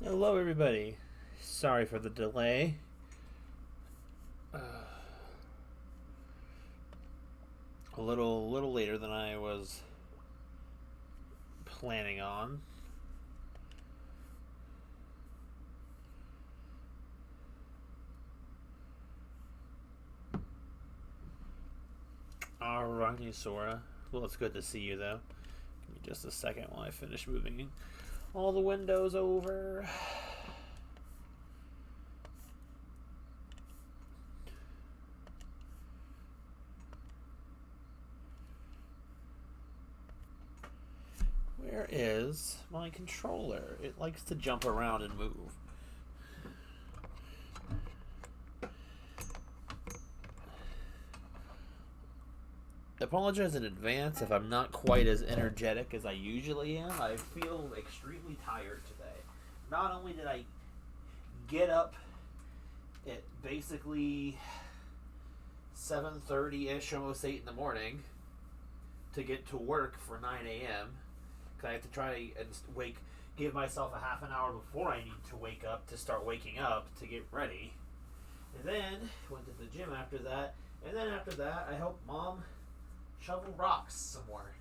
Hello, everybody. Sorry for the delay. Uh, a little later than I was planning on. Alrighty, Sora. Well, it's good to see you, though. Give me just a second while I finish moving all the windows over. Where is my controller? It likes to jump around and move. I apologize in advance if I'm not quite as energetic as I usually am. I feel extremely tired today. Not only did I get up at basically 7:30ish, almost 8 in the morning, to get to work for 9 a.m. because I have to try and give myself a half an hour before I need to wake up to start waking up to get ready. And then went to the gym after that. And then after that, I helped Mom shovel rocks some more.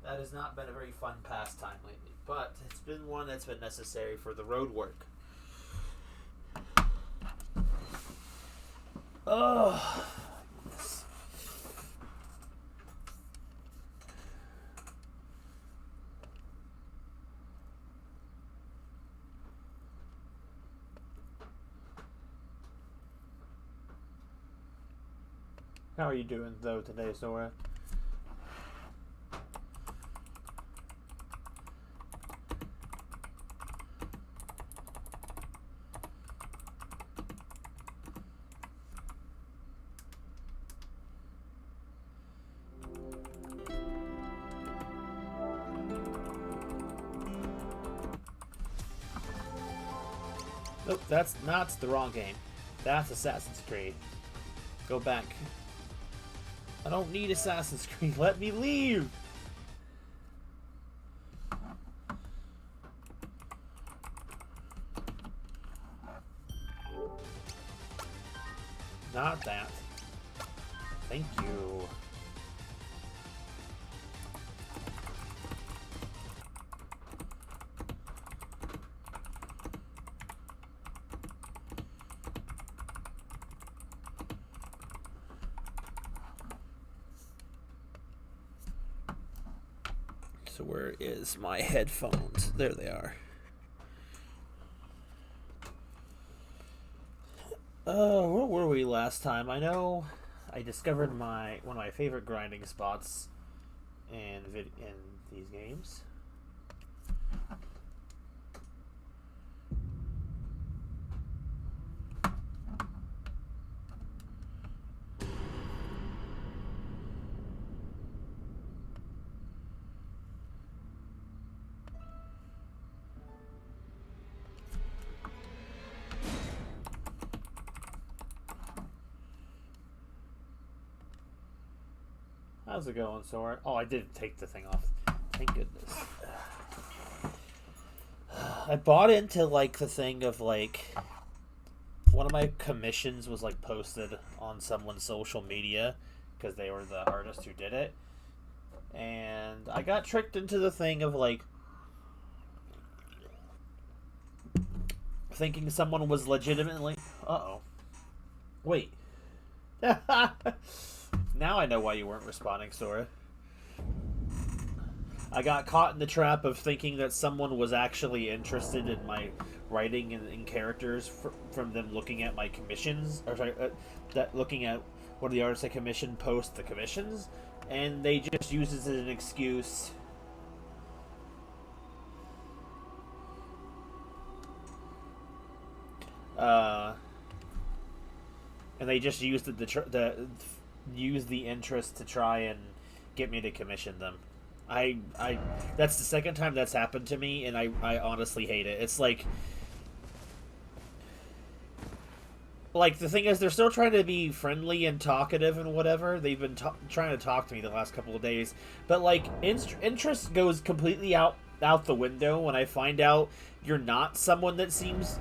That has not been a very fun pastime lately, but it's been one that's been necessary for the road work. Oh, goodness. How are you doing, though, today, Sora? Nope, that's not the wrong game. That's Assassin's Creed. Go back. I don't need Assassin's Creed. Let me leave! Not that. Thank you. So where is my headphones? There they are. Where were we last time? I know I discovered one of my favorite grinding spots in these games. How's it going, Sora? Oh, I did take the thing off. Thank goodness. I bought into like the thing of like one of my commissions was like posted on someone's social media because they were the artist who did it, and I got tricked into the thing of like thinking someone was legitimately. Uh oh. Wait. Now I know why you weren't responding, Sora. I got caught in the trap of thinking that someone was actually interested in my writing in characters from them looking at my commissions, or sorry, that looking at what the artists I commissioned post the commissions, and they just use it as an excuse. And they just used the interest to try and get me to commission them. I that's the second time that's happened to me, and I honestly hate it. It's like the thing is, they're still trying to be friendly and talkative and whatever. They've been trying to talk to me the last couple of days, but like interest goes completely out out the window when I find out you're not someone that seems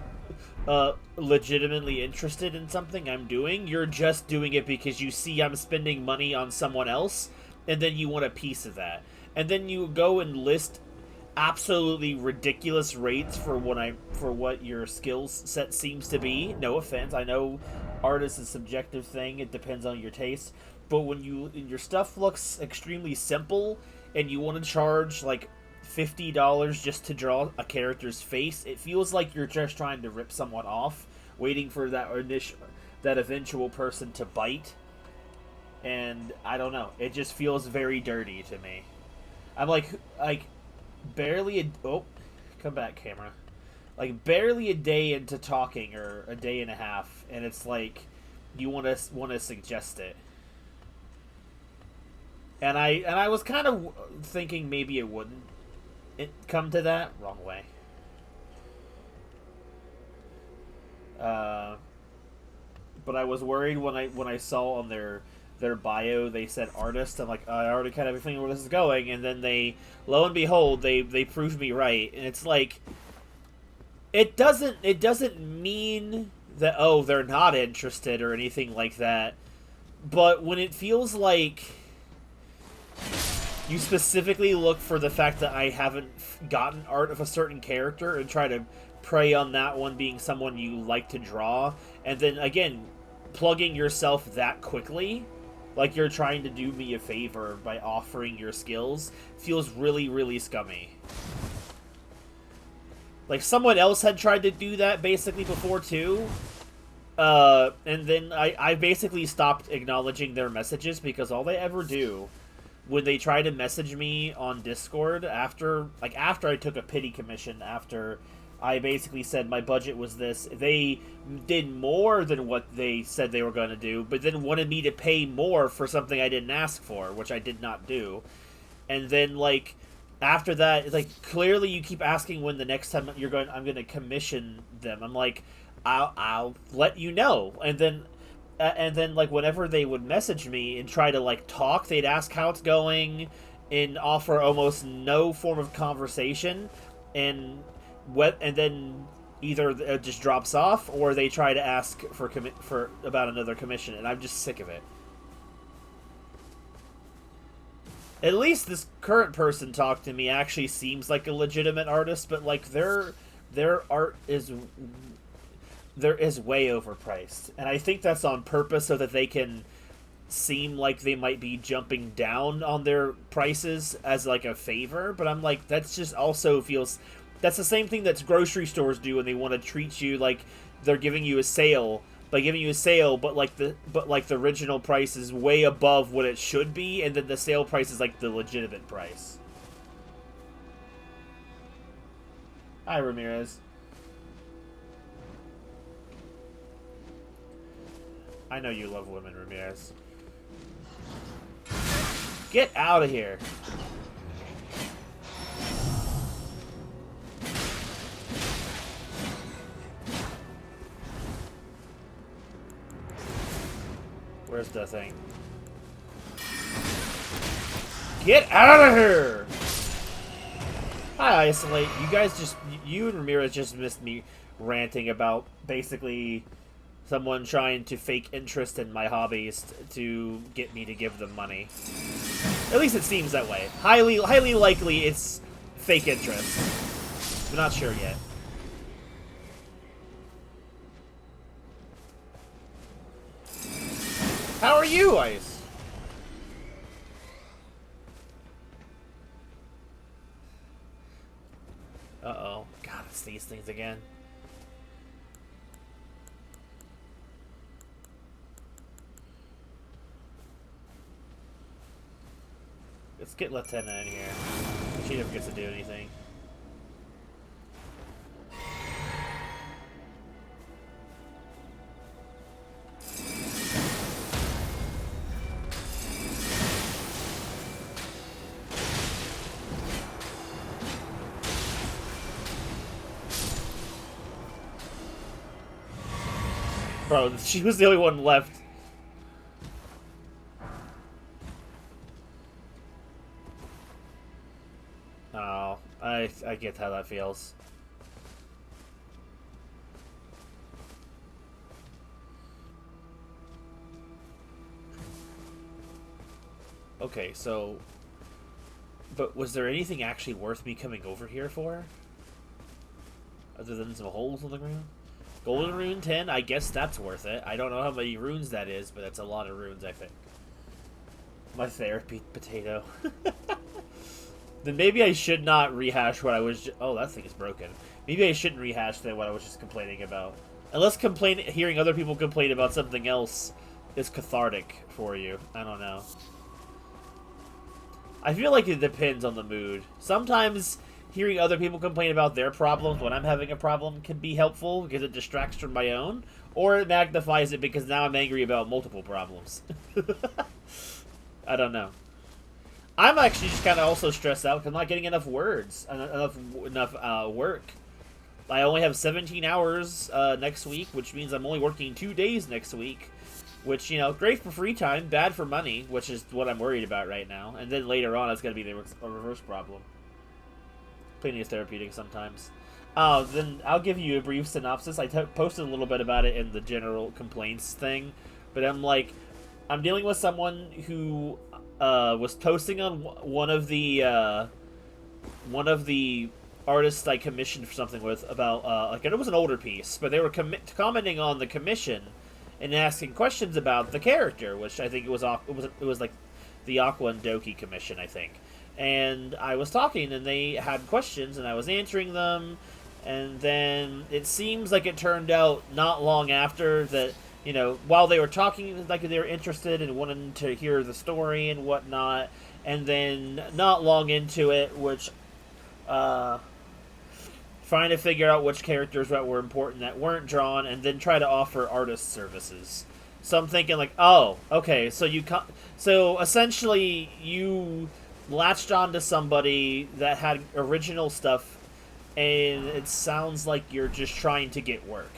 legitimately interested in something I'm doing. You're just doing it because you see I'm spending money on someone else, and then you want a piece of that. And then you go and list absolutely ridiculous rates for what your skills set seems to be. No offense, I know art is a subjective thing. It depends on your taste. But when your stuff looks extremely simple and you want to charge like $50 just to draw a character's face, it feels like you're just trying to rip someone off, waiting for that eventual person to bite. And I don't know, it just feels very dirty to me. I'm like barely come back, camera. Like barely a day into talking, or a day and a half, and it's like you want to suggest it. And I was kind of thinking maybe it wouldn't come to that. Wrong way. But I was worried when I saw on their bio they said artist. I'm like, I already kind of have a feeling where this is going, and then lo and behold, they proved me right. And it's like, it doesn't mean that, oh, they're not interested or anything like that. But when it feels like you specifically look for the fact that I haven't gotten art of a certain character and try to prey on that one being someone you like to draw, and then again plugging yourself that quickly, like you're trying to do me a favor by offering your skills, feels really, really scummy. Like, someone else had tried to do that basically before too, and then I basically stopped acknowledging their messages, because all they ever do when they try to message me on Discord after I took a pity commission, after I basically said my budget was this, they did more than what they said they were going to do, but then wanted me to pay more for something I didn't ask for, which I did not do. And then, like, after that, it's like, clearly you keep asking when the next time I'm going to commission them. I'm like, I'll let you know. And then like, whenever they would message me and try to like talk, they'd ask how it's going and offer almost no form of conversation, and then either it just drops off, or they try to ask for about another commission, and I'm just sick of it. At least this current person talked to me actually seems like a legitimate artist, but like their art is way overpriced, and I think that's on purpose so that they can seem like they might be jumping down on their prices as like a favor. But I'm like, that's just also feels, that's the same thing that grocery stores do when they want to treat you like they're giving you a sale, but the original price is way above what it should be, and then the sale price is like the legitimate price. Hi, Ramirez. I know you love women, Ramirez. Get out of here. Where's the thing? Get out of here! Hi, Isolate. You and Ramirez just missed me ranting about basically someone trying to fake interest in my hobbies to get me to give them money. At least it seems that way. Highly likely it's fake interest. I'm not sure yet. How are you, Ice? Uh-oh. God, it's these things again. Let's get Lieutenant in here. She never gets to do anything. Bro, she was the only one left. Oh, I get how that feels. Okay, so... But was there anything actually worth me coming over here for? Other than some holes in the ground? Golden Rune 10? I guess that's worth it. I don't know how many runes that is, but that's a lot of runes, I think. My therapy potato. Then maybe I should not rehash what I was... Oh, that thing is broken. Maybe I shouldn't rehash what I was just complaining about. Unless hearing other people complain about something else is cathartic for you. I don't know. I feel like it depends on the mood. Sometimes hearing other people complain about their problems when I'm having a problem can be helpful because it distracts from my own. Or it magnifies it because now I'm angry about multiple problems. I don't know. I'm actually just kind of also stressed out because I'm not getting enough words, enough work. I only have 17 hours next week, which means I'm only working 2 days next week. Which, you know, great for free time, bad for money, which is what I'm worried about right now. And then later on, it's going to be a reverse problem. Plenty is therapeutic sometimes. Then I'll give you a brief synopsis. I posted a little bit about it in the general complaints thing. But I'm dealing with someone who was posting on one of the artists I commissioned for something with about, it was an older piece, but they were commenting on the commission and asking questions about the character, which I think it was like the Aqua and Doki commission, I think. And I was talking, and they had questions, and I was answering them, and then it seems like it turned out not long after that, you know, while they were talking, like they were interested and wanted to hear the story and whatnot, and then not long into it, which, trying to figure out which characters that were important that weren't drawn, and then try to offer artist services. So I'm thinking like, oh, okay, so essentially you latched onto somebody that had original stuff, and it sounds like you're just trying to get work.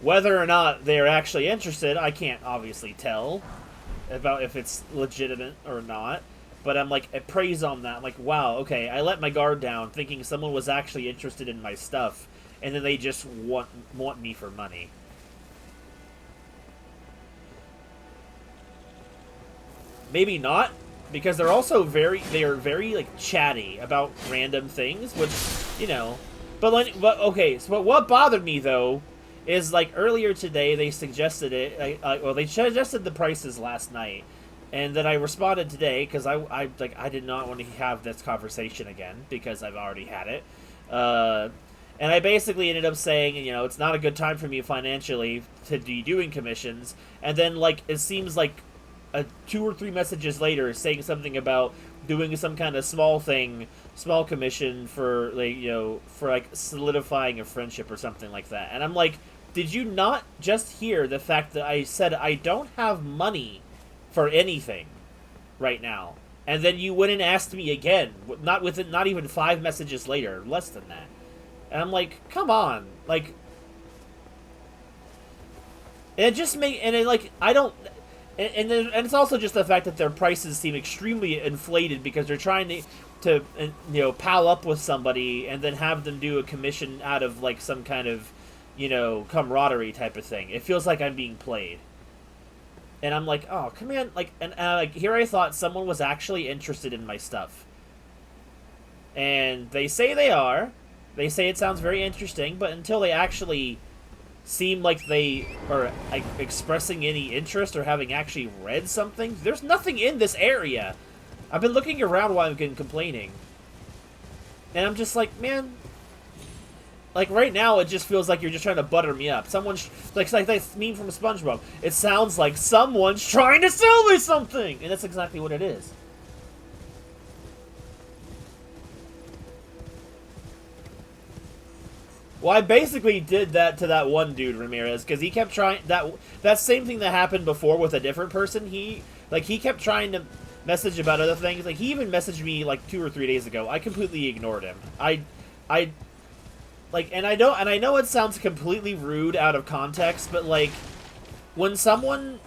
Whether or not they're actually interested, I can't obviously tell about if it's legitimate or not. But I'm like, it preys on that. I'm like, wow, okay, I let my guard down thinking someone was actually interested in my stuff, and then they just want me for money. Maybe not, because they're also very like chatty about random things, which, you know, but what bothered me though is like earlier today they suggested it. They suggested the prices last night. And then I responded today because I did not want to have this conversation again because I've already had it. And I basically ended up saying, you know, it's not a good time for me financially to be doing commissions. And then, like, it seems like 2 or 3 messages later saying something about doing some kind of small commission for, like, you know, for, like, solidifying a friendship or something like that. And I'm like, did you not just hear the fact that I said I don't have money for anything right now, and then you went and asked me again, not even 5 messages later, less than that, and I'm like, come on, like, and it just I don't, and it's also just the fact that their prices seem extremely inflated because they're trying to you know, pal up with somebody and then have them do a commission out of like some kind of, you know, camaraderie type of thing. It feels like I'm being played. And I'm like, oh, come on, like, and like, here I thought someone was actually interested in my stuff. And they say they are. They say it sounds very interesting, but until they actually seem like they are like, expressing any interest or having actually read something, there's nothing in this area. I've been looking around while I've been complaining. And I'm just like, man... Like, right now, it just feels like you're just trying to butter me up. Someone's... Like that meme from SpongeBob. It sounds like someone's trying to sell me something! And that's exactly what it is. Well, I basically did that to that one dude, Ramirez, because he kept trying... That same thing that happened before with a different person, he kept trying to message about other things. Like, he even messaged me, like, 2 or 3 days ago. I completely ignored him. Like, and I know it sounds completely rude out of context, but, like, when someone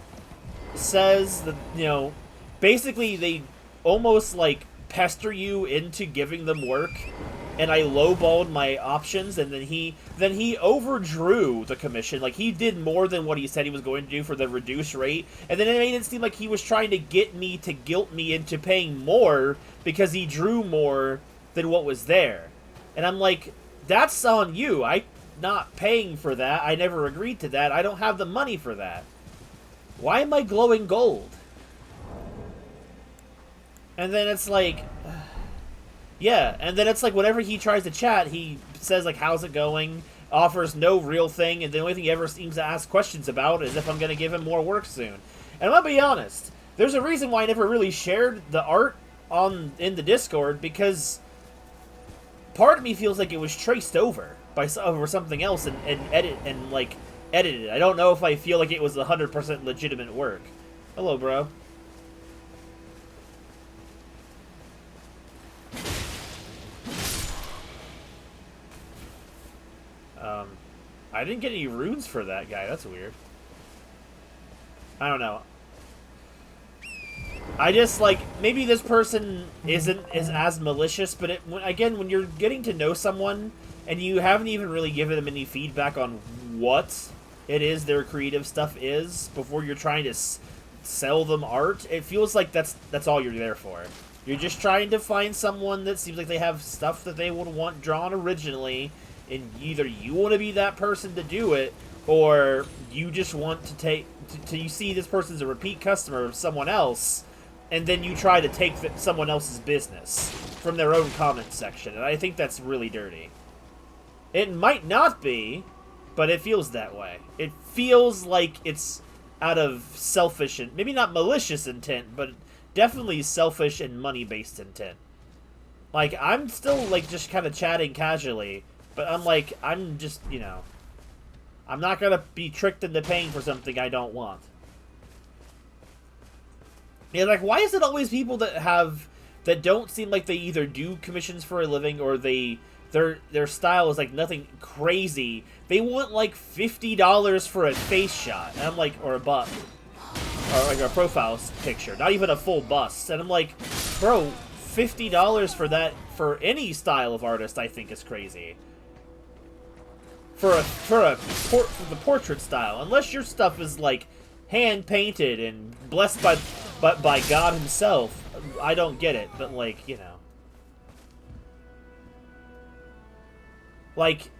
says that, you know, basically they almost, like, pester you into giving them work, and I lowballed my options, and then he overdrew the commission. Like, he did more than what he said he was going to do for the reduced rate, and then it made it seem like he was trying to get me to guilt me into paying more because he drew more than what was there. And I'm like, that's on you. I'm not paying for that. I never agreed to that. I don't have the money for that. Why am I glowing gold? And then it's like, yeah, and then it's like whenever he tries to chat, he says, like, how's it going? Offers no real thing, and the only thing he ever seems to ask questions about is if I'm going to give him more work soon. And I'm going to be honest, there's a reason why I never really shared the art in the Discord, because part of me feels like it was traced over over something else and edited. I don't know if I feel like it was 100% legitimate work. Hello, bro. I didn't get any runes for that guy. That's weird. I don't know. I just, like, maybe this person is as malicious, but again, when you're getting to know someone and you haven't even really given them any feedback on what it is their creative stuff is before you're trying to sell them art, it feels like that's all you're there for. You're just trying to find someone that seems like they have stuff that they would want drawn originally, and either you want to be that person to do it, or you just want to you see this person's a repeat customer of someone else, and then you try to take someone else's business from their own comment section. And I think that's really dirty. It might not be, but it feels that way. It feels like it's out of selfish and maybe not malicious intent, but definitely selfish and money-based intent. Like, I'm still, like, just kind of chatting casually, but I'm like, I'm just, you know, I'm not going to be tricked into paying for something I don't want. Yeah, like, why is it always people that don't seem like they either do commissions for a living or their style is, like, nothing crazy. They want, like, $50 for a face shot. And I'm like, or a butt. Or, like, a profile picture. Not even a full bust. And I'm like, bro, $50 for that, for any style of artist, I think is crazy. For the portrait style, unless your stuff is like hand painted and blessed by God himself, I don't get it. But, like, you know, like,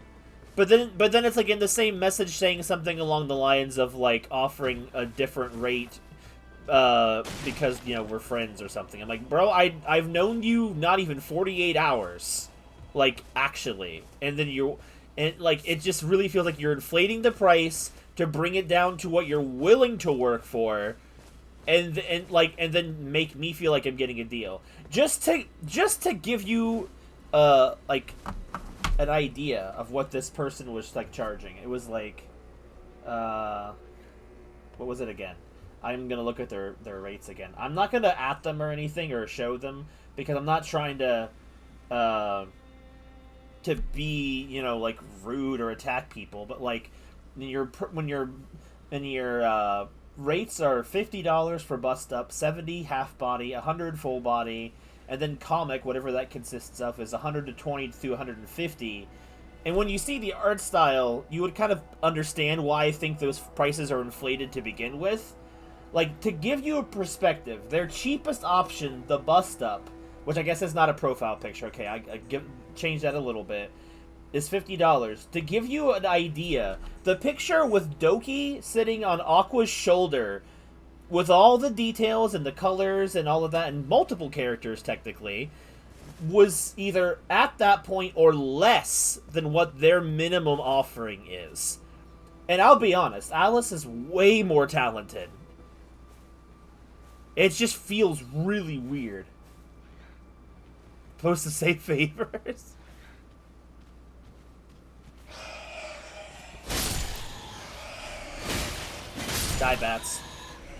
but then it's like in the same message saying something along the lines of, like, offering a different rate because, you know, we're friends or something. I'm like, bro, I've known you not even 48 hours, like, actually, and then and, like, it just really feels like you're inflating the price to bring it down to what you're willing to work for, and then make me feel like I'm getting a deal. Just to give you, like, an idea of what this person was, like, charging. It was, like, what was it again? I'm gonna look at their rates again. I'm not gonna at them or anything or show them, because I'm not trying to be, you know, like, rude or attack people, but, like, when your rates are $50 for bust up, $70 half body, $100 full body, and then comic, whatever that consists of, is $120 to $150. And when you see the art style, you would kind of understand why I think those prices are inflated to begin with. Like, to give you a perspective, their cheapest option, the bust up, which I guess is not a profile picture. Okay, I change that a little bit. Is $50. To give you an idea, the picture with Doki sitting on Aqua's shoulder, with all the details and the colors and all of that, and multiple characters technically, was either at that point or less than what their minimum offering is. And I'll be honest, Alice is way more talented. It just feels really weird. Supposed to say favors? Die bats.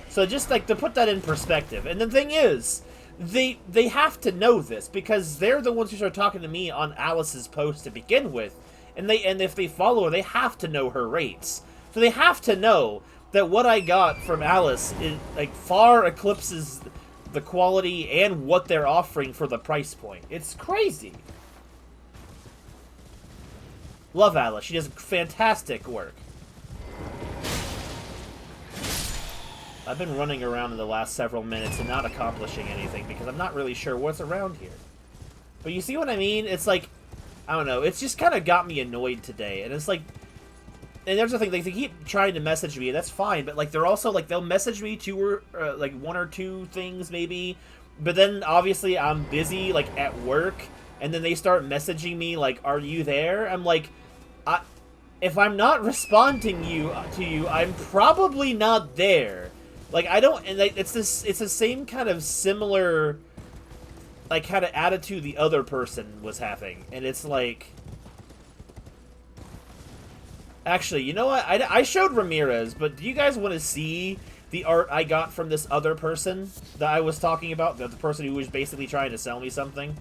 So just, like, to put that in perspective. And the thing is, they have to know this, because they're the ones who start talking to me on Alice's post to begin with. And if they follow her, they have to know her rates. So they have to know that what I got from Alice is, like, far eclipses the quality and what they're offering for the price point. It's crazy. Love Alice. She does fantastic work. I've been running around in the last several minutes and not accomplishing anything because I'm not really sure what's around here. But you see what I mean? It's like, I don't know, it's just kind of got me annoyed today. And it's like, and there's the thing, like, they keep trying to message me, and that's fine, but like, they're also, like, they'll message me like, one or two things, maybe, but then, obviously, I'm busy, like, at work, and then they start messaging me, like, are you there? I'm like, if I'm not responding to you, I'm probably not there. Like, I don't, and like, it's the same kind of similar, like, kind of attitude the other person was having, and it's like, actually, you know what? I showed Ramirez, but do you guys want to see the art I got from this other person that I was talking about? The person who was basically trying to sell me something?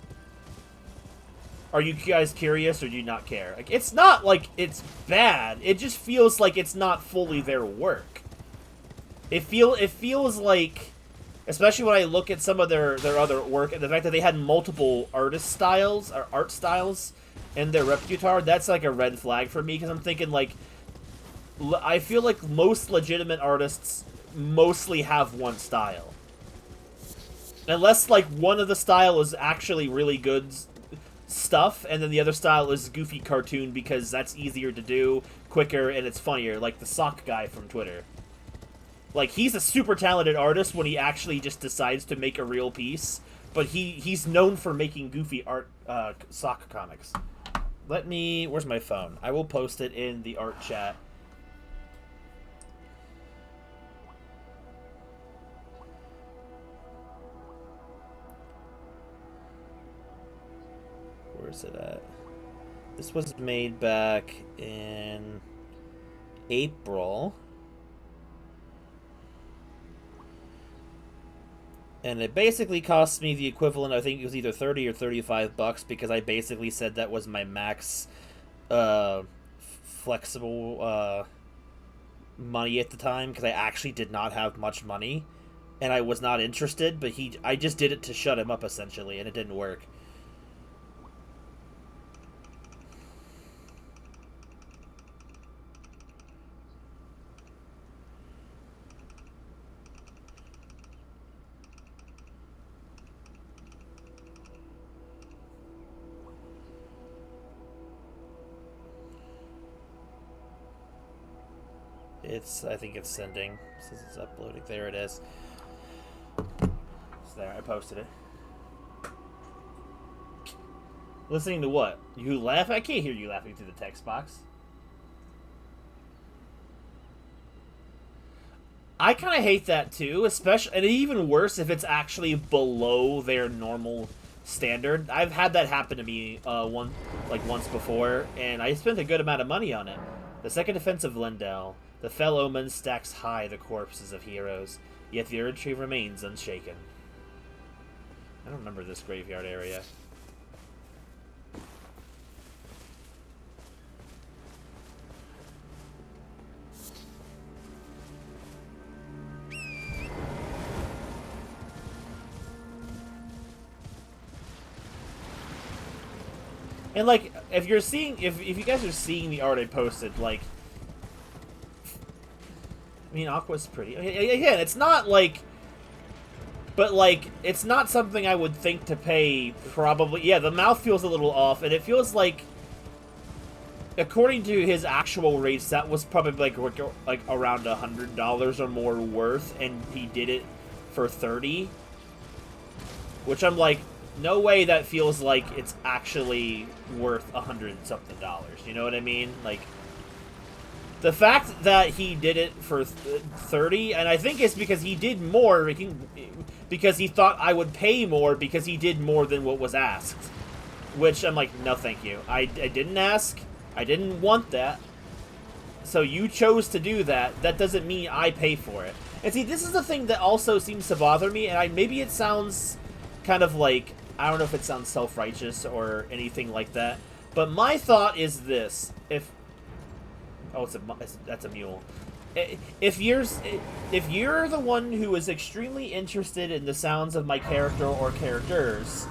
Are you guys curious, or do you not care? Like, it's not like it's bad. It just feels like it's not fully their work. It feels like, especially when I look at some of their other work, and the fact that they had multiple art styles in their repertoire, that's like a red flag for me, because I'm thinking, like, I feel like most legitimate artists mostly have one style. Unless, like, one of the style is actually really good stuff, and then the other style is goofy cartoon because that's easier to do, quicker, and it's funnier, like the sock guy from Twitter. Like, he's a super talented artist when he actually just decides to make a real piece, but he's known for making goofy art, sock comics. Where's my phone? I will post it in the art chat. Where's it at? This was made back in April. And it basically cost me the equivalent, I think it was either 30 or 35 bucks, because I basically said that was my max flexible money at the time, because I actually did not have much money, and I was not interested, but I just did it to shut him up, essentially, and it didn't work. I think it's sending. Since it's uploading. There it is. It's there. I posted it. Listening to what? You laugh? I can't hear you laughing through the text box. I kind of hate that too, especially, and even worse if it's actually below their normal standard. I've had that happen to me once before, and I spent a good amount of money on it. The second defense of Lindell. The fell omen stacks high the corpses of heroes, yet the earth tree remains unshaken. I don't remember this graveyard area. And like, if you guys are seeing the art I posted, like, I mean, Aqua's pretty. Again, it's not like, but like, it's not something I would think to pay. Probably, yeah. The mouth feels a little off, and it feels like, according to his actual rates, that was probably like around $100 or more worth, and he did it for $30. Which I'm like, no way that feels like it's actually worth $100-something. You know what I mean? Like, the fact that he did it for $30, and I think it's because he did more, because he thought I would pay more because he did more than what was asked. Which I'm like, no thank you. I didn't ask. I didn't want that. So you chose to do that. That doesn't mean I pay for it. And see, this is the thing that also seems to bother me, and maybe it sounds kind of like, I don't know if it sounds self-righteous or anything like that, but my thought is this. Oh, that's a mule. if you're the one who is extremely interested in the sounds of my character or characters,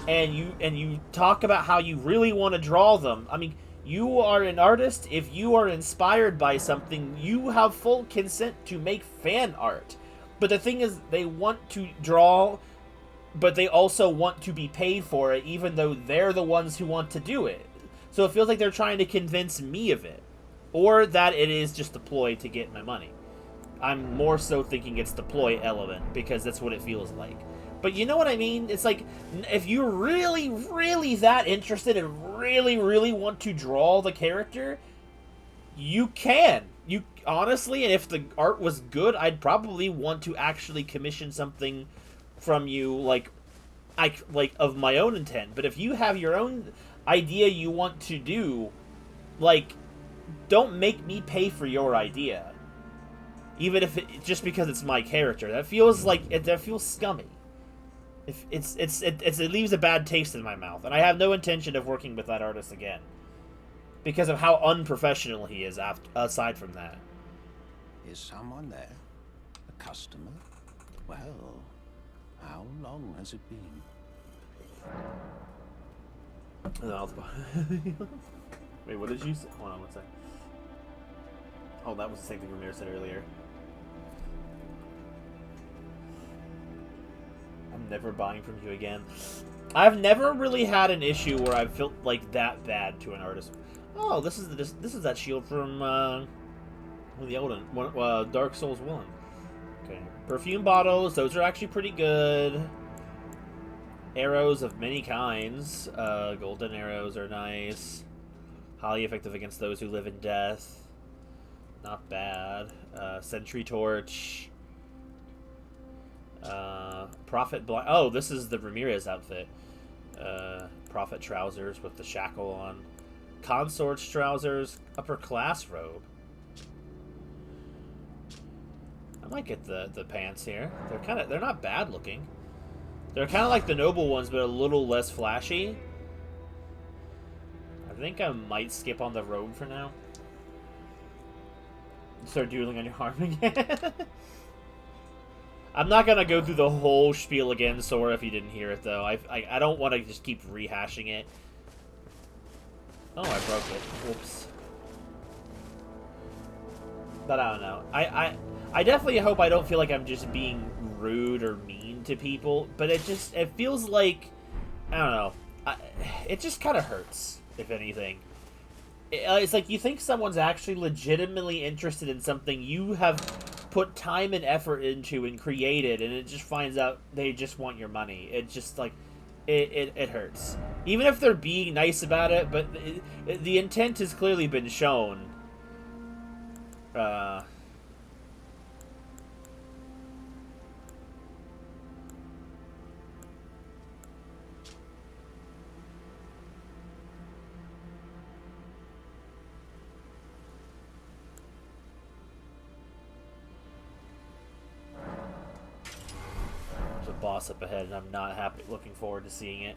and you talk about how you really want to draw them, I mean, you are an artist. If you are inspired by something, you have full consent to make fan art. But the thing is, they want to draw, but they also want to be paid for it, even though they're the ones who want to do it. So it feels like they're trying to convince me of it. Or that it is just a ploy to get my money. I'm more so thinking it's the ploy element, because that's what it feels like. But you know what I mean? It's like, if you're really, really that interested and really, really want to draw the character, you can. You honestly, and if the art was good, I'd probably want to actually commission something from you, like of my own intent. But if you have your own idea you want to do, like, don't make me pay for your idea, even if just because it's my character. That feels like that feels scummy. If it leaves a bad taste in my mouth, and I have no intention of working with that artist again because of how unprofessional he is. Aside from that, is someone there? A customer? Well, how long has it been? Wait, what did you say? Hold on one second. Oh, that was the same thing Ramir said earlier. I'm never buying from you again. I've never really had an issue where I've felt like that bad to an artist. Oh, this is that shield from the Elden, Dark Souls 1. Okay, perfume bottles. Those are actually pretty good. Arrows of many kinds. Golden arrows are nice. Highly effective against those who live in death. Not bad. Sentry torch. Prophet blind. Oh, this is the Ramirez outfit. Prophet trousers with the shackle on. Consort's trousers. Upper class robe. I might get the pants here. They're not bad looking. They're kind of like the noble ones, but a little less flashy. I think I might skip on the robe for now. Start doodling on your arm again. I'm not gonna go through the whole spiel again, Sora, if you didn't hear it, though. I don't want to just keep rehashing it. Oh, I broke it. Whoops. But I don't know. I definitely hope I don't feel like I'm just being rude or mean to people, but it feels like, I don't know, it just kind of hurts, if anything. It's like you think someone's actually legitimately interested in something you have put time and effort into and created, and it just finds out they just want your money. It just, like, it hurts. Even if they're being nice about it, but the intent has clearly been shown. Boss up ahead, and I'm not looking forward to seeing it.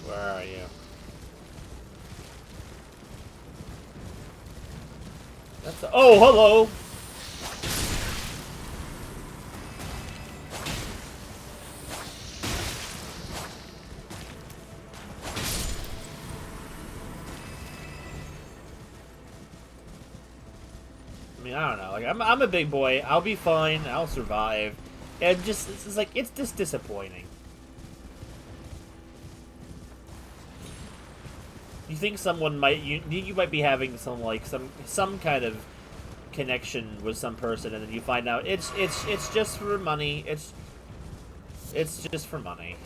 Where are you? Oh, hello! I don't know. Like, I'm a big boy. I'll be fine. I'll survive. And it's like, it's just disappointing. You think someone might, you might be having some kind of connection with some person, and then you find out it's just for money. It's just for money.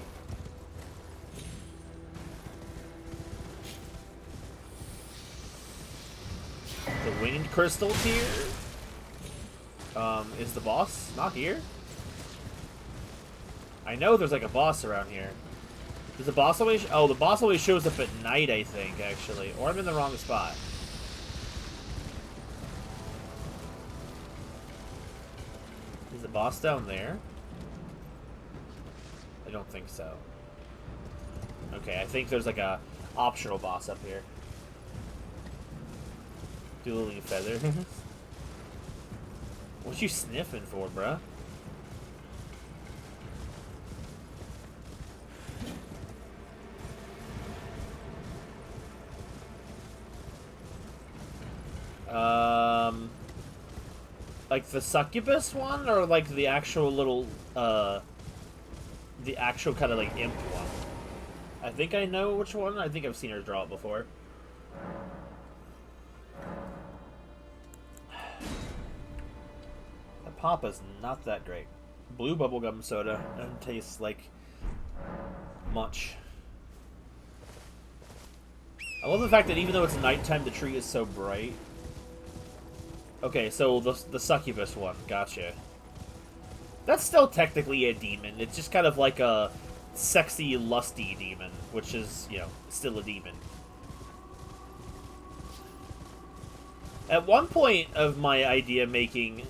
The winged crystal here. Is the boss not here? I know there's like a boss around here. Does the boss always... Oh, the boss always shows up at night, I think, actually. Or I'm in the wrong spot. boss down there? I don't think so. Okay, I think there's like a optional boss up here. Dueling feather. What you sniffing for, bruh? Like the succubus one, or like the actual little, the actual kind of like imp one? I think I know which one. I think I've seen her draw it before. The pop is not that great. Blue bubblegum soda doesn't taste like much. I love the fact that even though it's nighttime, the tree is so bright. Okay, so the succubus one, gotcha. That's still technically a demon. It's just kind of like a sexy, lusty demon, which is, you know, still a demon. At one point of my idea making,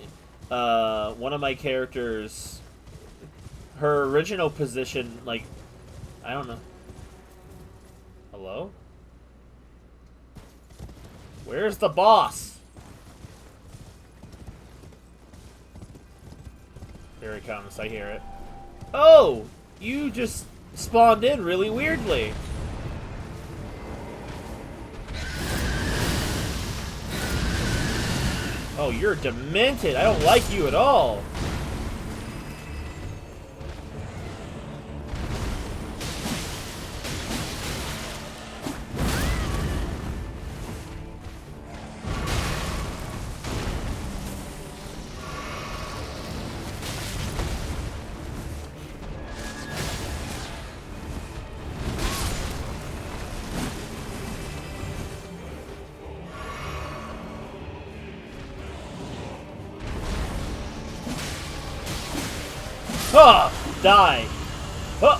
one of my characters, her original position, like, I don't know. Hello? Where's the boss? Here it comes, I hear it. Oh! You just spawned in really weirdly. Oh, you're demented. I don't like you at all. Ah! Die! Oh!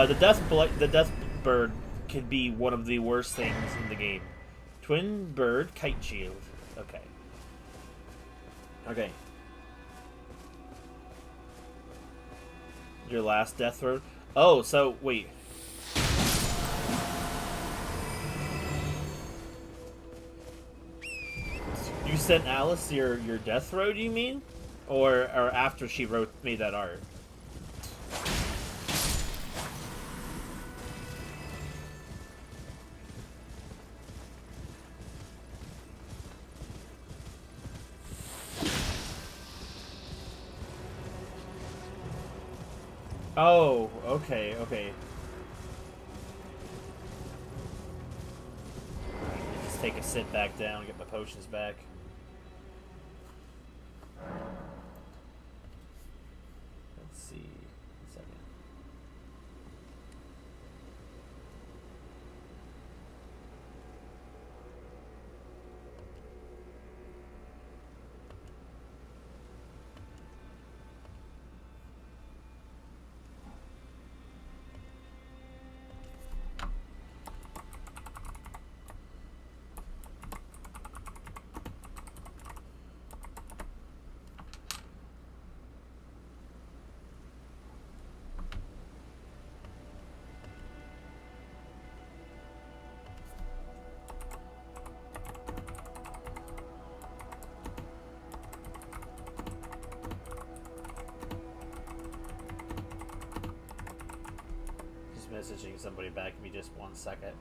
The death bird can be one of the worst things in the game. Twin bird kite shield. Okay. Okay. Your last death throw? Oh, so wait. You sent Alice your death throw, do you mean? Or after she made that art? Oh, okay, okay. Just take a sit back down and get my potions back. Let's see. A second. Messaging somebody back. Give me just 1 second.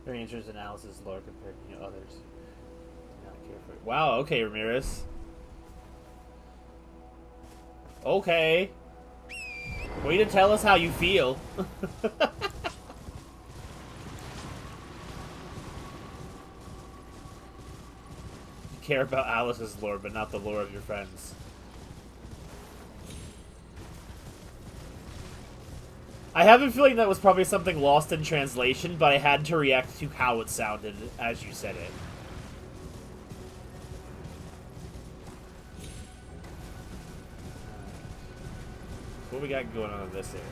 Very interesting analysis lore compared to others. Do not care for it. Wow, okay, Ramirez. Okay. Way to tell us how you feel. care about Alice's lore, but not the lore of your friends. I have a feeling that was probably something lost in translation, but I had to react to how it sounded as you said it. What we got going on in this area?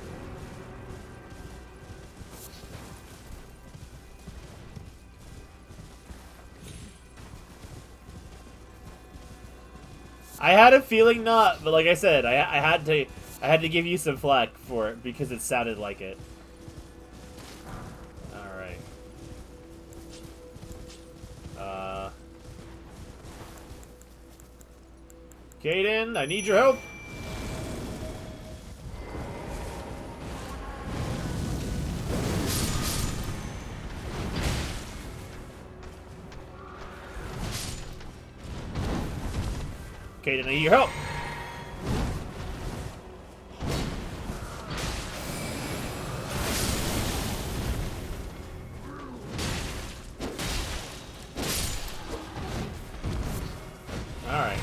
I had a feeling not, but like I said, I had to give you some flack for it because it sounded like it. All right. Kaden, I need your help. Kaden, I need your help. Alright.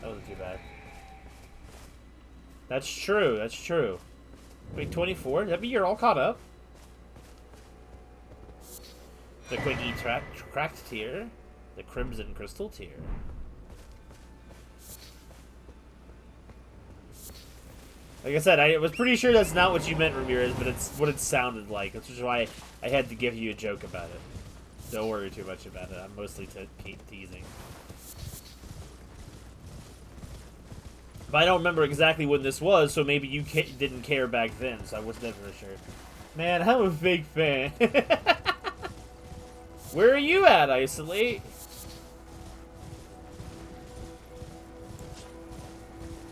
That wasn't too bad. That's true, that's true. Wait, 24? Does that mean you're all caught up? The Quickie Cracked tier. The Crimson Crystal tier. Like I said, I was pretty sure that's not what you meant, Ramirez, but it's what it sounded like. Which is why I had to give you a joke about it. Don't worry too much about it. I'm mostly teasing. But I don't remember exactly when this was, so maybe you didn't care back then, so I was never sure. Man, I'm a big fan. Where are you at, Isolate?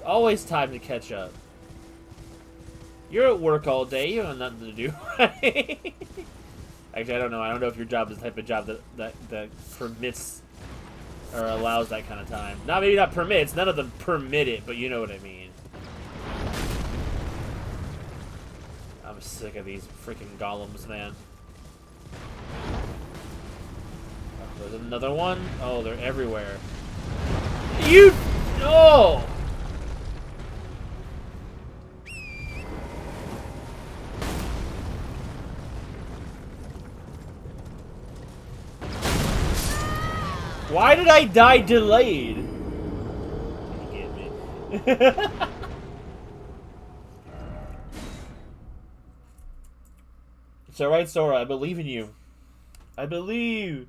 Always time to catch up. You're at work all day. You have nothing to do, right? Actually, I don't know. I don't know if your job is the type of job that permits or allows that kind of time. Maybe not permits. None of them permit it, but you know what I mean. I'm sick of these freaking golems, man. Oh, there's another one. Oh, they're everywhere. You... Oh! Why did I die delayed? You get me. It's alright, Sora. I believe in you. I believe.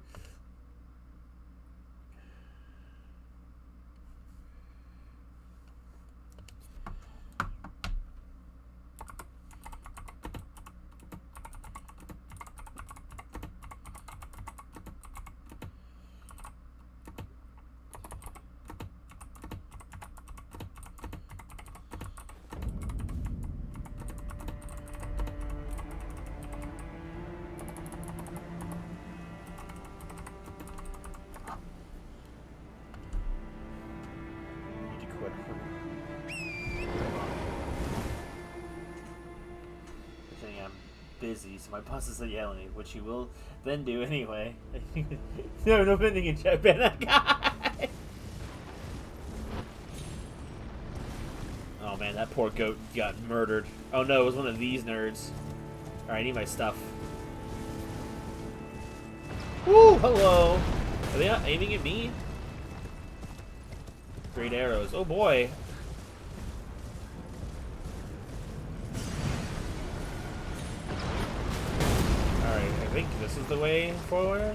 Busy, so my boss is yelling at me, which he will then do anyway. No offending in chat, ban that guy. Oh man, that poor goat got murdered. Oh no, it was one of these nerds. Alright, I need my stuff. Woo, hello. Are they not aiming at me? Great arrows. Oh boy. I think this is the way forward.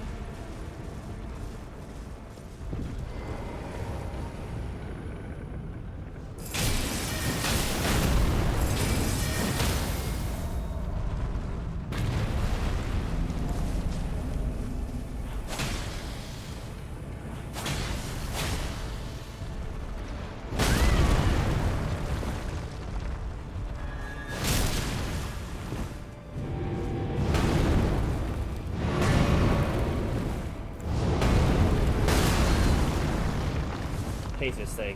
Hate this thing.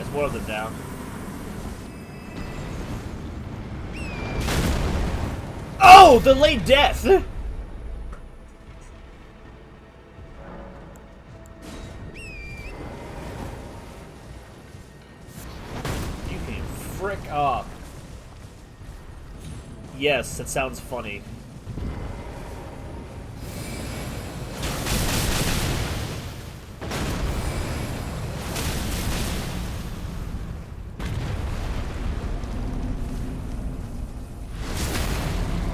That's one of them down. Oh! Delayed death! You can frick off. Yes, that sounds funny.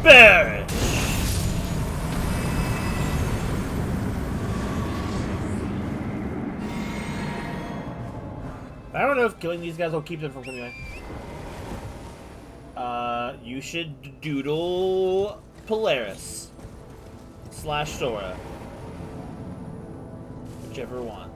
Perish! I don't know if killing these guys will keep them from coming back. You should doodle Polaris / Sora. Whichever one.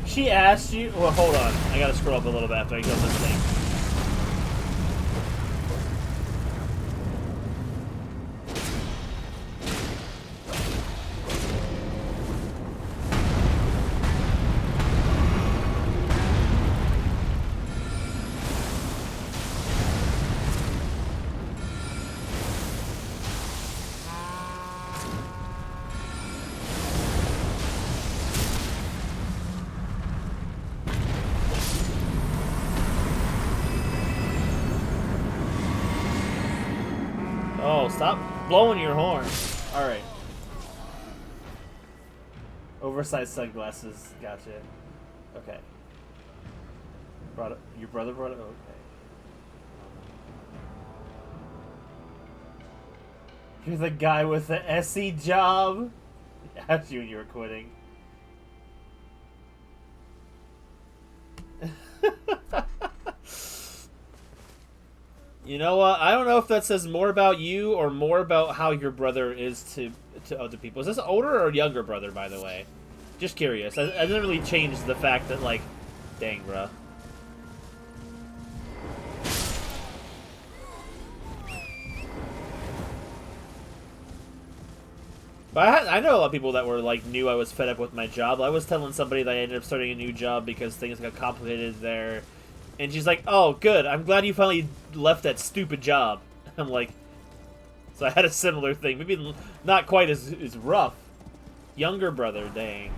She asked you. Well, hold on. I gotta scroll up a little bit after I kill this thing. Oh, stop blowing your horn. Alright. Oversized sunglasses. Gotcha. Okay. Your brother brought it? Okay. You're the guy with the SE job? I asked you when you were quitting. You know what? I don't know if that says more about you or more about how your brother is to other people. Is this an older or younger brother, by the way? Just curious. I didn't really change the fact that, like, dang, bruh. But I know a lot of people that were, like, knew I was fed up with my job. I was telling somebody that I ended up starting a new job because things got complicated there. And she's like, oh, good. I'm glad you finally left that stupid job. I'm like, so I had a similar thing. Maybe not quite as rough. Younger brother, dang.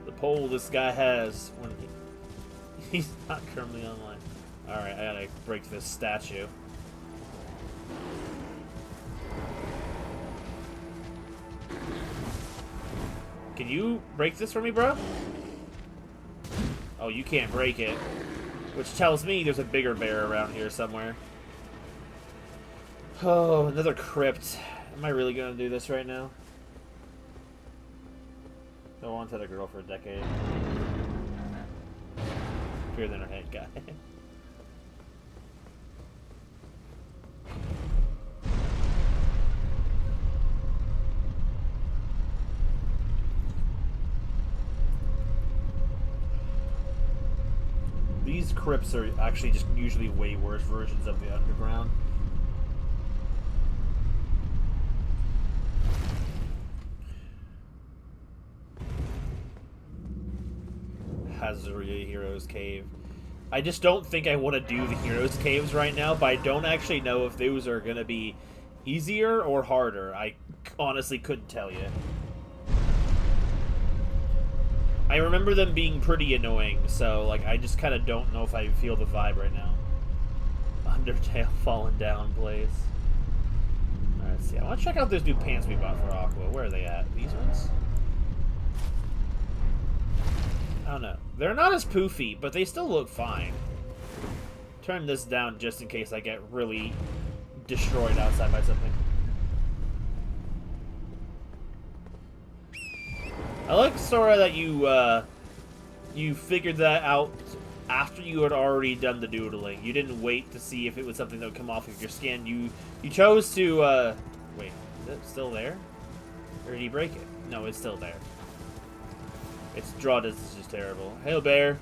The pole this guy has when he's not currently online. Alright, I gotta break this statue. Can you break this for me, bro? Oh, you can't break it. Which tells me there's a bigger bear around here somewhere. Oh, another crypt. Am I really gonna do this right now? I wanted a girl for a decade. Bigger than her head guy. These crypts are actually just usually way worse versions of the underground. Hazuria Heroes Cave. I just don't think I want to do the Heroes Caves right now, but I don't actually know if those are going to be easier or harder. I honestly couldn't tell you. I remember them being pretty annoying, so like I just kind of don't know if I feel the vibe right now. Undertale Fallen Down plays. Alright, let's see. I want to check out those new pants we bought for Aqua. Where are they at? These ones? I don't know. They're not as poofy, but they still look fine. Turn this down just in case I get really destroyed outside by something. I like, Sora, that you figured that out after you had already done the doodling. You didn't wait to see if it was something that would come off of your skin. You chose to, wait, is it still there? Or did he break it? No, it's still there. Its draw distance is just terrible. Hail, bear.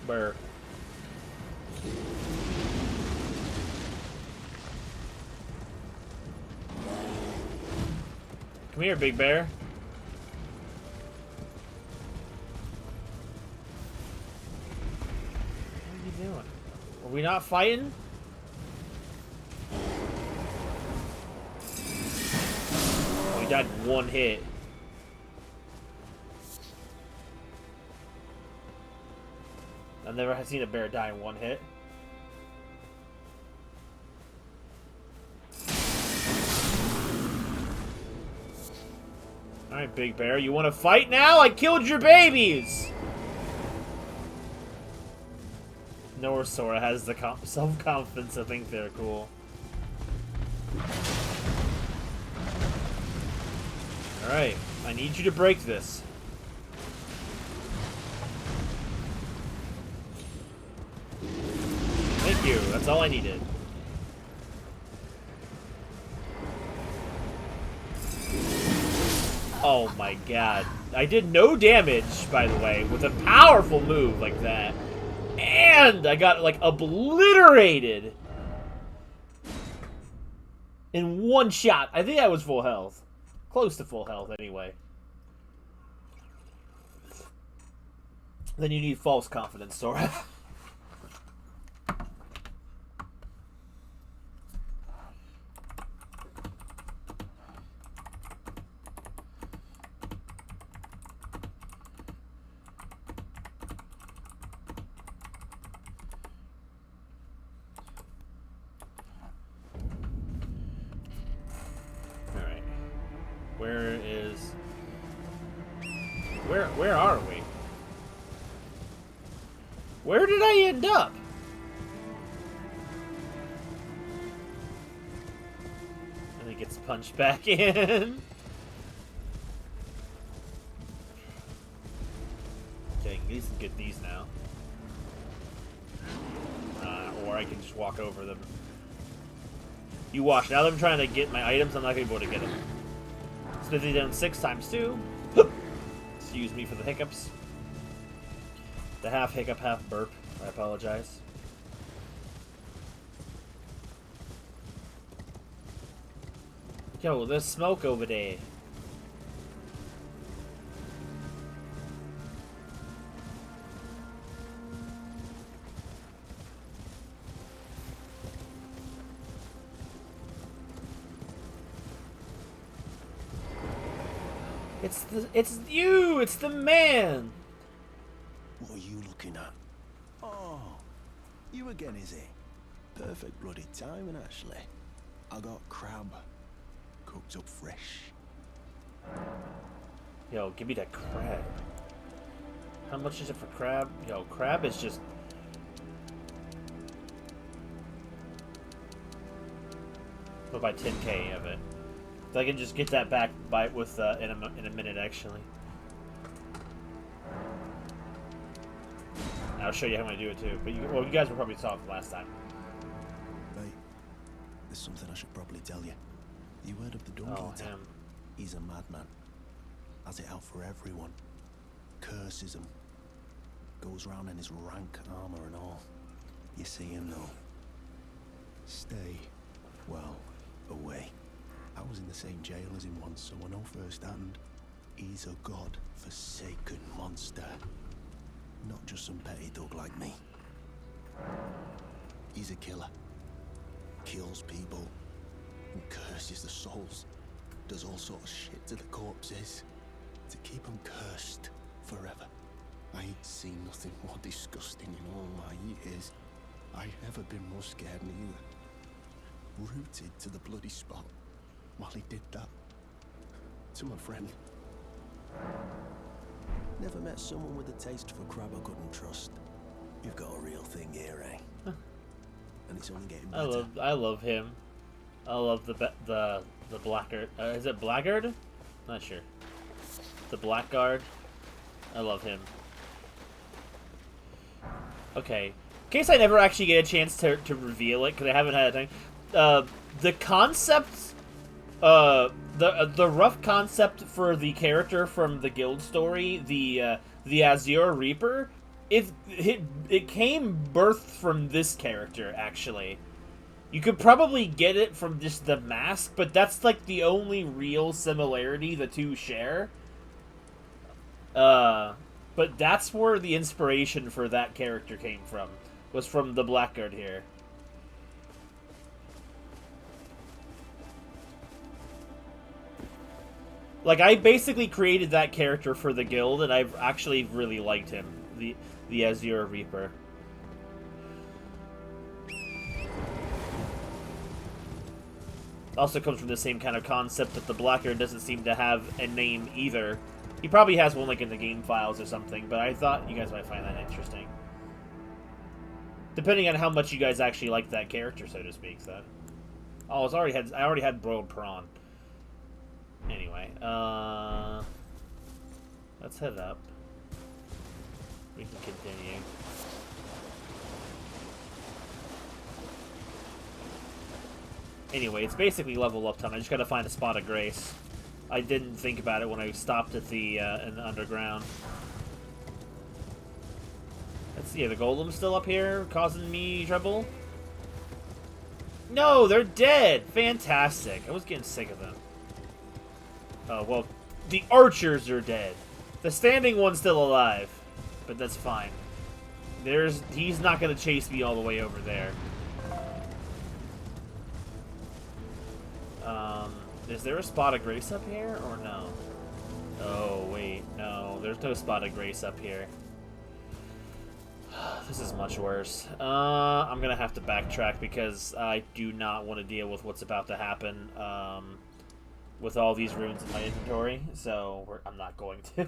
Bear. Come here, big bear. What are you doing? Are we not fighting? We died in one hit. I've never seen a bear die in one hit. Alright, big bear, you want to fight now? I killed your babies! Nor Sora has the self-confidence to think they're cool. Alright, I need you to break this. Thank you, that's all I needed. Oh my god. I did no damage, by the way, with a powerful move like that. And I got, like, obliterated in one shot. I think I was full health. Close to full health, anyway. Then you need false confidence, Sora. Where are we? Where did I end up? And he gets punched back in. Okay, at least get these now. Or I can just walk over them. You watch. Now that I'm trying to get my items, I'm not going to be able to get them. Smithy down 6 times 2. Excuse me for the hiccups. The half hiccup, half burp. I apologize. Yo, there's smoke over there. It's you! It's the man! What are you looking at? Oh, you again, is it? Perfect bloody timing, actually. I got crab. Cooked up fresh. Yo, give me that crab. How much is it for crab? Yo, crab is just... I'll buy 10k of it. So I can just get that back with in a minute, actually. And I'll show you how I do it too. But you guys were probably saw it last time. Right. There's something I should probably tell you. You heard of the Dung Oh, Eater? him. He's a madman. Has it out for everyone. Curses them. Goes round in his rank armor and all. You see him though. Stay, well, away. I was in the same jail as him once, so I know firsthand. He's a god-forsaken monster. Not just some petty thug like me. He's a killer. Kills people. And curses the souls. Does all sorts of shit to the corpses. To keep them cursed forever. I ain't seen nothing more disgusting in all my years. I ever been more scared neither. Rooted to the bloody spot while he did that. To my friend. Never met someone with a taste for crab I couldn't trust. You've got a real thing here, eh? And it's only getting better. I love him. I love the blackguard. Is it blackguard? Not sure. The blackguard. I love him. Okay. In case I never actually get a chance to reveal it, because I haven't had a time. The concept, the rough concept for the character from the guild story, the Azure Reaper, it came birthed from this character, actually. You could probably get it from just the mask, but that's like the only real similarity the two share. But that's where the inspiration for that character came from. Was from the blackguard here. Like, I basically created that character for the guild, and I've actually really liked him. The Azure Reaper. Also comes from the same kind of concept that the blackguard doesn't seem to have a name either. He probably has one like in the game files or something, but I thought you guys might find that interesting. Depending on how much you guys actually like that character, so to speak. So, oh, I already had broiled prawn. Anyway, let's head up. We can continue. Anyway, it's basically level up time. I just gotta find a spot of grace. I didn't think about it when I stopped at the in the underground. Let's see, are the golems still up here causing me trouble? No, they're dead! Fantastic. I was getting sick of them. Oh, well, the archers are dead. The standing one's still alive, but that's fine. He's not gonna chase me all the way over there. Is there a spot of grace up here, or no? Oh, wait, no. There's no spot of grace up here. This is much worse. I'm gonna have to backtrack because I do not want to deal with what's about to happen with all these runes in my inventory, so I'm not going to.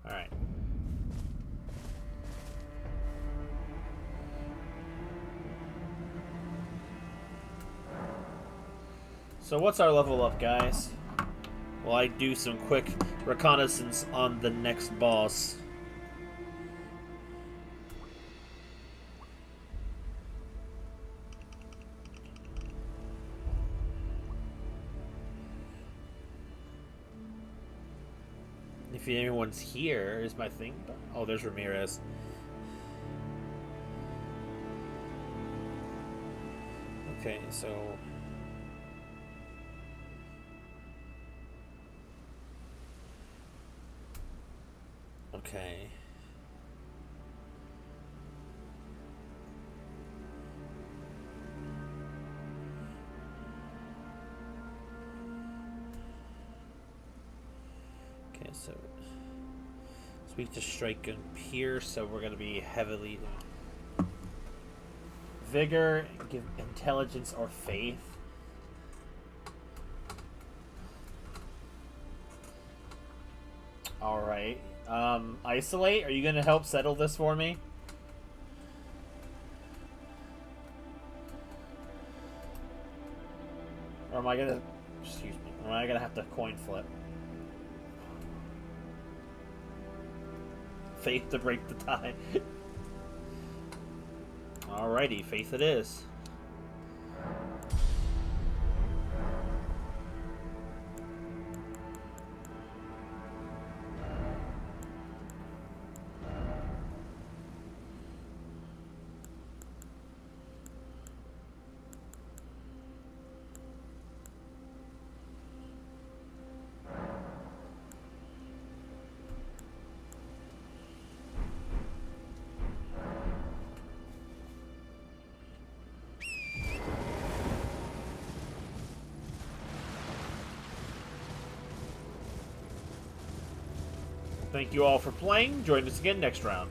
Alright. So what's our level up, guys? Well, I do some quick reconnaissance on the next boss. If anyone's here, is my thing. Oh, there's Ramirez. Okay, so. Okay. Okay, so. Speak to Strike and Pierce, so we're going to be heavily. Vigor, give intelligence or faith. Alright. Isolate, are you gonna help settle this for me? Or am I gonna... Excuse me. Or am I gonna have to coin flip? Faith to break the tie. Alrighty, faith it is. Thank you all for playing. Join us again next round.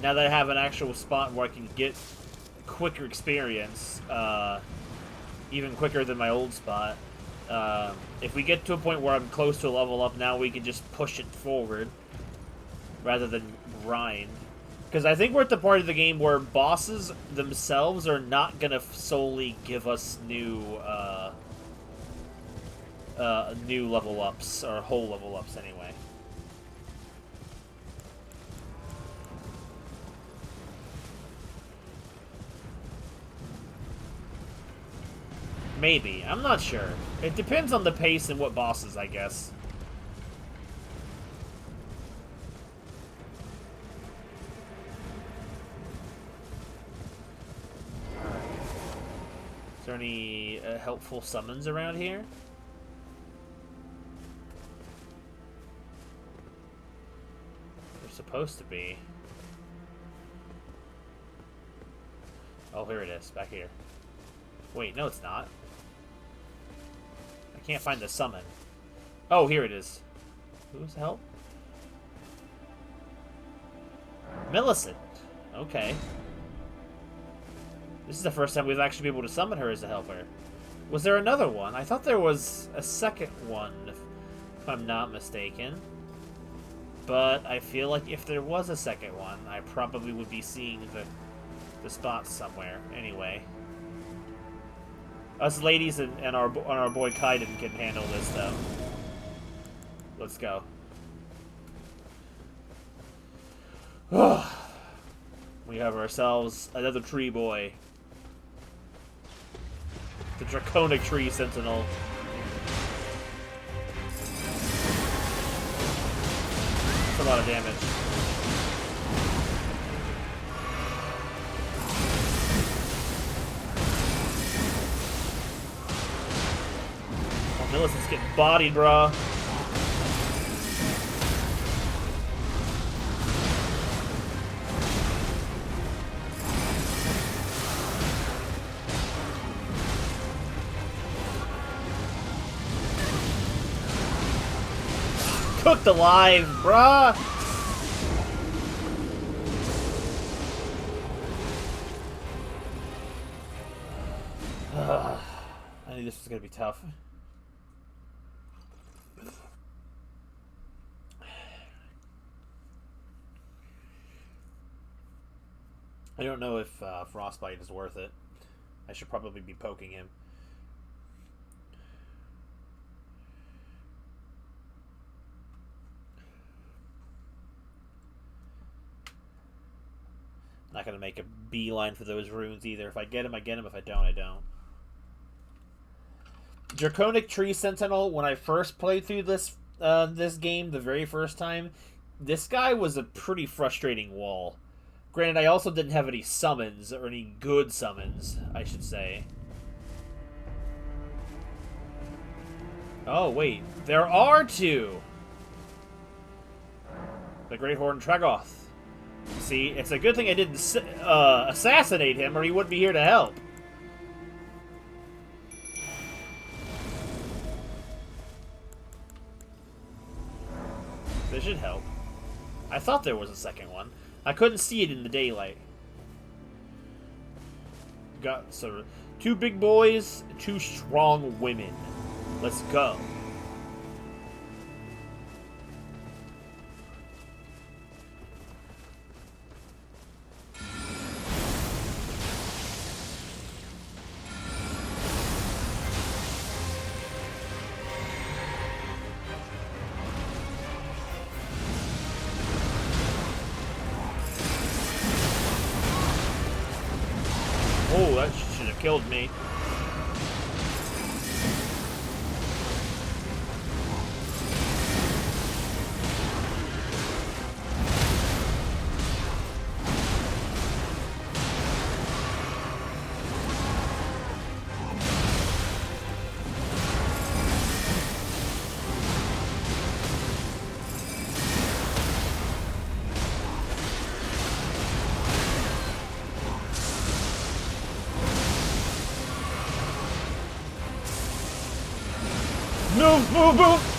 Now that I have an actual spot where I can get quicker experience, even quicker than my old spot, if we get to a point where I'm close to a level up, now we can just push it forward rather than grind. Because I think we're at the part of the game where bosses themselves are not going to solely give us new level ups, or whole level ups anyway. Maybe. I'm not sure. It depends on the pace and what bosses, I guess. Is there any helpful summons around here? Supposed to be. Oh, here it is, back here. Wait, no it's not. I can't find the summon. Oh, here it is. Who's help? Millicent. Okay. This is the first time we've actually been able to summon her as a helper. Was there another one? I thought there was a second one, if I'm not mistaken. But I feel like if there was a second one, I probably would be seeing the spots somewhere. Anyway, us ladies and our boy Kaiden can handle this though. Let's go. We have ourselves another tree boy, the Draconic Tree Sentinel. A lot of damage. Oh, Millicent's getting bodied, bruh. Cooked alive, bruh! I knew this was gonna be tough. I don't know if Frostbite is worth it. I should probably be poking him. Not gonna make a beeline for those runes either. If I get him, I get him. If I don't, I don't. Draconic Tree Sentinel. When I first played through this game, the very first time, this guy was a pretty frustrating wall. Granted, I also didn't have any summons, or any good summons, I should say. Oh wait, there are two. The Great Horn Tragoth. See, it's a good thing I didn't assassinate him, or he wouldn't be here to help. This should help. I thought there was a second one. I couldn't see it in the daylight. Got so 2 big boys, 2 strong women. Let's go. killed me. Move, move, move!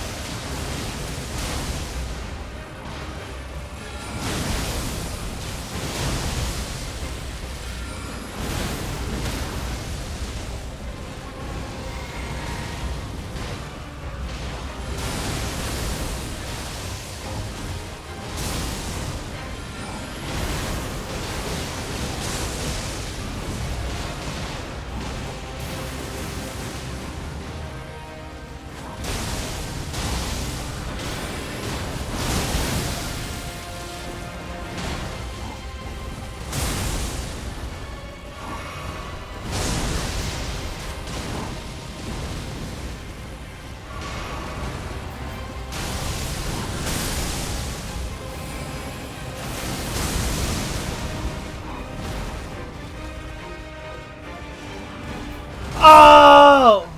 Oh!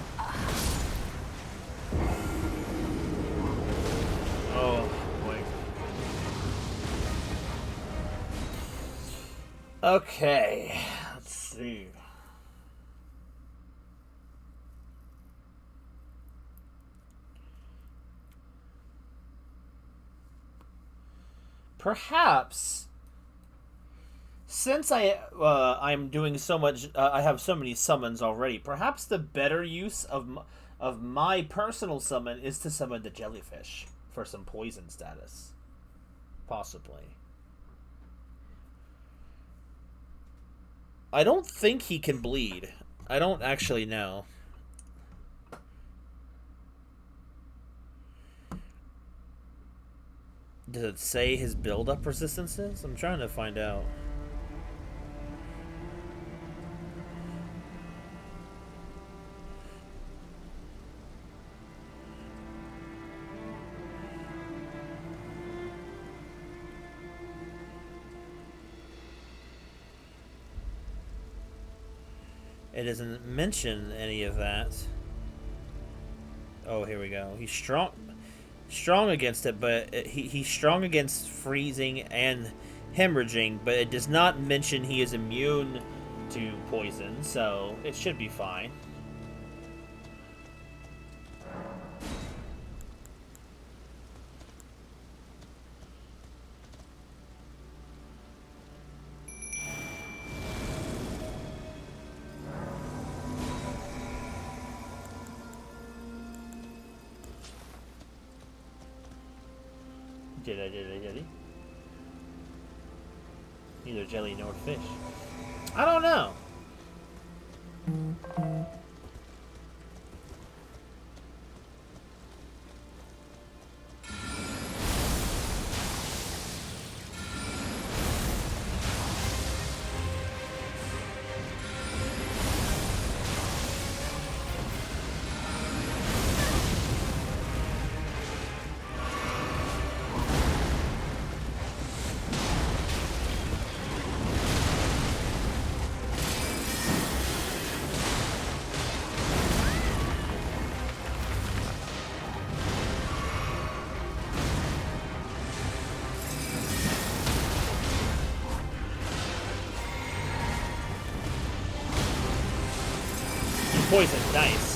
Oh, boy. Okay, let's see. Perhaps, since I'm doing so much, I have so many summons already. Perhaps the better use of my personal summon is to summon the jellyfish for some poison status, possibly. I don't think he can bleed. I don't actually know. Does it say his build-up resistances? I'm trying to find out. It doesn't mention any of that. Oh, here we go. He's strong against it, but he's strong against freezing and hemorrhaging, but it does not mention he is immune to poison, so it should be fine. Did he? Neither jelly nor fish. I don't know. Poison, nice.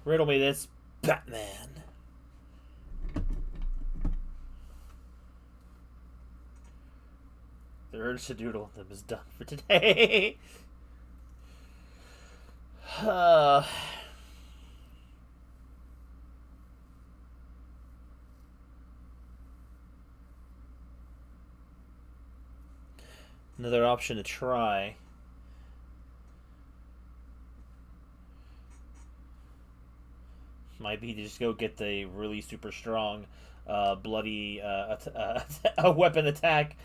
Riddle me this, Batman. The urge to doodle them is done for today. Another option to try. Might be to just go get the really super strong, bloody a weapon attack.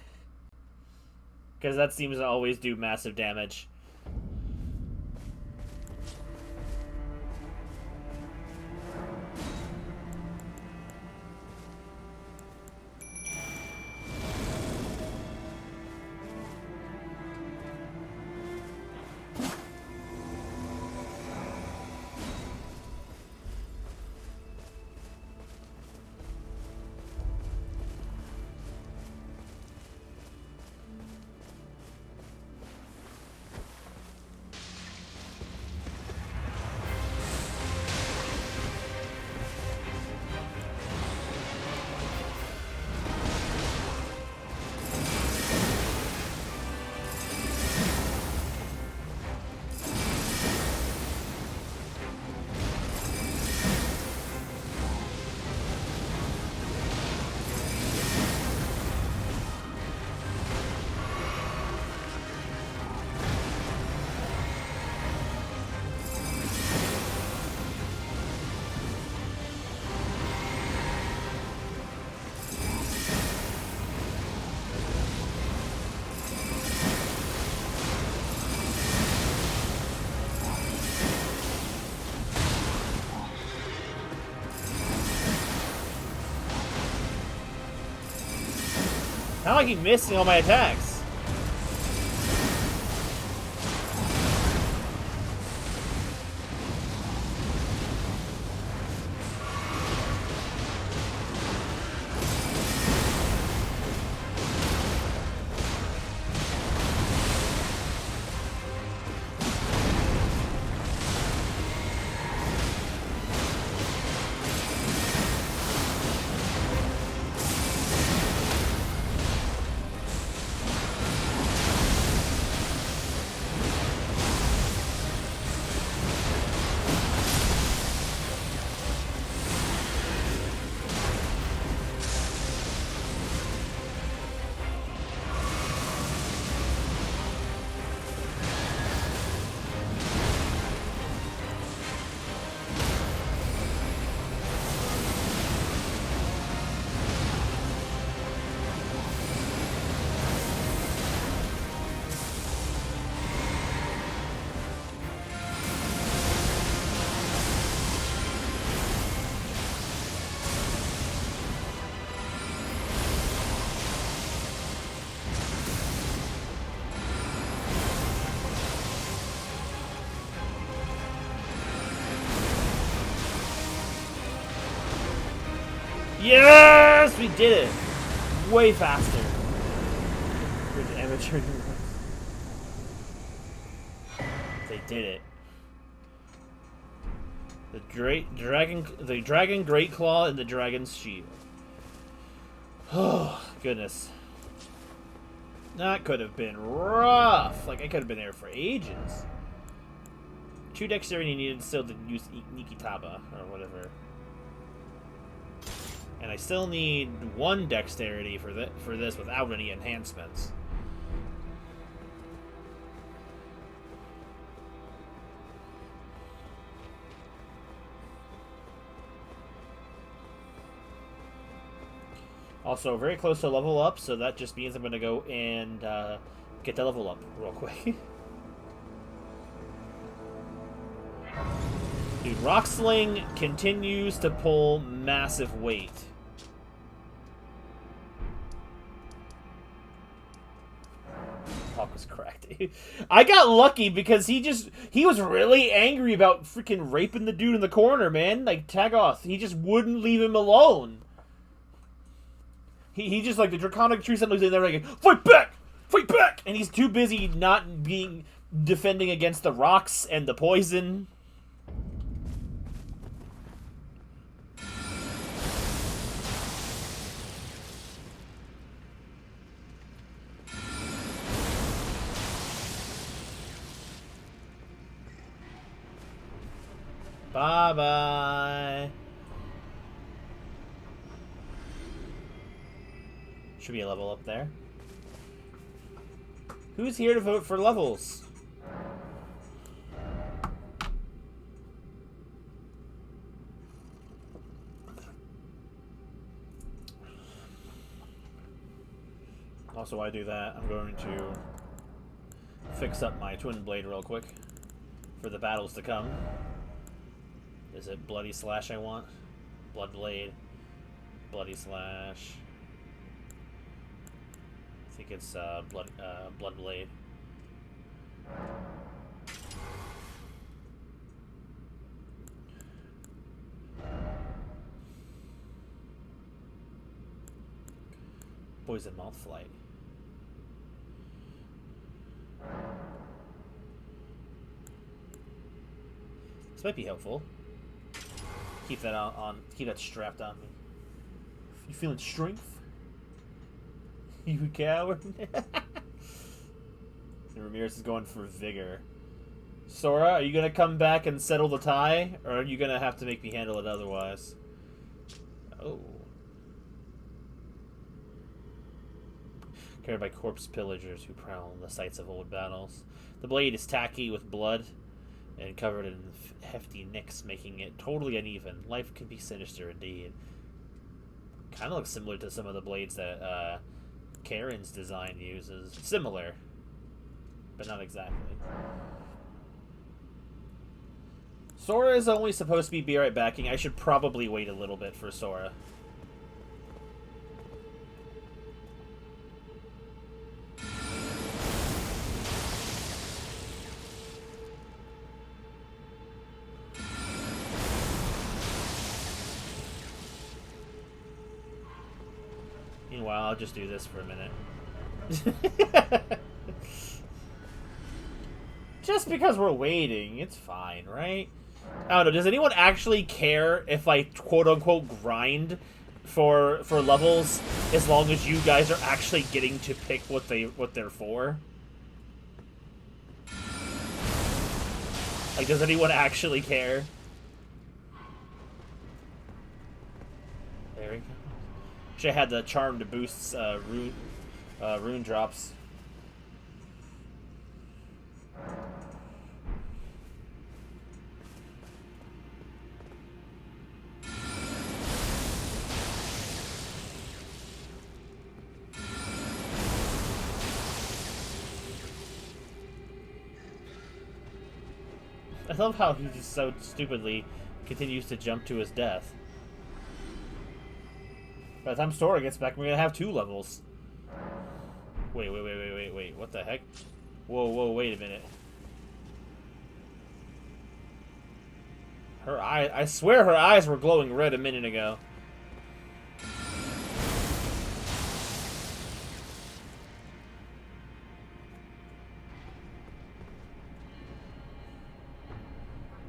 Because that seems to always do massive damage. How do I keep missing all my attacks? Yes! We did it! Way faster. With the amateur They did it. The dragon great claw and the dragon's shield. Oh goodness. That could have been rough. Like I could have been there for ages. 2 dexterity needed still to use Nikitaba or whatever. And I still need 1 dexterity for this without any enhancements. Also, very close to level up, so that just means I'm going to go and get the level up real quick. Dude, Rocksling continues to pull massive weight. Hawk was cracked. I got lucky because he was really angry about freaking raping the dude in the corner, man. Like, Tagoth, he just wouldn't leave him alone. He just, like, the Draconic Tree Sentinel was in there like, fight back! Fight back! And he's too busy not defending against the rocks and the poison. Bye-bye. Should be a level up there. Who's here to vote for levels? Also, while I do that, I'm going to fix up my twin blade real quick for the battles to come. Is it Bloody Slash I want? Blood Blade. Bloody Slash. I think it's Blood Blade. Poison Mouth Flight. This might be helpful. Keep that on. Keep that strapped on me. You feeling strength? You coward. And Ramirez is going for vigor. Sora, are you gonna come back and settle the tie, or are you gonna have to make me handle it otherwise? Oh. Carried by corpse pillagers who prowl on the sites of old battles. The blade is tacky with blood and covered in hefty nicks, making it totally uneven. Life can be sinister indeed. Kind of looks similar to some of the blades that Karen's design uses. Similar, but not exactly. Sora is only supposed to be right backing. I should probably wait a little bit for Sora. Meanwhile, I'll just do this for a minute. Just because we're waiting, it's fine, right? I don't know, does anyone actually care if I quote-unquote grind for levels as long as you guys are actually getting to pick what they're for? Like, does anyone actually care? There we go. Wish I had the charm to boost rune drops. I love how he just so stupidly continues to jump to his death. By the time Sora gets back, we're gonna have 2 levels. Wait. What the heck? Whoa, wait a minute. Her eye, I swear her eyes were glowing red a minute ago.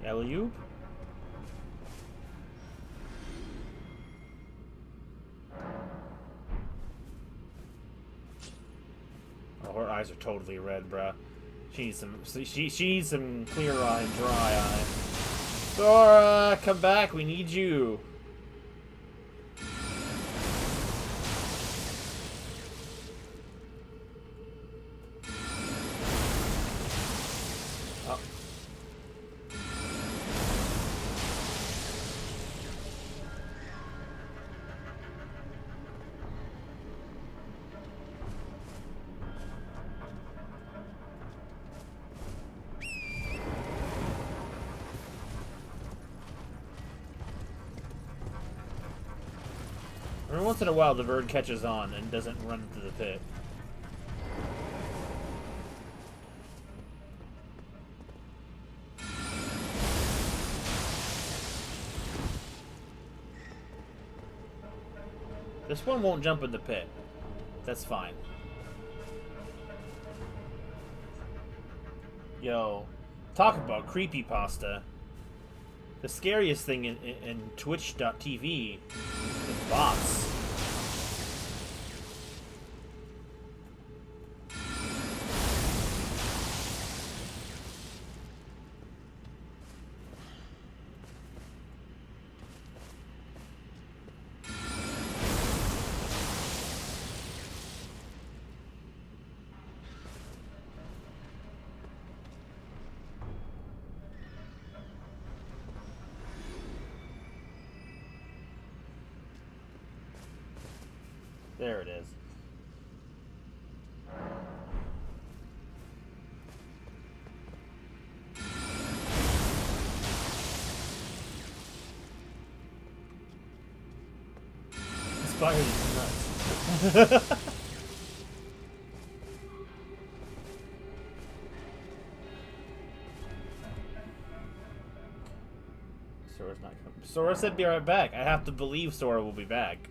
Alley-oop? Oh, her eyes are totally red, bruh. She needs some clear eye and dry eye. Sora, come back, we need you. Oh. Every once in a while, the bird catches on and doesn't run into the pit. This one won't jump in the pit. That's fine. Yo, talk about creepypasta. The scariest thing in Twitch.tv is bots. There it is. Inspired is nuts. Sora's not coming. Sora said be right back. I have to believe Sora will be back.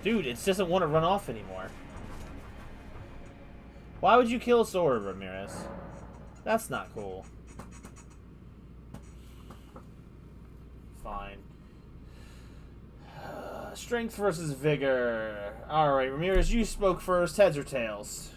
Dude, it doesn't want to run off anymore. Why would you kill Sora, Ramirez? That's not cool. Fine. Strength versus vigor. Alright, Ramirez, you spoke first. Heads or tails?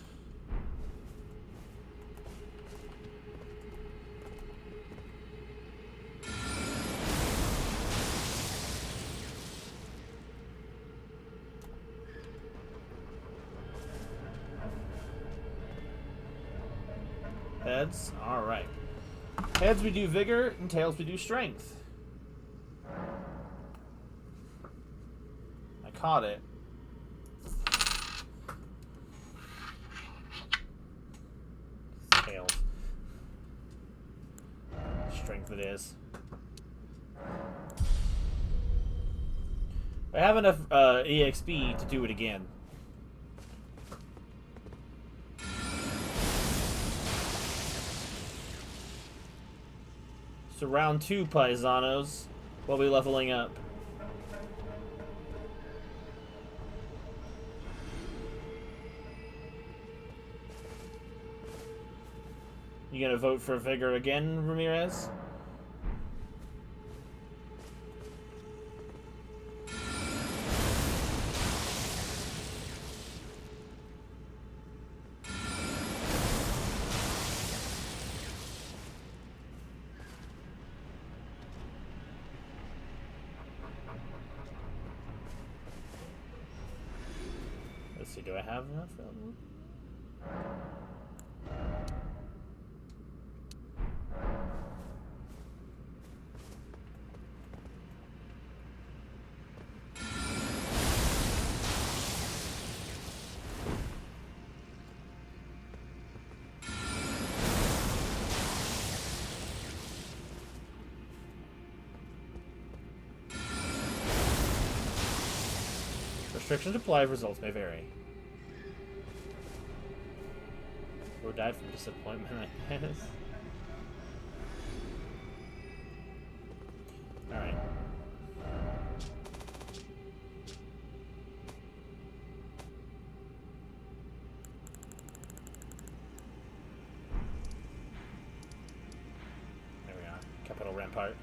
Heads? Alright. Heads we do vigor, and tails we do strength. I caught it. Tails. Strength it is. I have enough EXP to do it again. So round 2, paisanos. We'll be leveling up. You gonna vote for vigor again, Ramirez? Let's see, do I have enough? Restrictions apply, results may vary. Or died from disappointment, I guess. Alright. There we are. Capital Rampart.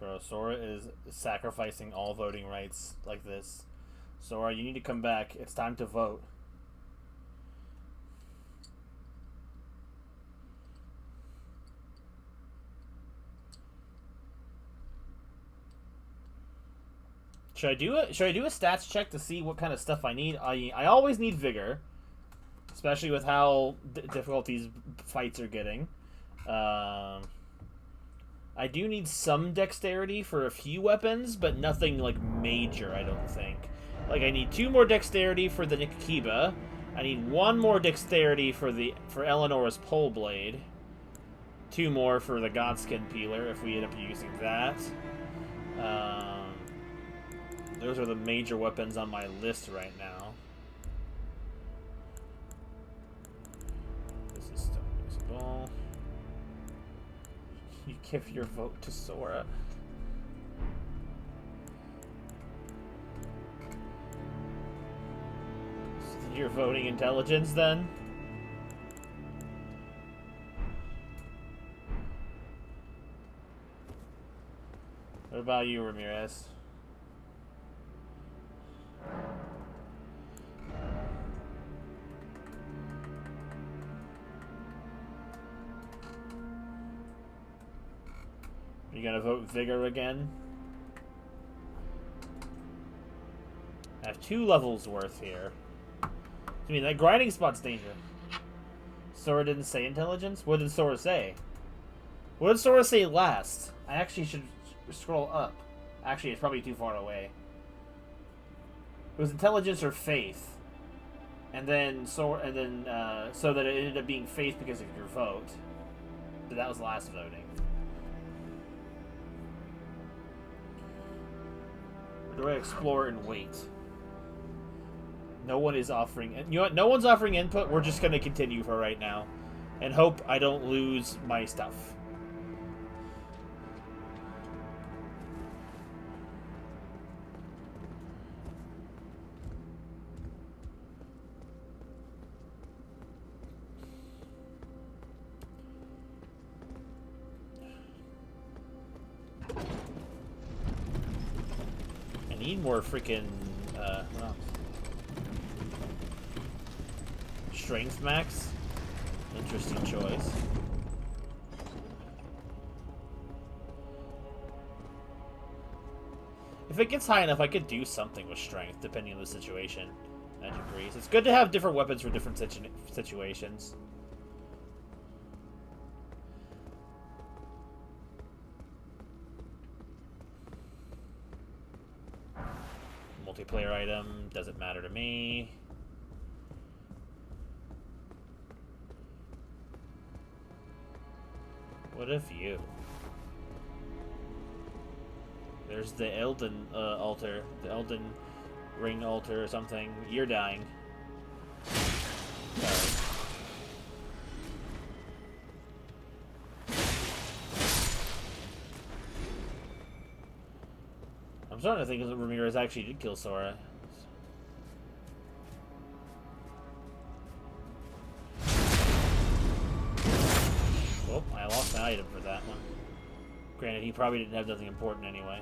Bro, Sora is sacrificing all voting rights like this. Sora, you need to come back. It's time to vote. Should I do a stats check to see what kind of stuff I need? I always need vigor, especially with how difficult these fights are getting. I do need some dexterity for a few weapons, but nothing like major, I don't think. Like I need 2 more dexterity for the Nikiba. I need 1 more dexterity for Eleanor's pole blade. 2 more for the Godskin Peeler if we end up using that. Those are the major weapons on my list right now. This is still usable. You give your vote to Sora. So you're voting intelligence then? What about you, Ramirez? gonna vote Vigor again? I have 2 levels worth here. I mean, that grinding spot's danger. Sora didn't say intelligence? What did Sora say? What did Sora say last? I actually should scroll up. Actually, it's probably too far away. It was intelligence or faith. And then so that it ended up being faith because of your vote. But that was last voting. Or do I explore and wait? No one is offering... You know what? No one's offering input. We're just going to continue for right now. And hope I don't lose my stuff. I need more freaking... well... Strength max? Interesting choice. If it gets high enough, I could do something with strength, depending on the situation. Magic Grease. It's good to have different weapons for different situations. Multiplayer item, doesn't matter to me. What if you? There's the Elden altar. The Elden ring altar or something. You're dying. Sorry. I'm starting to think that Ramirez actually did kill Sora. Oh, I lost an item for that one. Granted, he probably didn't have nothing important anyway.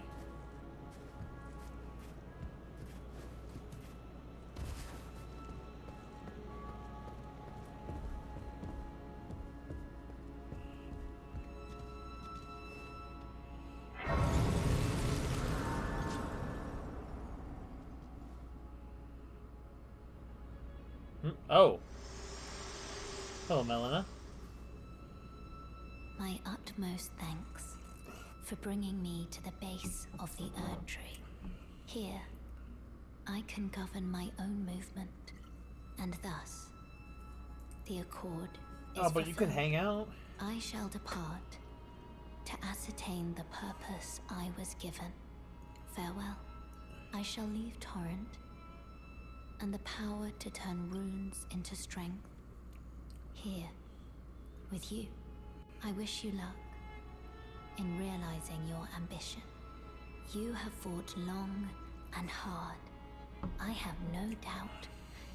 Oh. Hello, Melina. My utmost thanks for bringing me to the base of the Erd Tree. Here, I can govern my own movement, and thus, the accord is Oh, but you could fulfilled. hang out. I shall depart to ascertain the purpose I was given. Farewell. I shall leave Torrent and the power to turn runes into strength. Here, with you. I wish you luck in realizing your ambition. You have fought long and hard. I have no doubt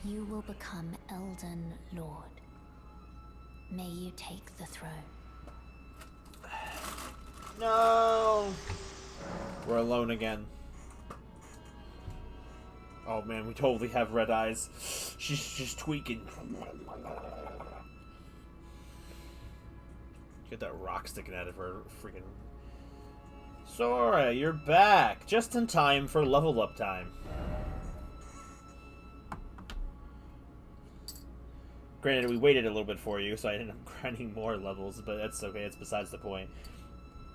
you will become Elden Lord. May you take the throne. No! We're alone again. Oh man, we totally have red eyes. She's just tweaking. Get that rock sticking out of her freaking... Sora, you're back! Just in time for level up time. Granted, we waited a little bit for you, so I ended up grinding more levels, but that's okay, it's besides the point.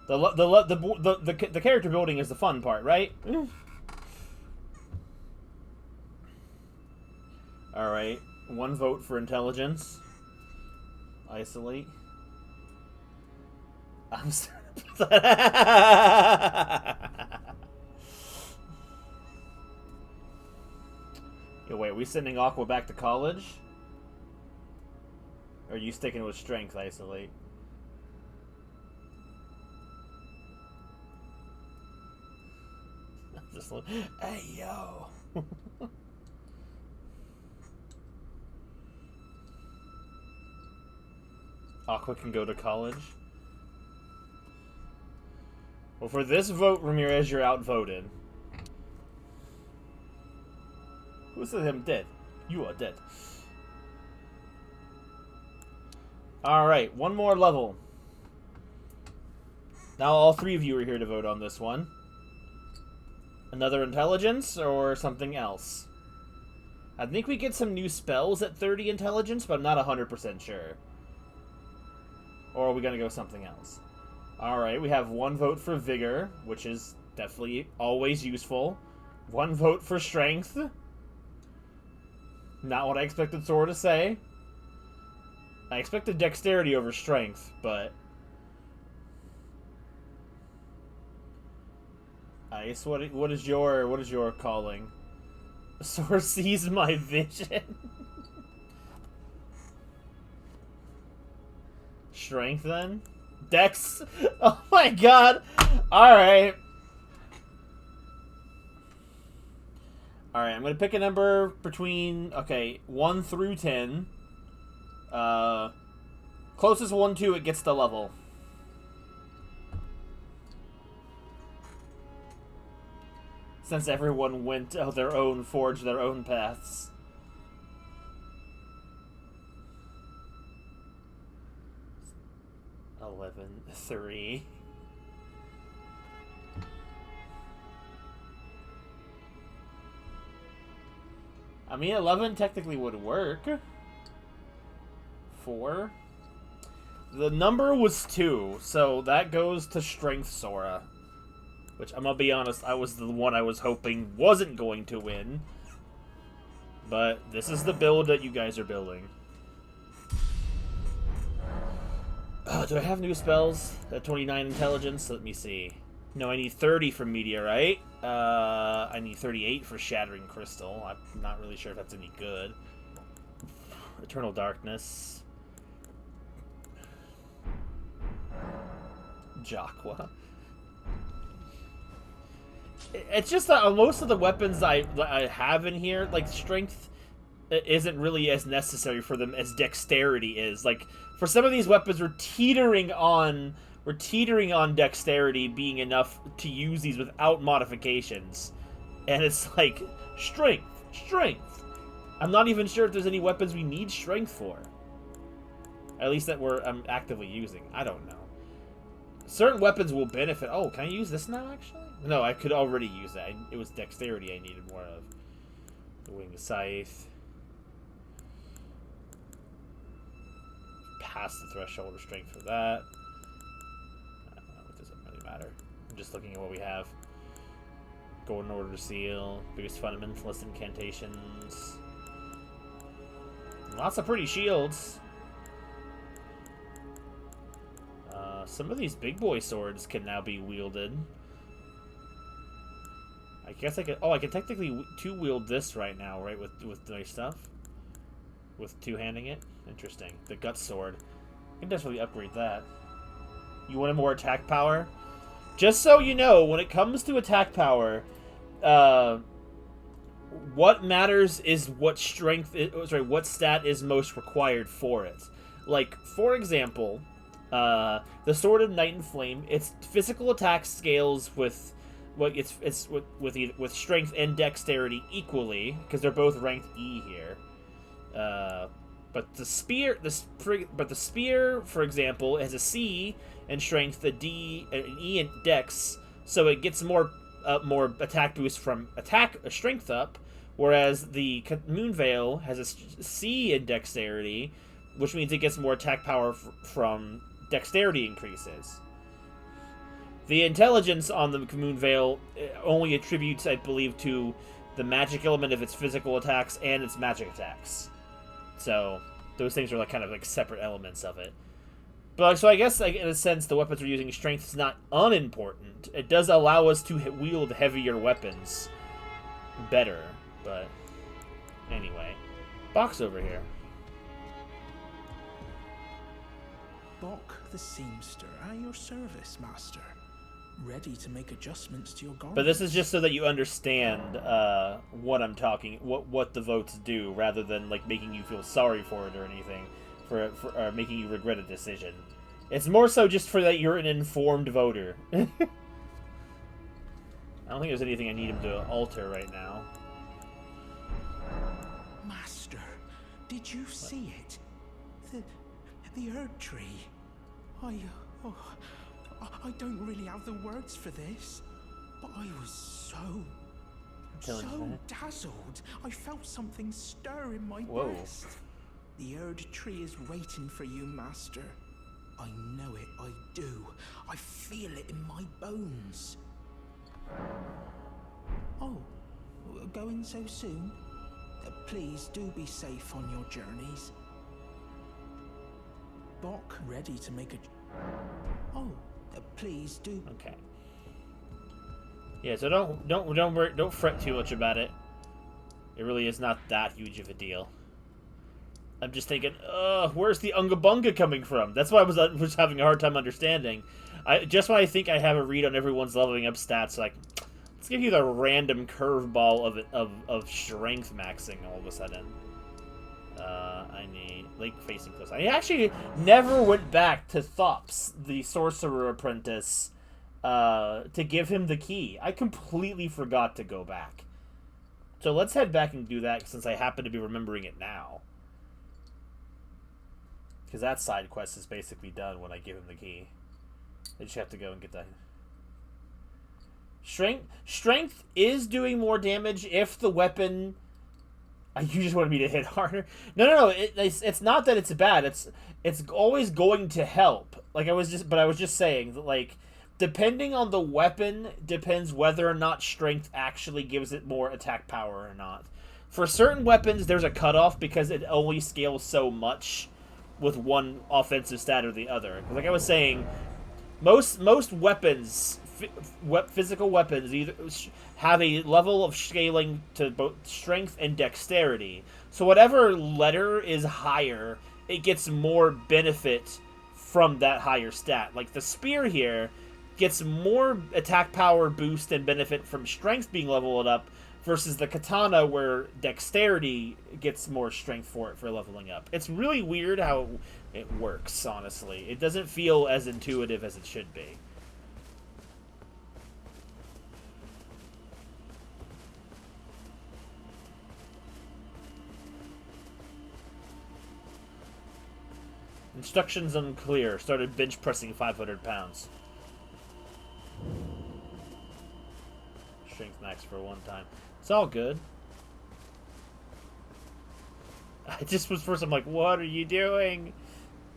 The character building is the fun part, right? Alright, 1 vote for intelligence. Isolate. I'm sorry. Yo, wait, are we sending Aqua back to college? Or are you sticking with strength, Isolate? Just like, hey, yo! Aqua can go to college. Well, for this vote, Ramirez, you're outvoted. Who said him dead? You are dead. Alright, 1 more level. Now all three of you are here to vote on this one. Another intelligence or something else? I think we get some new spells at 30 intelligence, but I'm not 100% sure. Or are we going to go something else? Alright, we have one vote for Vigor, which is definitely always useful. One vote for Strength. Not what I expected Sora to say. I expected Dexterity over Strength, but... Ice, what is your calling? Sora sees my vision. Strength, then? Dex? Oh my god! Alright. Alright, I'm gonna pick a number between, 1 through 10. Closest one to it gets the level. Since everyone went their own, forged their own paths. $11.3. I mean, 11 technically would work. 4. The number was 2, so that goes to Strength Sora. Which, I'm gonna be honest, I was the one I was hoping wasn't going to win. But this is the build that you guys are building. Do I have new spells at 29 intelligence? Let me see. No, I need 30 for Meteorite. I need 38 for Shattering Crystal. I'm not really sure if that's any good. Eternal Darkness. Jaqua. It's just that most of the weapons I have in here, like, Strength isn't really as necessary for them as Dexterity is. Like, for some of these weapons, we're teetering on Dexterity being enough to use these without modifications. And it's like, Strength. I'm not even sure if there's any weapons we need Strength for. At least that I'm actively using. I don't know. Certain weapons will benefit. Oh, can I use this now, actually? No, I could already use that. It was Dexterity I needed more of. The Winged Scythe. Pass the threshold of Strength for that. It doesn't really matter. I'm just looking at what we have. Golden Order Seal. Biggest Fundamentalist Incantations. Lots of pretty shields. Some of these big boy swords can now be wielded. I guess I could... Oh, I can technically two-wield this right now, right? With my stuff? With two-handing it? Interesting. The Gut Sword. I can definitely upgrade that. You wanted more attack power? Just so you know, when it comes to attack power, what matters is what strength... what stat is most required for it. Like, for example... the Sword of Night and Flame, its physical attack scales with with strength and dexterity equally, because they're both ranked E here. But the spear, for example, has a C in strength, a D, an E in dex, so it gets more attack boost from strength up, whereas the Moonveil has a C in dexterity, which means it gets more attack power from dexterity increases. The intelligence on the Moonveil only attributes, I believe, to the magic element of its physical attacks and its magic attacks. So those things are like kind of like separate elements of it. But so I guess, like, in a sense, the weapons we're using strength is not unimportant. It does allow us to wield heavier weapons better. But anyway, Box over here. Bok the Seamster, at your service, master. Ready to make adjustments to your garments. But this is just so that you understand what the votes do, rather than like making you feel sorry for it or anything, or making you regret a decision. It's more so just for that you're an informed voter. I don't think there's anything I need him to alter right now. Master, did you see it? The Erd Tree. I don't really have the words for this, but I was so dazzled. I felt something stir in my breast. The Erd tree is waiting for you, Master. I know it, I do. I feel it in my bones. Oh, going so soon? Please do be safe on your journeys. Bok ready to make a... Oh, please do... Okay. Yeah, so don't fret too much about it. It really is not that huge of a deal. I'm just thinking, where's the Unga Bunga coming from? That's why I was having a hard time understanding. Just when I think I have a read on everyone's leveling up stats, like, let's give you the random curveball of strength maxing all of a sudden. I need Lake facing close. I actually never went back to Thops, the sorcerer apprentice, to give him the key. I completely forgot to go back. So let's head back and do that since I happen to be remembering it now. Because that side quest is basically done when I give him the key. I just have to go and get that. Strength is doing more damage if the weapon... You just wanted me to hit harder. No. It's not that it's bad. It's always going to help. Like I was just saying that, like, depending on the weapon depends whether or not strength actually gives it more attack power or not. For certain weapons, there's a cutoff because it only scales so much with one offensive stat or the other. Like I was saying, most weapons, physical weapons, either have a level of scaling to both strength and dexterity. So whatever letter is higher, it gets more benefit from that higher stat. Like the spear here gets more attack power boost and benefit from strength being leveled up versus the katana where dexterity gets more strength for it for leveling up. It's really weird how it works, honestly. It doesn't feel as intuitive as it should be. Instructions unclear. Started bench pressing 500 pounds. Strength max for one time. It's all good. I just was first, I'm like, what are you doing?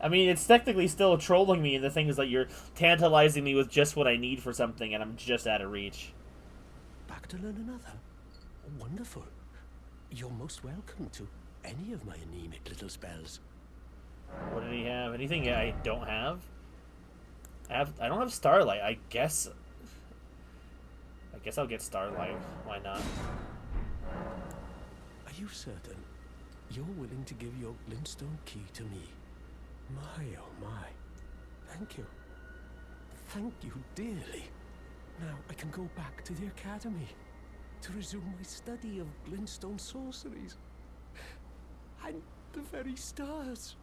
I mean, it's technically still trolling me, and the thing is that you're tantalizing me with just what I need for something, and I'm just out of reach. Back to learn another? Wonderful. You're most welcome to any of my anemic little spells. What did he have? Anything I don't have? I don't have Starlight. I guess I'll get Starlight. Why not? Are you certain you're willing to give your glintstone key to me? My, oh my. Thank you. Thank you dearly. Now I can go back to the academy to resume my study of glintstone sorceries. And the very stars.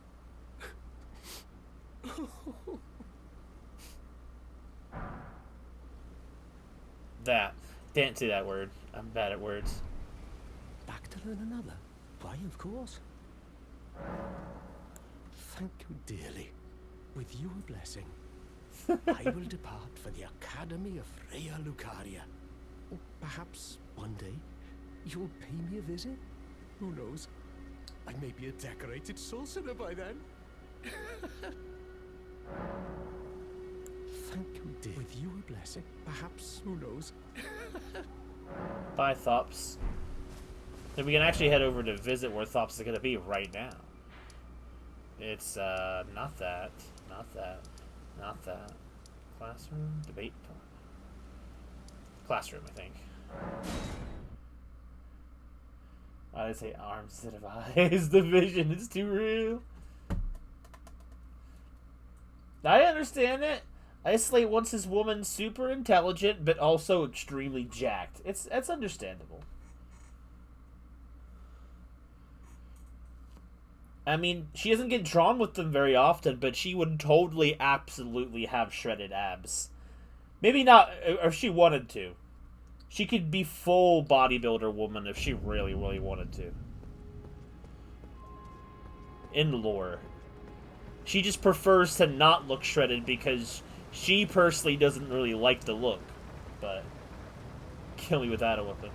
That. Didn't say that word. I'm bad at words. Back to learn another? Why, of course. Thank you dearly. With your blessing, I will depart for the Academy of Rhea Lucaria. Or perhaps one day you'll pay me a visit? Who knows? I may be a decorated sorcerer by then. Thank you, dear. With your blessing, perhaps, who knows? Bye, Thops. Then we can actually head over to visit where Thops is going to be right now. It's, not that. Classroom? Debate? Classroom, I think. Why did I say arms instead of eyes? The vision is too real. I understand it. Isolate wants his woman super intelligent, but also extremely jacked. That's understandable. I mean, she doesn't get drawn with them very often, but she would totally, absolutely have shredded abs. Maybe not, if she wanted to. She could be full bodybuilder woman if she really, really wanted to. In lore. She just prefers to not look shredded because She personally doesn't really like the look, but kill me without a weapon.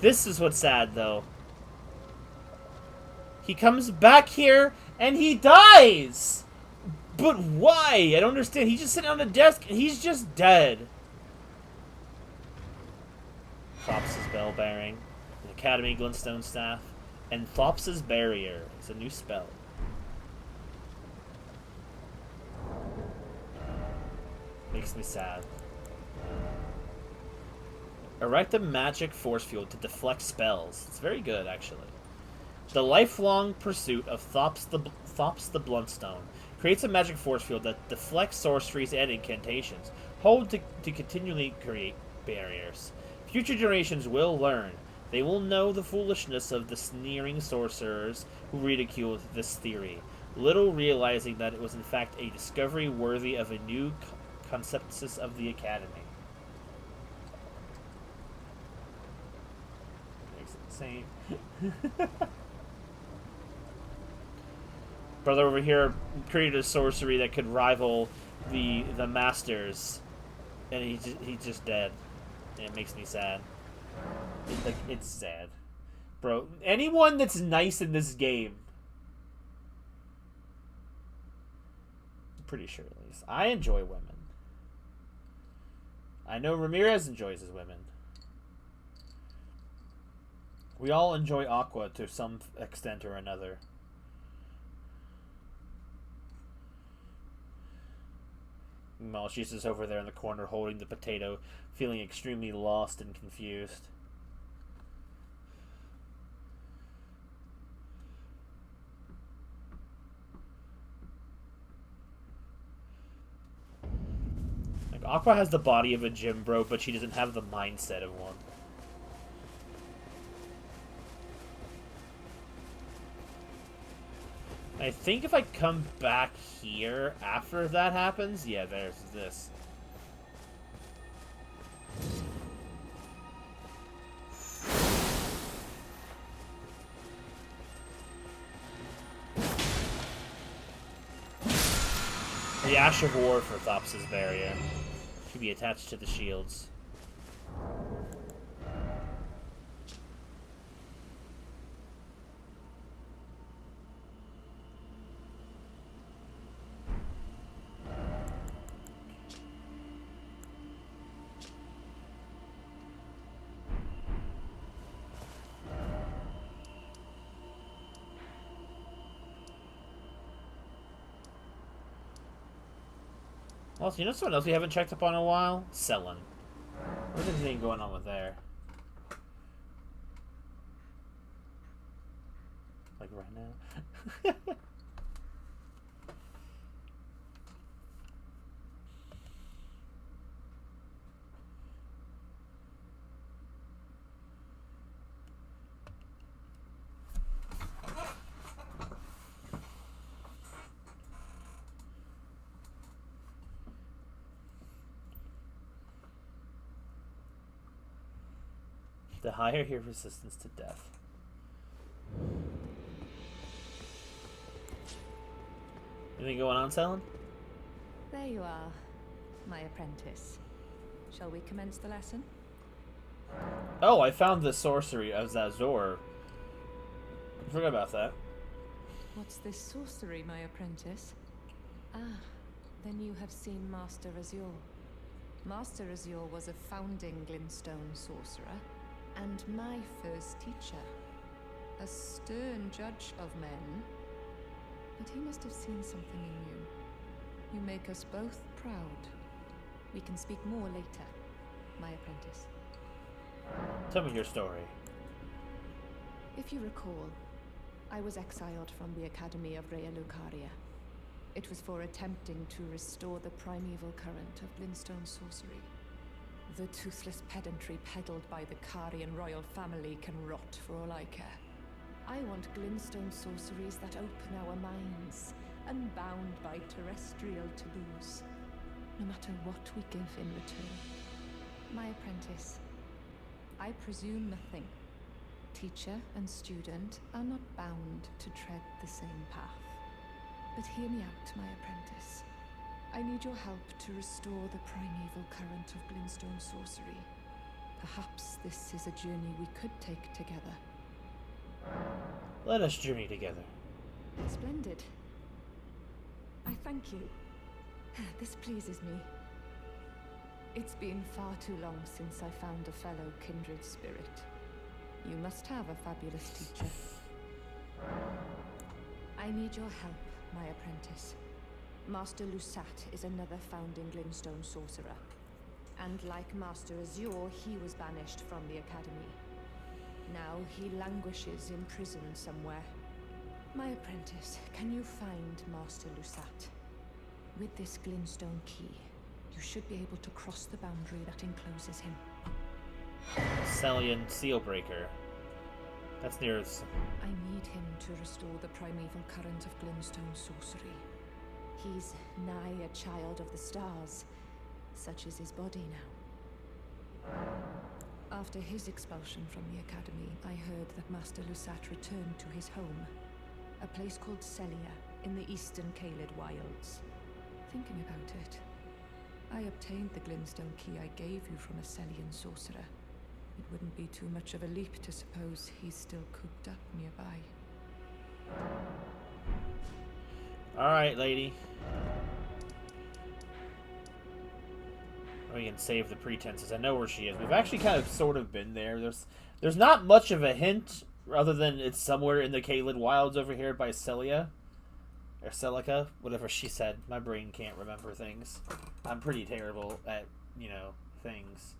This is what's sad, though. He comes back here and he dies! But why? I don't understand. He's just sitting on the desk and he's just dead. Thops' bell bearing, an Academy glintstone staff, and Thops' barrier. It's a new spell. Makes me sad. Erect a magic force field to deflect spells. It's very good, actually. The lifelong pursuit of Thops the Bluntstone creates a magic force field that deflects sorceries and incantations. Hold to continually create barriers. Future generations will learn. They will know the foolishness of the sneering sorcerers who ridiculed this theory, little realizing that it was in fact a discovery worthy of a new conceptus of the Academy. Makes it insane. Brother over here created a sorcery that could rival the masters, and he's just dead. And it makes me sad. It's sad, bro. Anyone that's nice in this game, I'm pretty sure at least. I enjoy women. I know Ramirez enjoys his women. We all enjoy Aqua to some extent or another. Well, she's just over there in the corner holding the potato, feeling extremely lost and confused. Like, Aqua has the body of a gym bro, but she doesn't have the mindset of one. I think if I come back here after that happens, yeah, there's this. The Ash of War for Thops' barrier should be attached to the shields. Also, you know someone else we haven't checked up on in a while? Selin. What's anything going on with there? Like right now? The higher your resistance to death. Anything going on, Selin? There you are, my apprentice. Shall we commence the lesson? Oh, I found the sorcery of Zazor. I forgot about that. What's this sorcery, my apprentice? Ah, then you have seen Master Azure. Master Azure was a founding Glintstone sorcerer, and my first teacher. A stern judge of men. But he must have seen something in you. You make us both proud. We can speak more later, my apprentice. Tell me your story. If you recall, I was exiled from the Academy of Rea Lucaria. It was for attempting to restore the primeval current of Glintstone sorcery. The toothless pedantry peddled by the Carian royal family can rot for all I care. I want Glintstone sorceries that open our minds, unbound by terrestrial taboos, no matter what we give in return. My apprentice, I presume nothing. Teacher and student are not bound to tread the same path. But hear me out, my apprentice. I need your help to restore the primeval current of Glintstone sorcery. Perhaps this is a journey we could take together. Let us journey together. Splendid. I thank you. This pleases me. It's been far too long since I found a fellow kindred spirit. You must have a fabulous teacher. I need your help, my apprentice. Master Lusat is another founding Glintstone sorcerer. And like Master Azure, he was banished from the Academy. Now he languishes in prison somewhere. My apprentice, can you find Master Lusat? With this Glintstone key, you should be able to cross the boundary that encloses him. Celian Sealbreaker. That's near us. I need him to restore the primeval current of Glintstone sorcery. He's nigh a child of the stars. Such is his body now. After his expulsion from the Academy, I heard that Master Lusat returned to his home, a place called Celia in the eastern Caelid wilds. Thinking about it, I obtained the Glintstone key I gave you from a Celian sorcerer. It wouldn't be too much of a leap to suppose he's still cooped up nearby. Alright, lady. We can save the pretenses. I know where she is. We've actually kind of sort of been there. There's not much of a hint, other than it's somewhere in the Caelid wilds over here by Celia. Or Celica, whatever she said. My brain can't remember things. I'm pretty terrible at, things.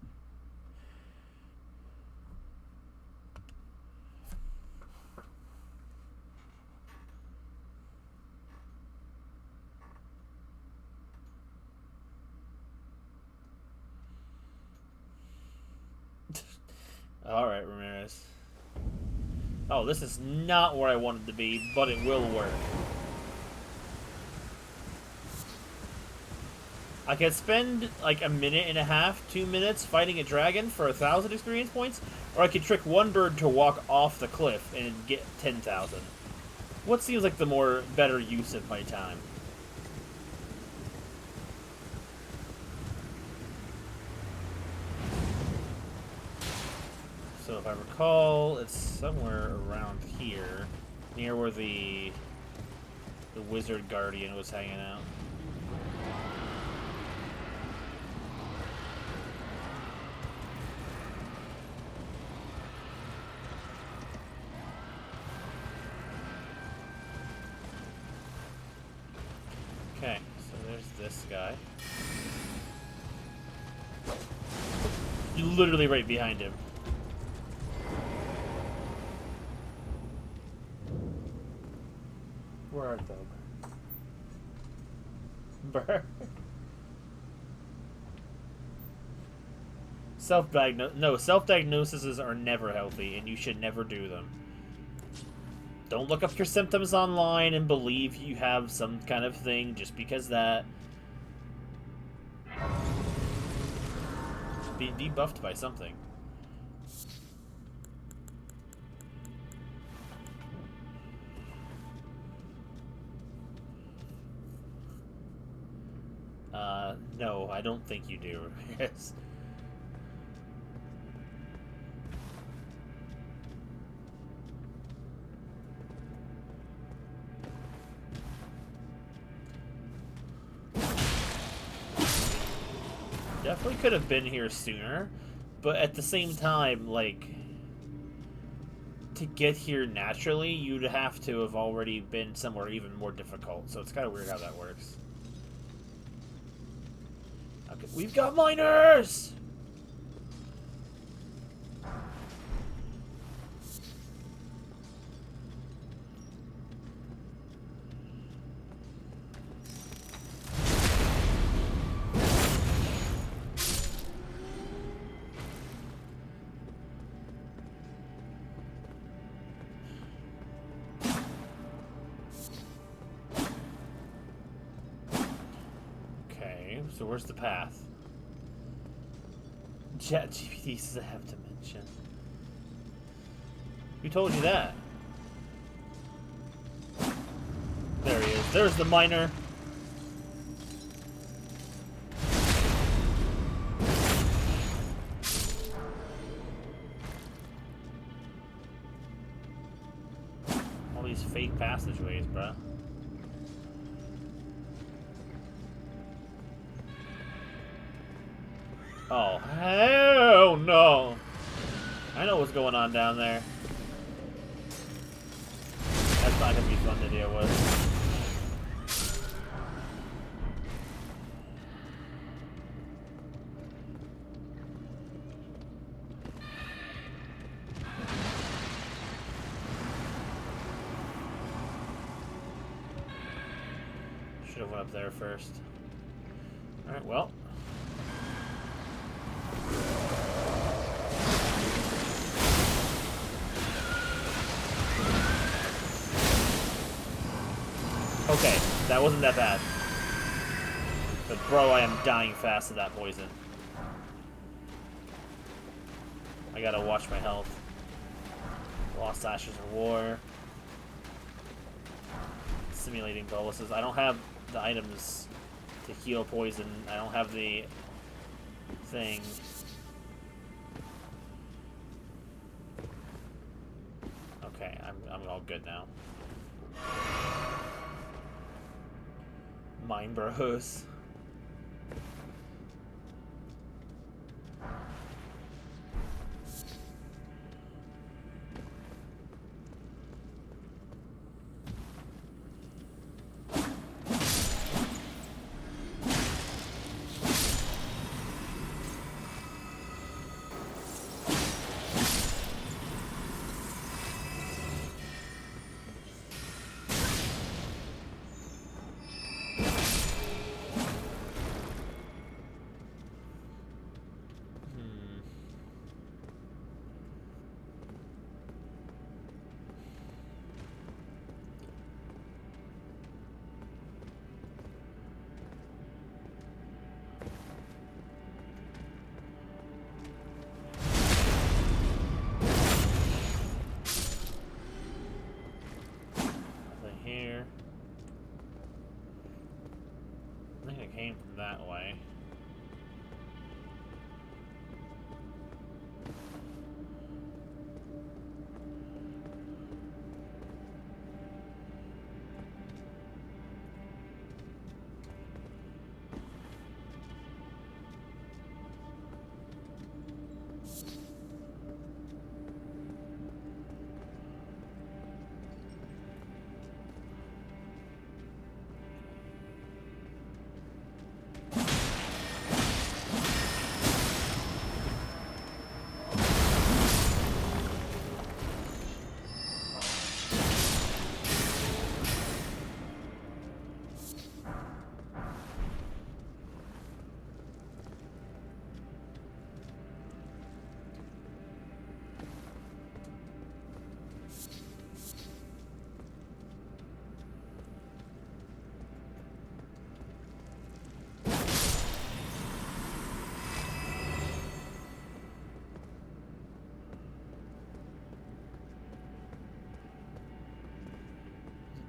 Alright, Ramirez. Oh, this is not where I wanted to be, but it will work. I could spend like a minute and a half, 2 minutes fighting a dragon for 1,000 experience points, or I could trick one bird to walk off the cliff and get 10,000. What seems like the better use of my time? So if I recall, it's somewhere around here, near where the wizard guardian was hanging out. Okay, so there's this guy. You're literally right behind him. Where art thou, Burr? Self-diagnoses are never healthy, and you should never do them. Don't look up your symptoms online and believe you have some kind of thing just because that. Being debuffed by something. No, I don't think you do. Yes. Definitely could have been here sooner, but at the same time, like, to get here naturally, you'd have to have already been somewhere even more difficult, so it's kind of weird how that works. Okay, we've got miners! So where's the path? ChatGPT says I have dementia. Who told you that? There he is. There's the miner. these fake passageways, bruh. Oh, hell no! I know what's going on down there. That's not gonna be fun to deal with. Should have went up there first. Alright, well. Okay, that wasn't that bad. But bro, I am dying fast to that poison. I gotta watch my health. Lost Ashes of War. Simulating boluses. I don't have the items to heal poison. I don't have the thing. Okay, I'm all good now. Mine bros. Here. I think it came from that way.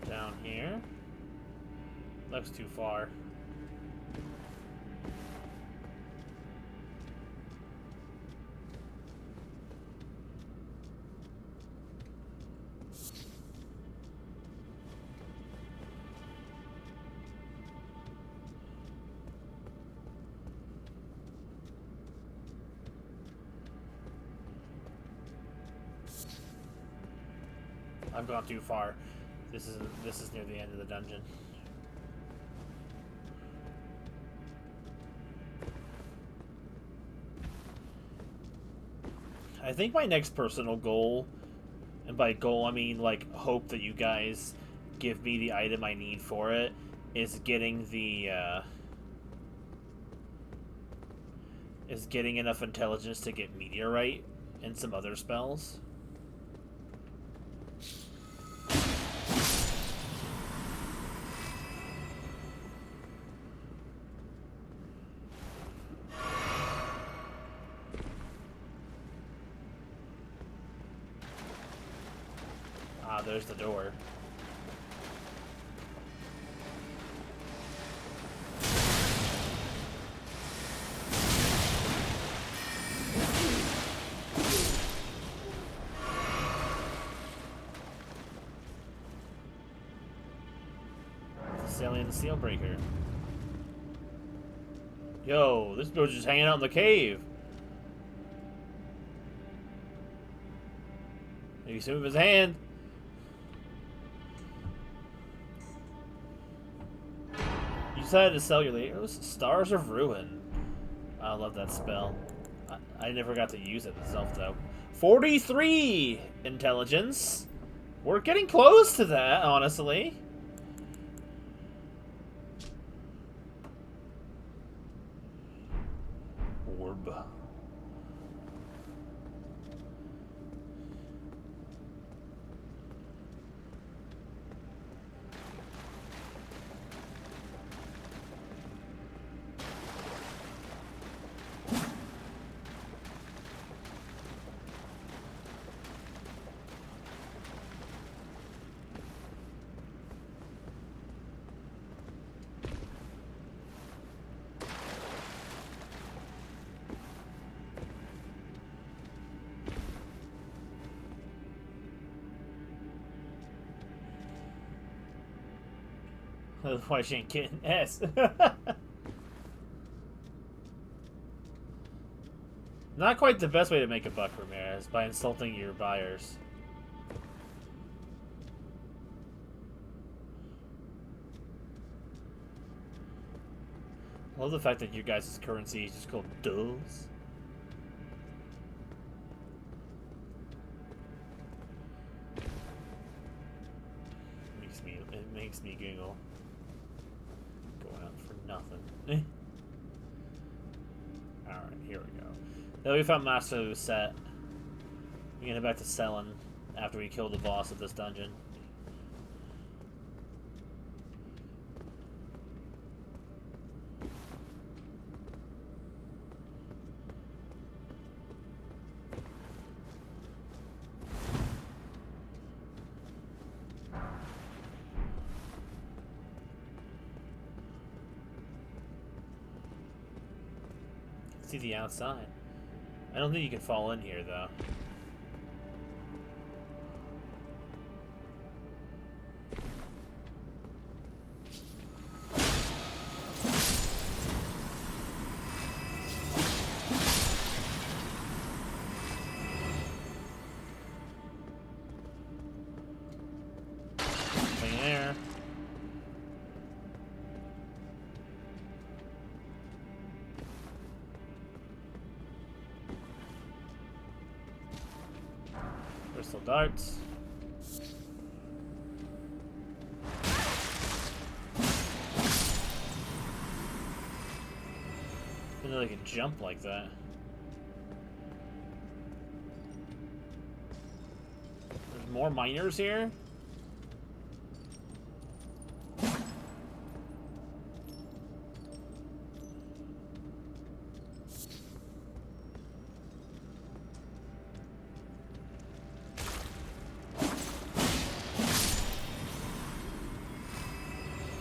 Down here. Looks too far. I've gone too far. This is near the end of the dungeon. I think my next personal goal, and by goal I mean like hope that you guys give me the item I need for it, is getting the is getting enough intelligence to get Meteorite and some other spells. There's the door. Salient the Steelbreaker. Yo, this bro's just hanging out in the cave. Maybe some of his hand. You decided to sell your Those Stars of Ruin. I love that spell. I never got to use it myself, though. 43 intelligence. We're getting close to that, honestly. Orb. That's why she ain't getting S. Not quite the best way to make a buck, Ramirez, by insulting your buyers. I love the fact that your guys' currency is just called dulls. It makes me giggle. Going out for nothing. Alright, here we go. Now we found Master's set. We can head back to Selin after we kill the boss of this dungeon. See the outside. I don't think you can fall in here, though. Nothing there. Crystal darts. I didn't know they could jump like that. There's more miners here?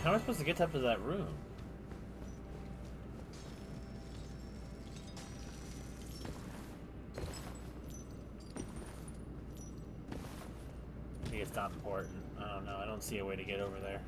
How am I supposed to get up to that room? Maybe it's not important. I don't know. I don't see a way to get over there.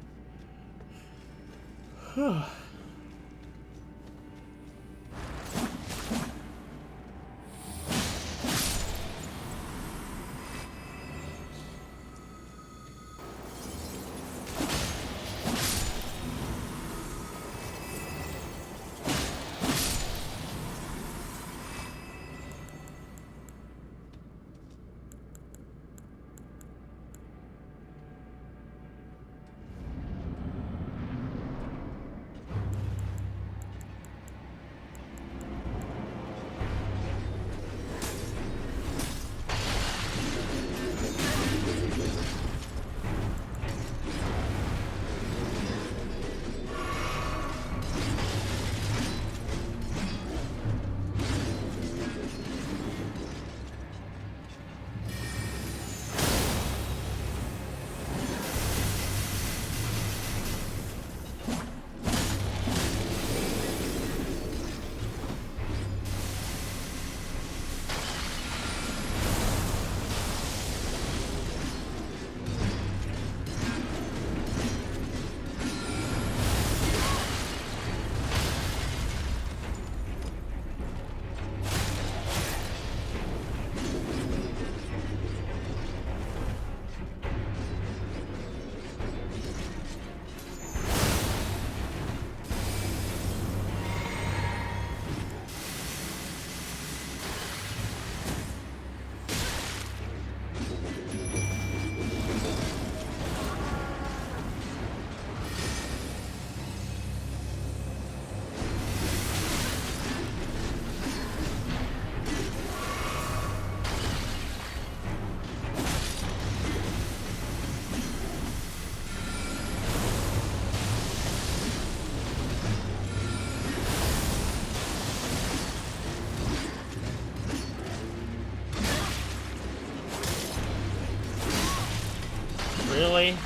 Really?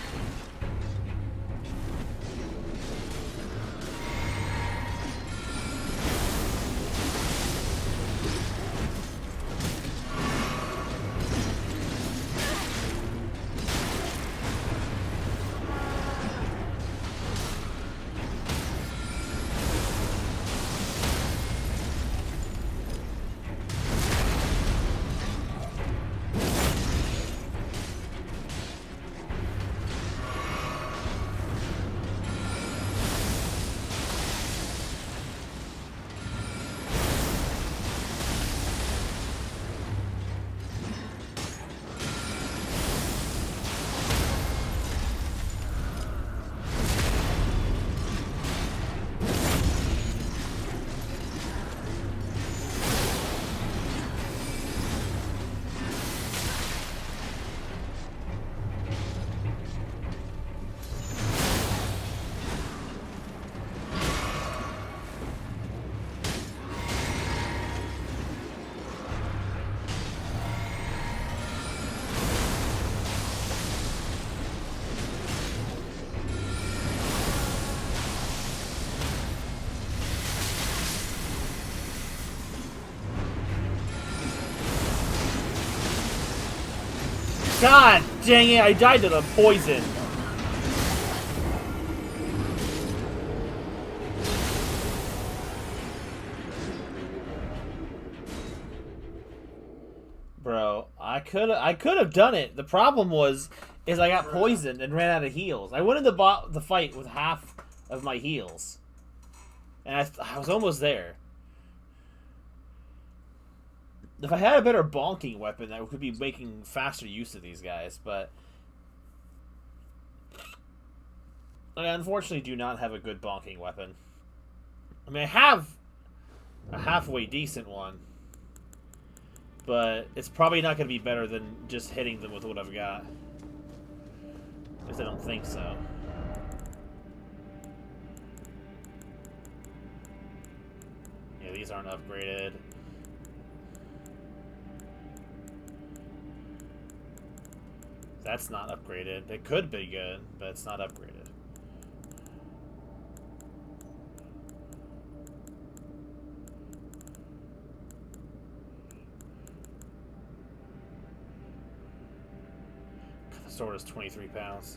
God dang it, I died to the poison. Bro, I could have done it. The problem is I got poisoned and ran out of heals. I went into the fight with half of my heals. And I was almost there. If I had a better bonking weapon, I could be making faster use of these guys, but I unfortunately do not have a good bonking weapon. I mean, I have a halfway decent one, but it's probably not going to be better than just hitting them with what I've got. At least I don't think so. Yeah, these aren't upgraded. That's not upgraded. It could be good, but it's not upgraded. The sword is 23 pounds.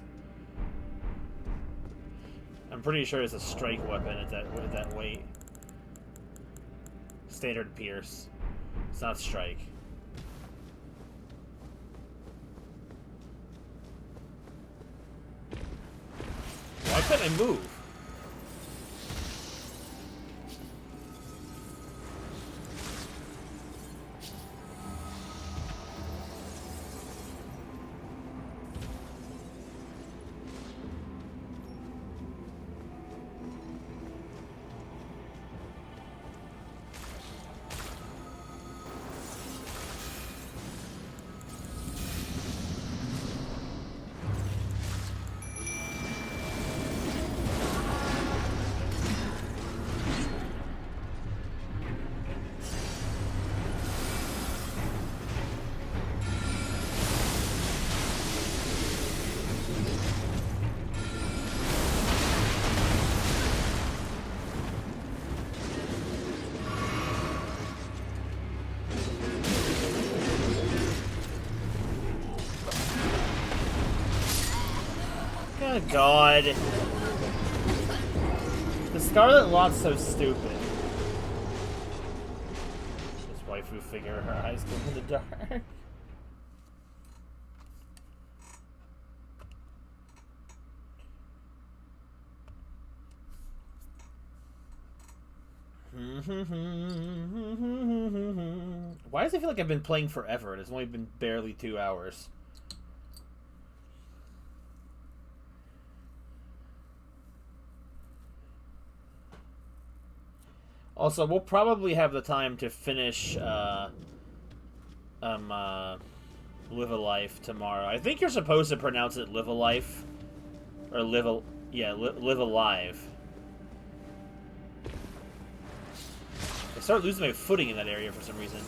I'm pretty sure it's a strike weapon at that weight. Standard pierce. It's not strike. Why couldn't I move? Oh God. The Scarlet Lot's so stupid. This waifu figure, her eyes glow in the dark. Why does it feel like I've been playing forever and it's only been barely 2 hours? Also, we'll probably have the time to finish Live a Life tomorrow. I think you're supposed to pronounce it Live a Life. Or Live Alive. I start losing my footing in that area for some reason.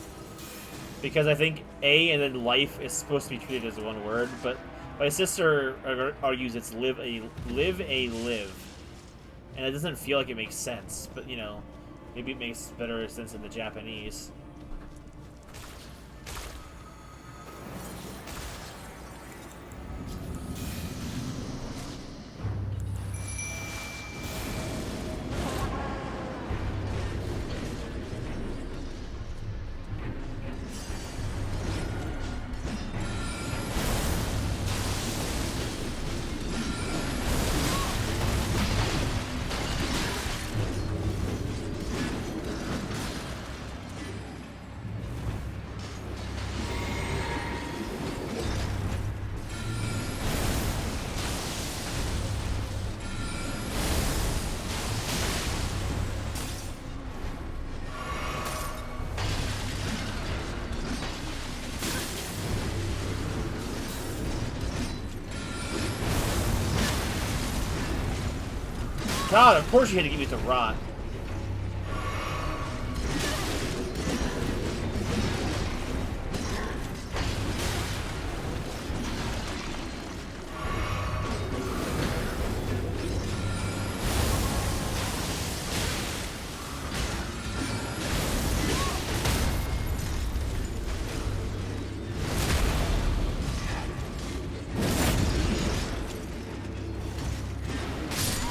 Because I think A and then life is supposed to be treated as one word, but My sister argues it's live a live, and it doesn't feel like it makes sense. But you know, maybe it makes better sense in the Japanese. God, of course you had to give it to Rot.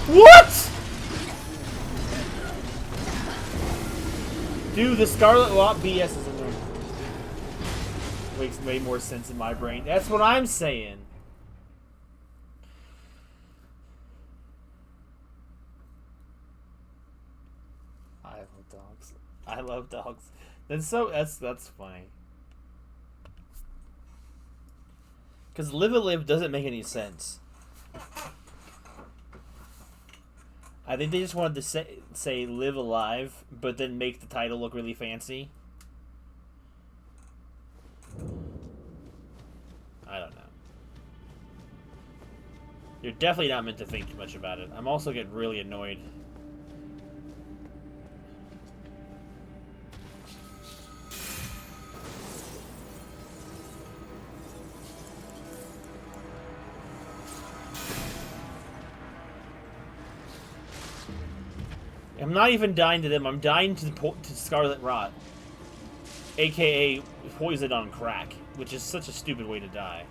What? Dude, the Scarlet Lot BS is in there. Makes way more sense in my brain. That's what I'm saying. I love dogs. I love dogs. That's funny. Because Live a Live doesn't make any sense. I think they just wanted to say Live Alive, but then make the title look really fancy. I don't know. You're definitely not meant to think too much about it. I'm also getting really annoyed. I'm not even dying to them. I'm dying to Scarlet Rot, aka poisoned on crack, which is such a stupid way to die.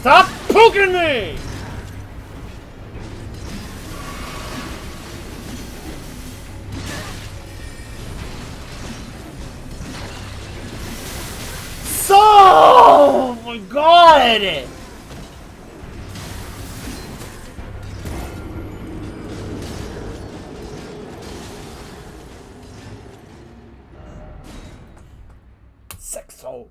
Stop poking me! So, oh my God! Sexo.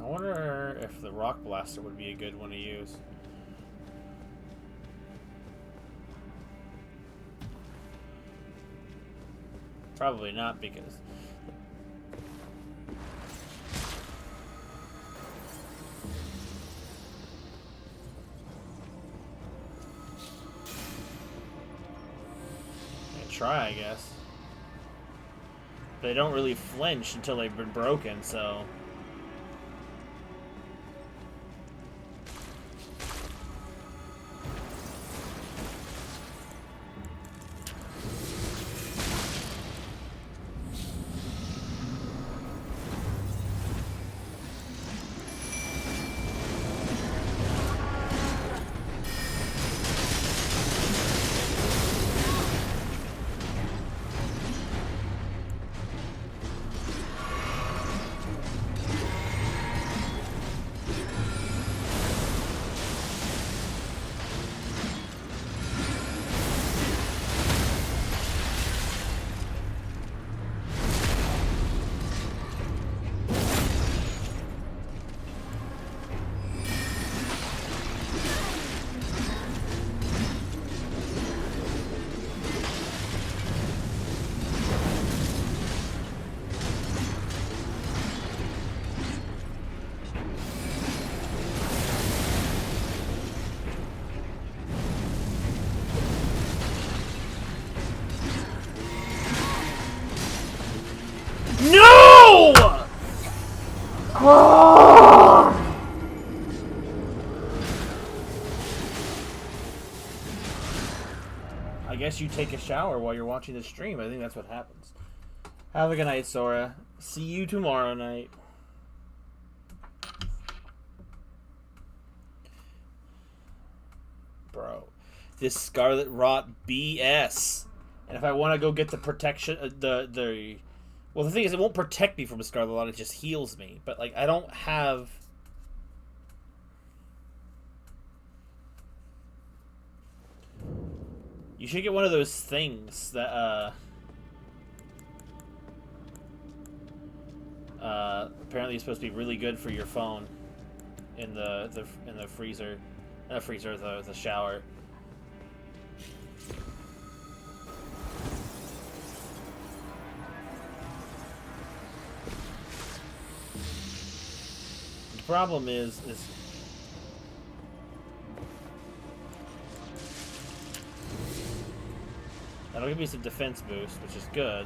I wonder if the Rock Blaster would be a good one to use. Probably not, because try, I guess. They don't really flinch until they've been broken, so... No! I guess you take a shower while you're watching the stream. I think that's what happens. Have a good night, Sora. See you tomorrow night. Bro, this Scarlet Rot BS. And if I want to go get the protection, well, the thing is, it won't protect me from a Scarlet Rot. It just heals me. But like, I don't have. You should get one of those things that apparently is supposed to be really good for your phone in the freezer, not freezer, the shower. The problem is that'll give me some defense boost, which is good.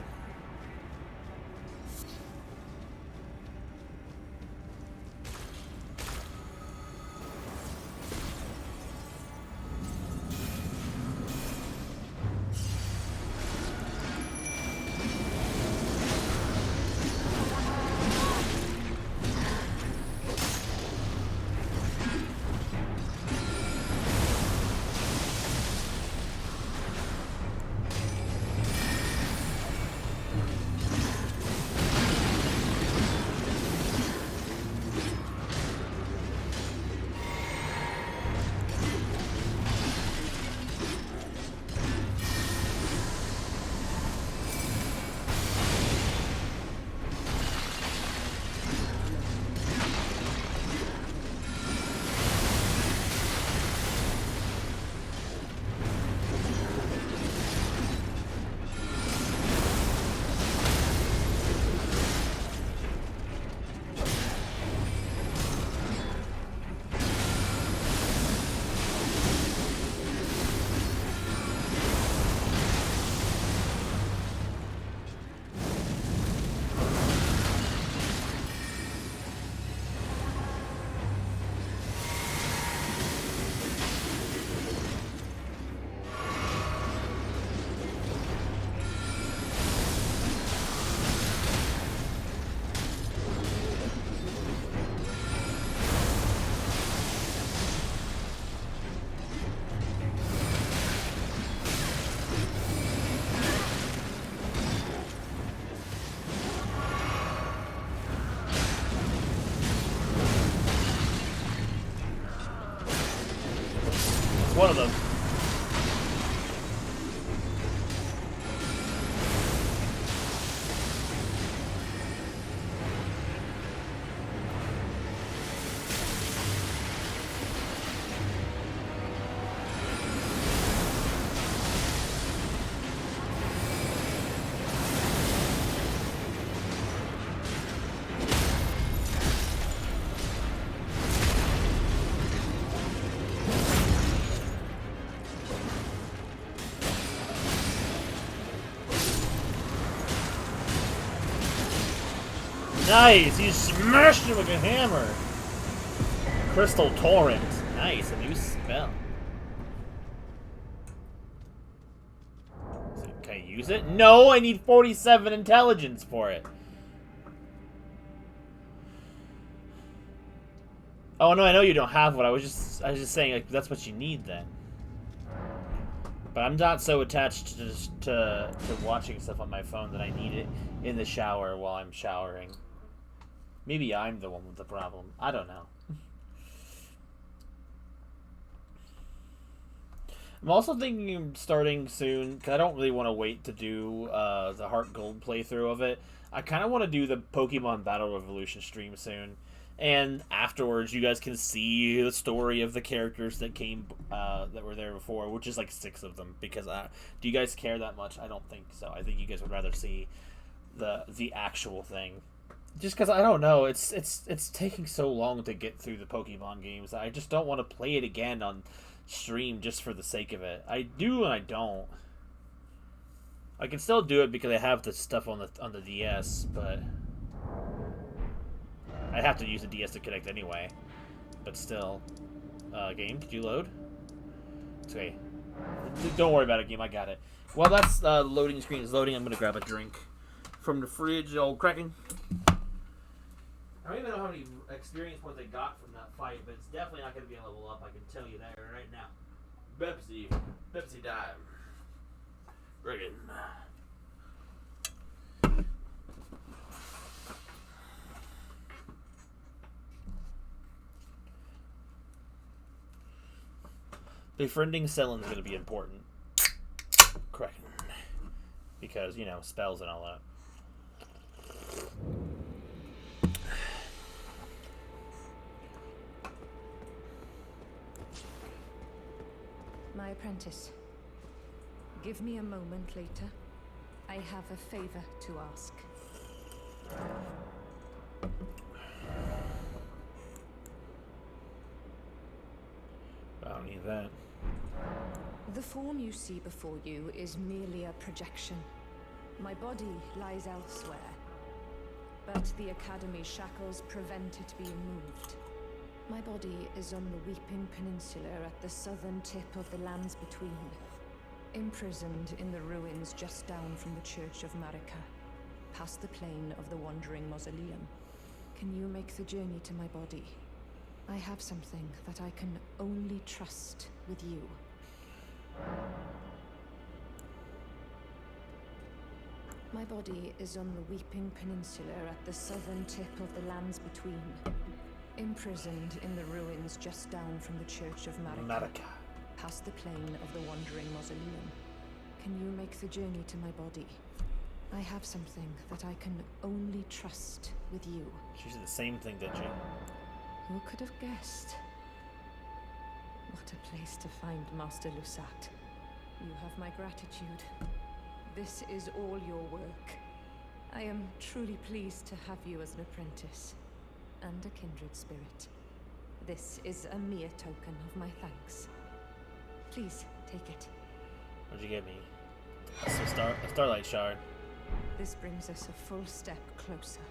One of them. Nice! You smashed him with a hammer! Crystal Torrent. Nice, a new spell. So, can I use it? No, I need 47 intelligence for it. Oh no, I know you don't have one. I was just saying like that's what you need then. But I'm not so attached to watching stuff on my phone that I need it in the shower while I'm showering. Maybe I'm the one with the problem. I don't know. I'm also thinking of starting soon, because I don't really want to wait to do the Heart Gold playthrough of it. I kind of want to do the Pokemon Battle Revolution stream soon. And afterwards, you guys can see the story of the characters that came, that were there before, which is like 6 of them. Because do you guys care that much? I don't think so. I think you guys would rather see the actual thing. Just because I don't know, it's taking so long to get through the Pokemon games. I just don't want to play it again on stream just for the sake of it. I do and I don't. I can still do it because I have the stuff on the DS, but I have to use the DS to connect anyway. But still, game, did you load? It's okay. Don't worry about it, game. I got it. Well, that's loading screen is loading. I'm gonna grab a drink from the fridge. Old cracking. I don't even know how many experience points I got from that fight, but it's definitely not going to be a level up, I can tell you that right now. Pepsi dive. Friggin'. Befriending Celin's going to be important. Correct. Because, you know, spells and all that. My apprentice, give me a moment later. I have a favor to ask. I don't need that. The form you see before you is merely a projection. My body lies elsewhere, but the Academy's shackles prevent it being moved. My body is on the Weeping Peninsula at the southern tip of the lands between, imprisoned in the ruins just down from the Church of Marika, past the plain of the Wandering Mausoleum. Can you make the journey to my body? I have something that I can only trust with you. My body is on the Weeping Peninsula at the southern tip of the lands between, imprisoned in the ruins just down from the Church of Marika, past the plain of the Wandering Mausoleum. Can you make the journey to my body? I have something that I can only trust with you. She said the same thing, didn't she? Who could have guessed? What a place to find Master Lusat. You have my gratitude. This is all your work. I am truly pleased to have you as an apprentice. And a kindred spirit. This is a mere token of my thanks. Please, take it. What'd you get me? A Starlight Shard. This brings us a full step closer.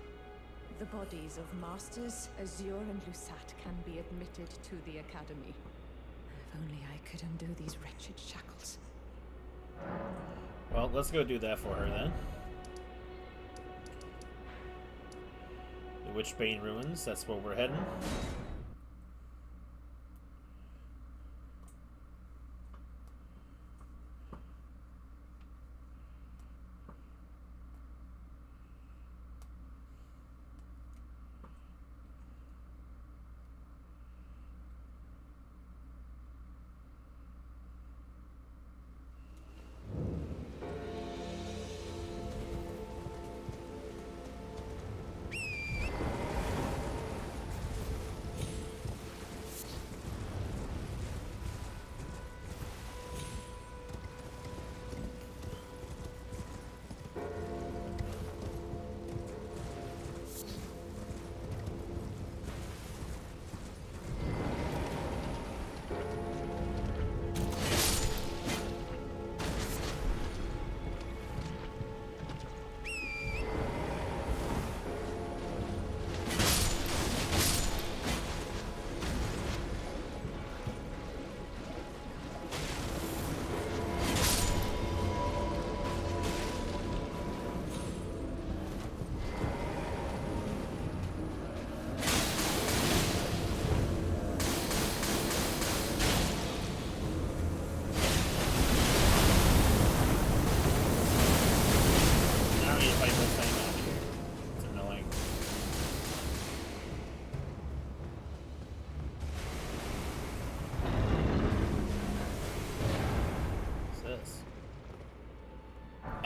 The bodies of Masters Azure and Lusat can be admitted to the Academy. If only I could undo these wretched shackles. Well, let's go do that for her then. The Witchbane Ruins, that's where we're heading.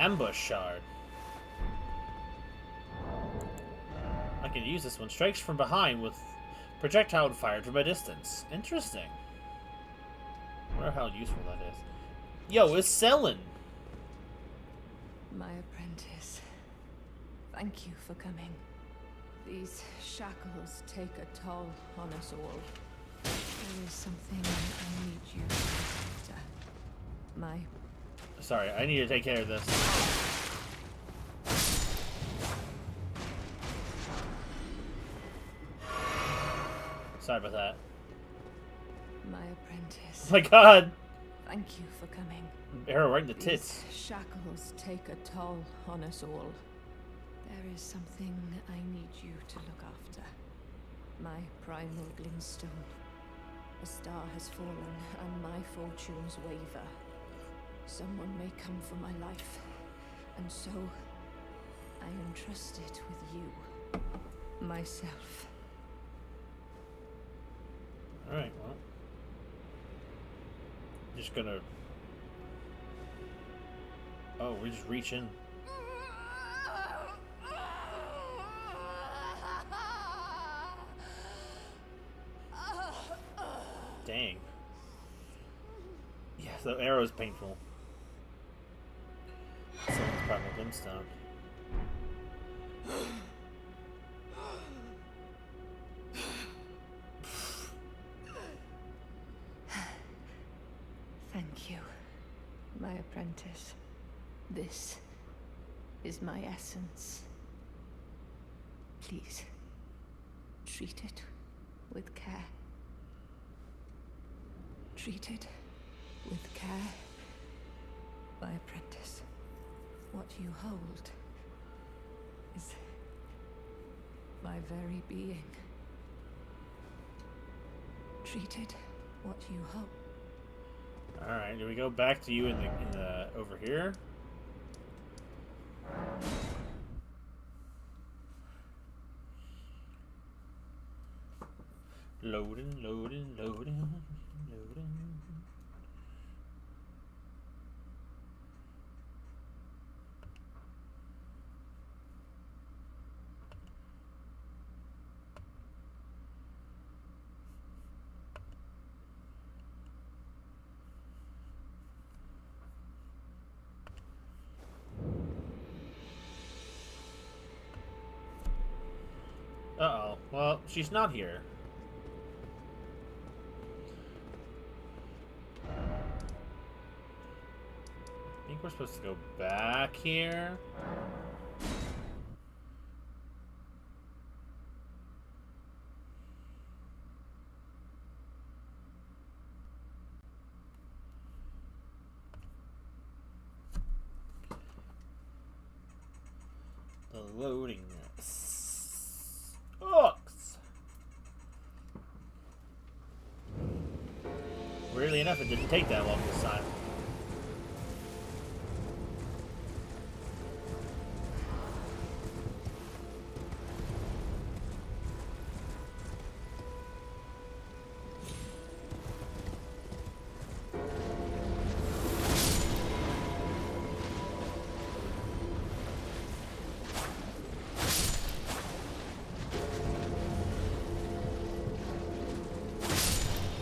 ambush shard. I can use this one. Strikes from behind with projectile fired from a distance. Interesting. I wonder how useful that is. Yo, it's selling. My apprentice, thank you for coming. These shackles take a toll on us all. There is something I need you to look after. My... Sorry, I need to take care of this. Sorry about that. My apprentice. Oh my god! Thank you for coming. Arrow right in the tits. These shackles take a toll on us all. There is something I need you to look after. My primal glintstone. A star has fallen, and my fortunes waver. Someone may come for my life, and so I entrust it with you. Myself. Alright, well. Just gonna... Oh, we just reach in. Dang. Yeah, the arrow's painful. Someone's probably glintstone. Thank you, my apprentice. This is my essence. Please, treat it with care. Treat it with care, my apprentice. What you hold is my very being. Treat it what you hold. Alright, do we go back to you in the over here? Loading, loading, loading, loading. Uh-oh. Well, she's not here. I think we're supposed to go back here. The loading sucks. Weirdly enough, it didn't take that long this time.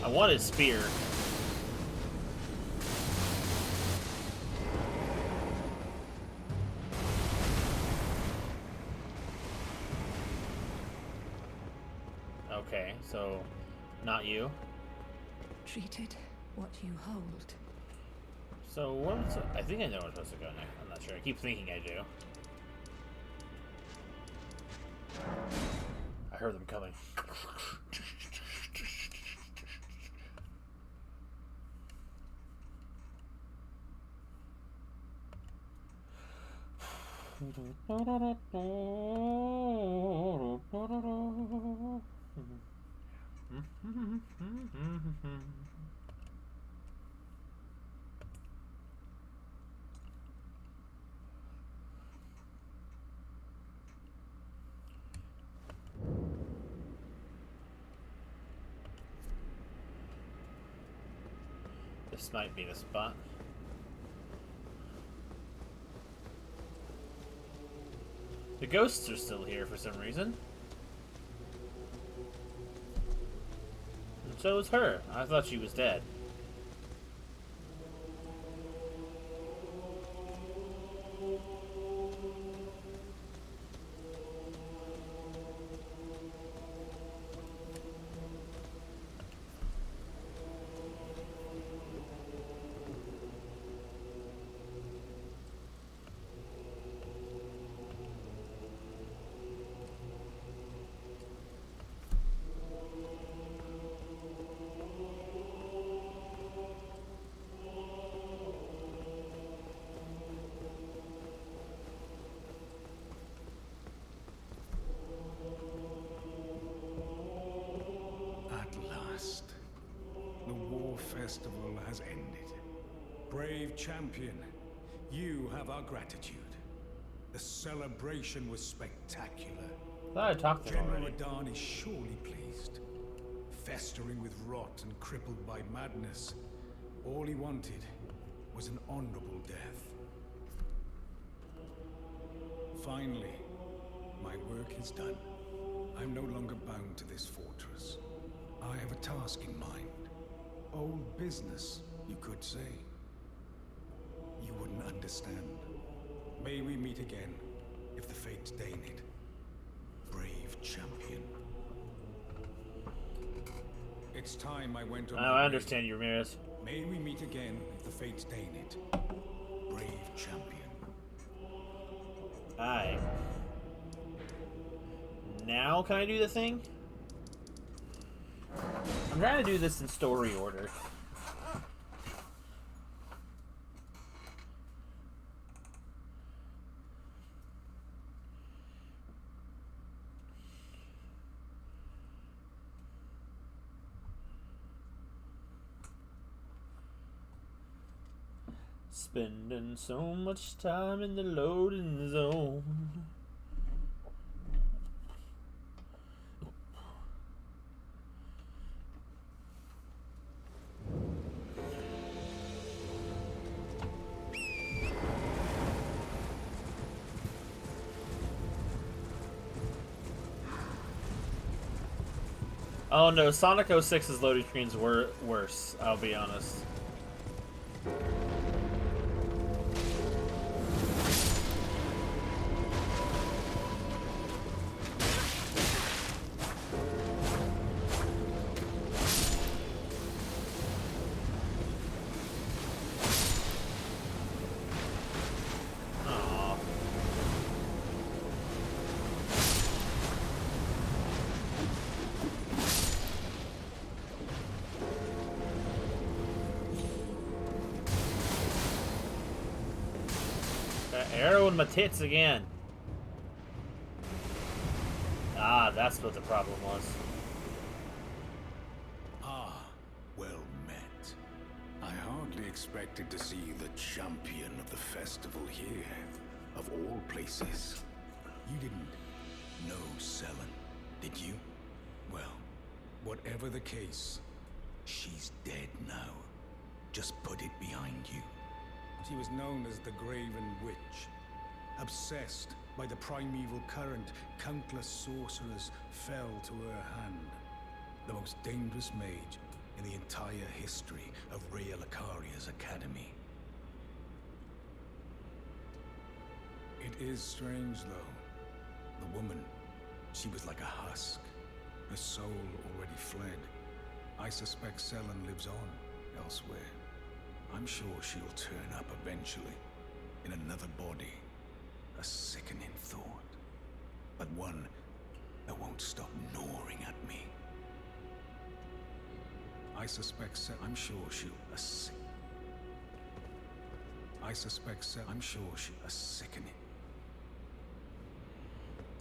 I want his spear. Okay, so not you. Treat it what you hold. So what? I think I know where I'm supposed to go next. I'm not sure. I keep thinking I do. I heard them coming. This might be the spot. The ghosts are still here for some reason. And so is her. I thought she was dead. Festival has ended. Brave champion, you have our gratitude. The celebration was spectacular. I thought I talked to him General already. Adan is surely pleased. Festering with rot and crippled by madness, all he wanted was an honorable death. Finally, my work is done. I'm no longer bound to this fortress. I have a task in mind. Old business, you could say. You wouldn't understand. May we meet again, if the fates deign it. Brave champion. It's time I went on. Oh, I understand you, Ramirez. May we meet again, if the fates deign it. Brave champion. Aye. Now can I do the thing? I'm trying to do this in story order. Spending so much time in the loading zone. Oh no, Sonic 06's loading screens were worse, I'll be honest. Arrow in my tits again. Ah, that's what the problem was. Ah, well met. I hardly expected to see the champion of the festival here, of all places. You didn't know Selen, did you? Well, whatever the case, she's dead now. Just put it behind you. She was known as the Graven Witch. Obsessed by the primeval current, countless sorcerers fell to her hand. The most dangerous mage in the entire history of Rhea Lucaria's academy. It is strange, though. The woman, she was like a husk. Her soul already fled. I suspect Selen lives on elsewhere. I'm sure she'll turn up eventually, in another body. A sickening thought, but one that won't stop gnawing at me. I suspect I'm sure she'll I'm sure she'll a sickening.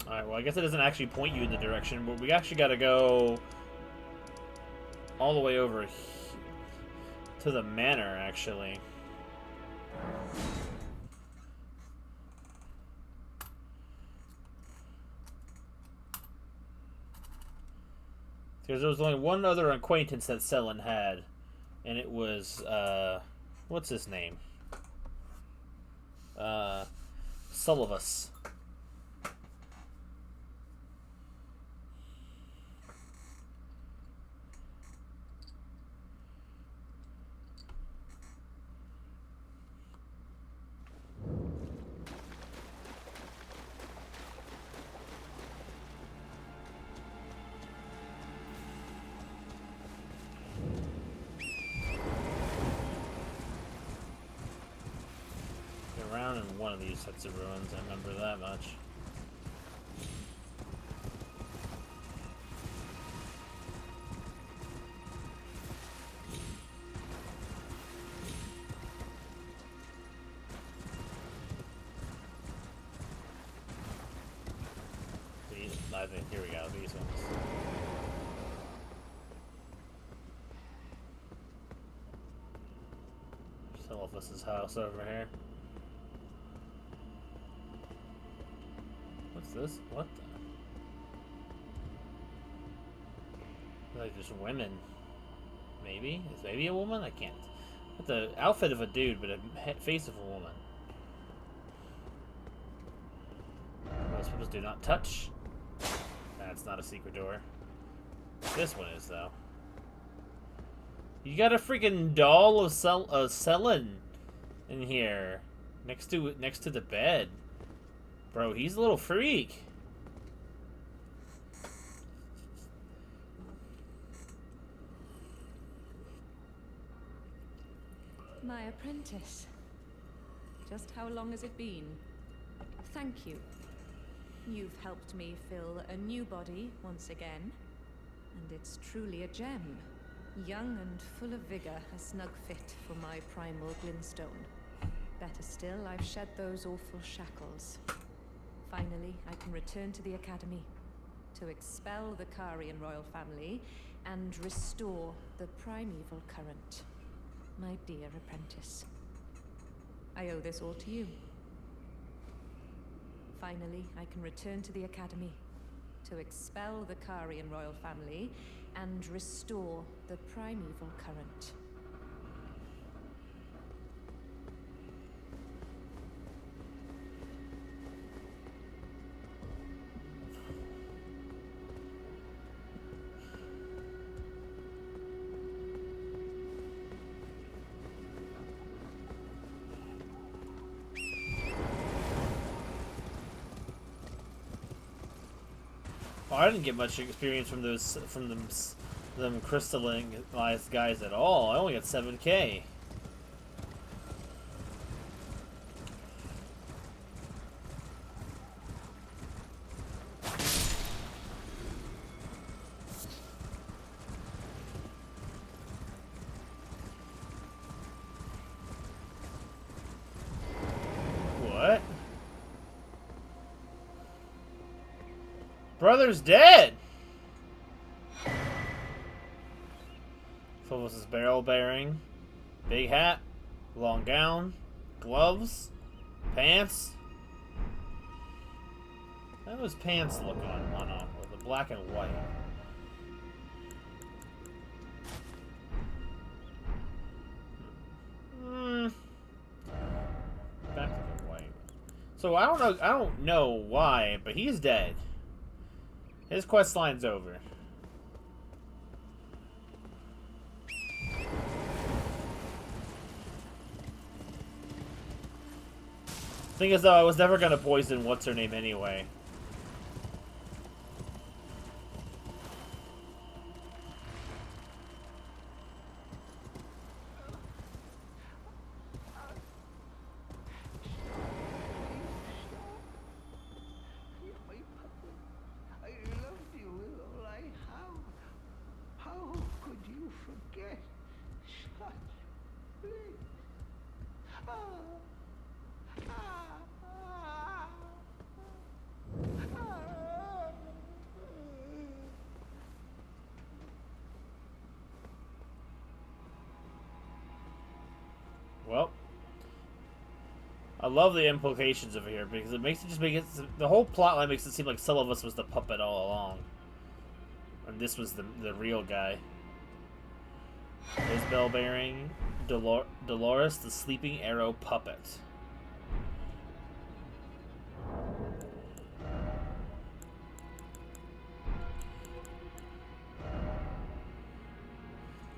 Alright, well I guess it doesn't actually point you in the direction, but we actually gotta go all the way over here to the manor, actually. Because there was only one other acquaintance that Selen had, and it was, what's his name? Sullivus. 2 sets of ruins, I remember that much. I think, here we go, these ones. Silphus's house over here. What's this? What the? Like just women. Maybe? Is maybe a woman? I can't. With the outfit of a dude, but a face of a woman. Most people do not touch. That's not a secret door. This one is, though. You got a freaking doll of Selin in here, next to the bed, bro. He's a little freak. My apprentice. Just how long has it been? Thank you. You've helped me fill a new body once again, and it's truly a gem. Young and full of vigor, a snug fit for my primal glintstone. Better still, I've shed those awful shackles. Finally, I can return to the Academy to expel the Karian royal family and restore the primeval current. My dear apprentice, I owe this all to you. Finally, I can return to the Academy to expel the Karian royal family and restore the primeval current. Oh, I didn't get much experience from them crystallized guys at all. I only got 7K. What? Brother's dead! Silphus's barrel bearing, big hat, long gown, gloves, pants. How does pants look on with the black and white? Back to the white. So I don't know why, but he's dead. His quest line's over. Thing is, though, I was never gonna poison what's her name anyway. Well, I love the implications over here because it makes it the whole plotline makes it seem like Silphus was the puppet all along, and this was the real guy. His bell bearing, Dolores, the sleeping arrow puppet.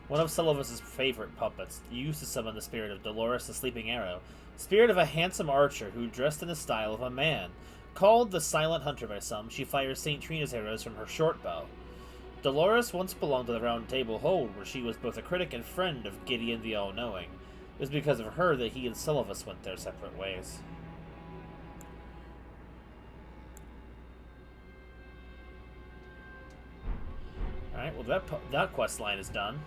One of Silphus's favorite puppets, used to summon the spirit of Dolores the Sleeping Arrow, spirit of a handsome archer who dressed in the style of a man. Called the Silent Hunter by some, she fires St. Trina's arrows from her short bow. Dolores once belonged to the Round Table Hold, where she was both a critic and friend of Gideon the All-Knowing. It was because of her that he and Silphus went their separate ways. Alright, well that quest line is done.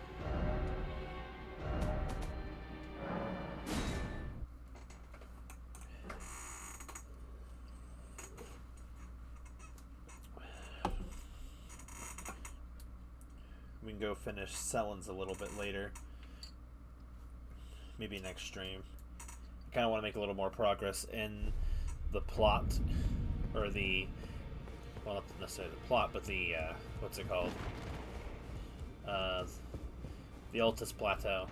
We can go finish Sellen's a little bit later. Maybe next stream. I kind of want to make a little more progress in the plot, or the, well, not necessarily the plot, but the, what's it called? The Altus Plateau.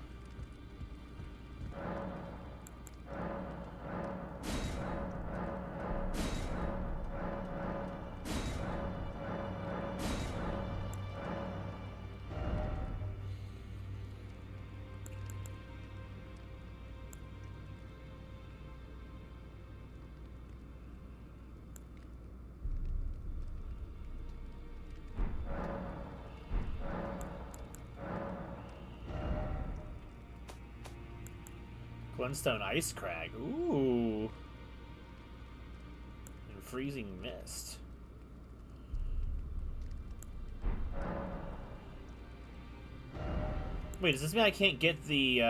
Glintstone Ice Crag. Ooh. And Freezing Mist. Wait, does this mean I can't get the,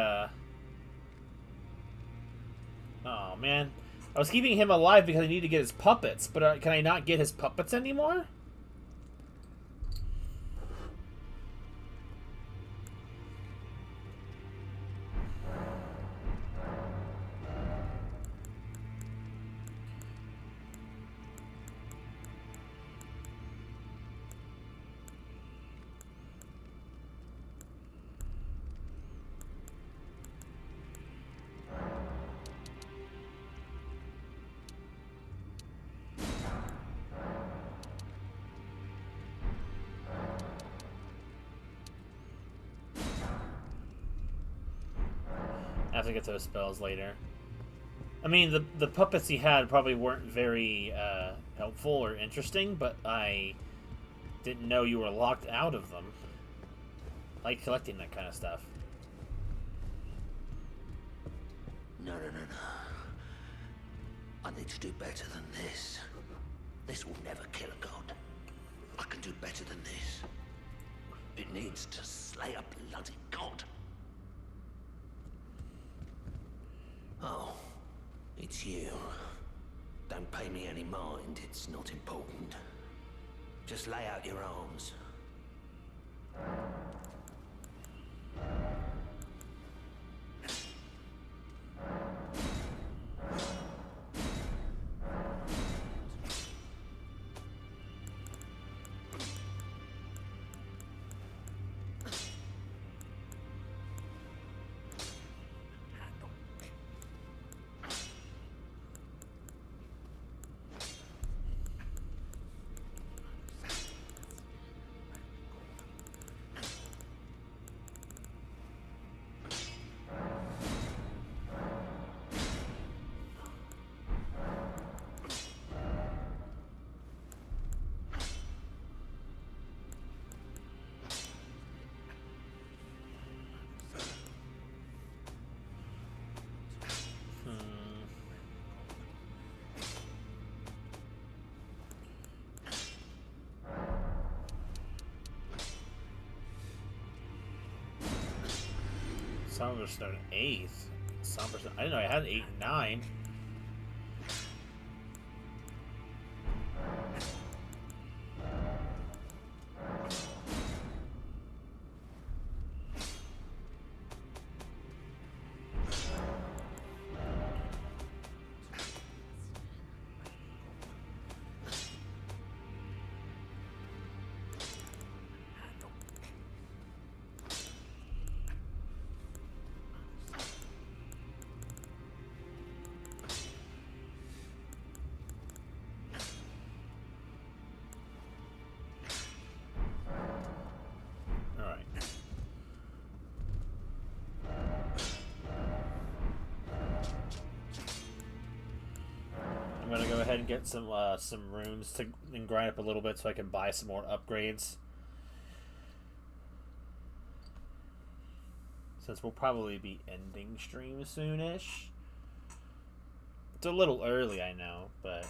Oh, man. I was keeping him alive because I need to get his puppets, but can I not get his puppets anymore? I have to get those spells later. I mean, the puppets he had probably weren't very helpful or interesting, but I didn't know you were locked out of them. I like collecting that kind of stuff. No. I need to do better than this. This will never kill a god. I can do better than this. It needs to slay a bloody god. Oh, it's you. Don't pay me any mind, it's not important. Just lay out your arms. Somber Stone 8th. Somber Stone. I didn't know I had 8 and 9. I'm gonna go ahead and get some runes and grind up a little bit so I can buy some more upgrades. Since we'll probably be ending stream soonish. It's a little early, I know, but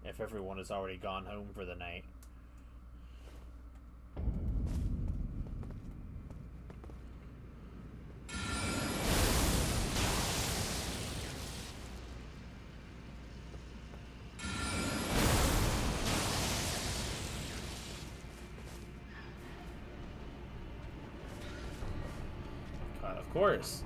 if everyone has already gone home for the night. course.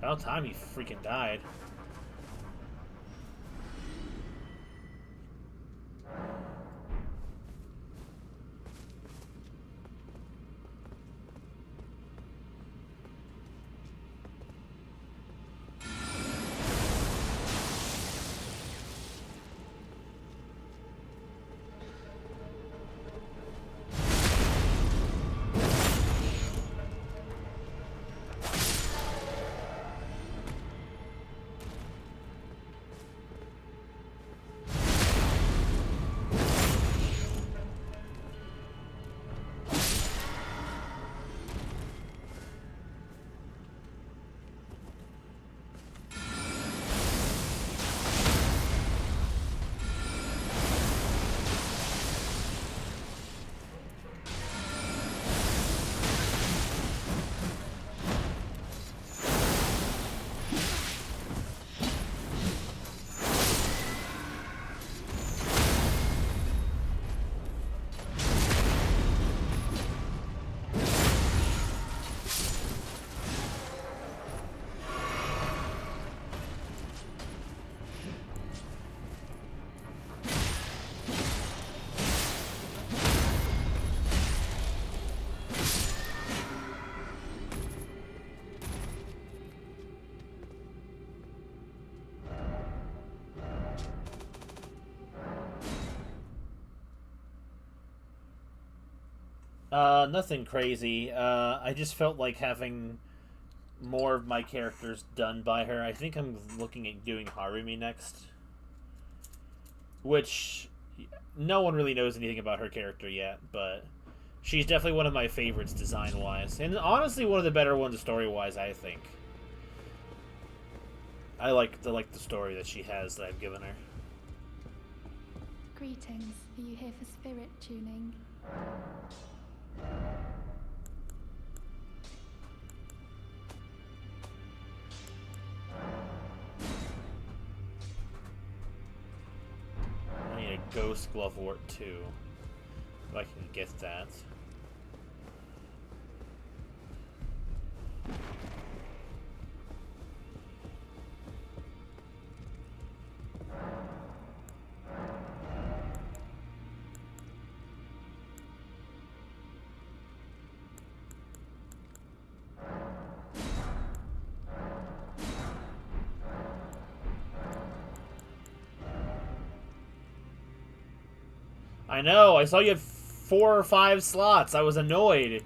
About time he freaking died. Nothing crazy. I just felt like having more of my characters done by her. I think I'm looking at doing Harumi next. Which, no one really knows anything about her character yet, but she's definitely one of my favorites design-wise. And honestly, one of the better ones story-wise, I think. I like the story that she has that I've given her. Greetings. Are you here for spirit tuning? I need a ghost glovewort too. If I can get that. I know, I saw you had 4 or 5 slots. I was annoyed.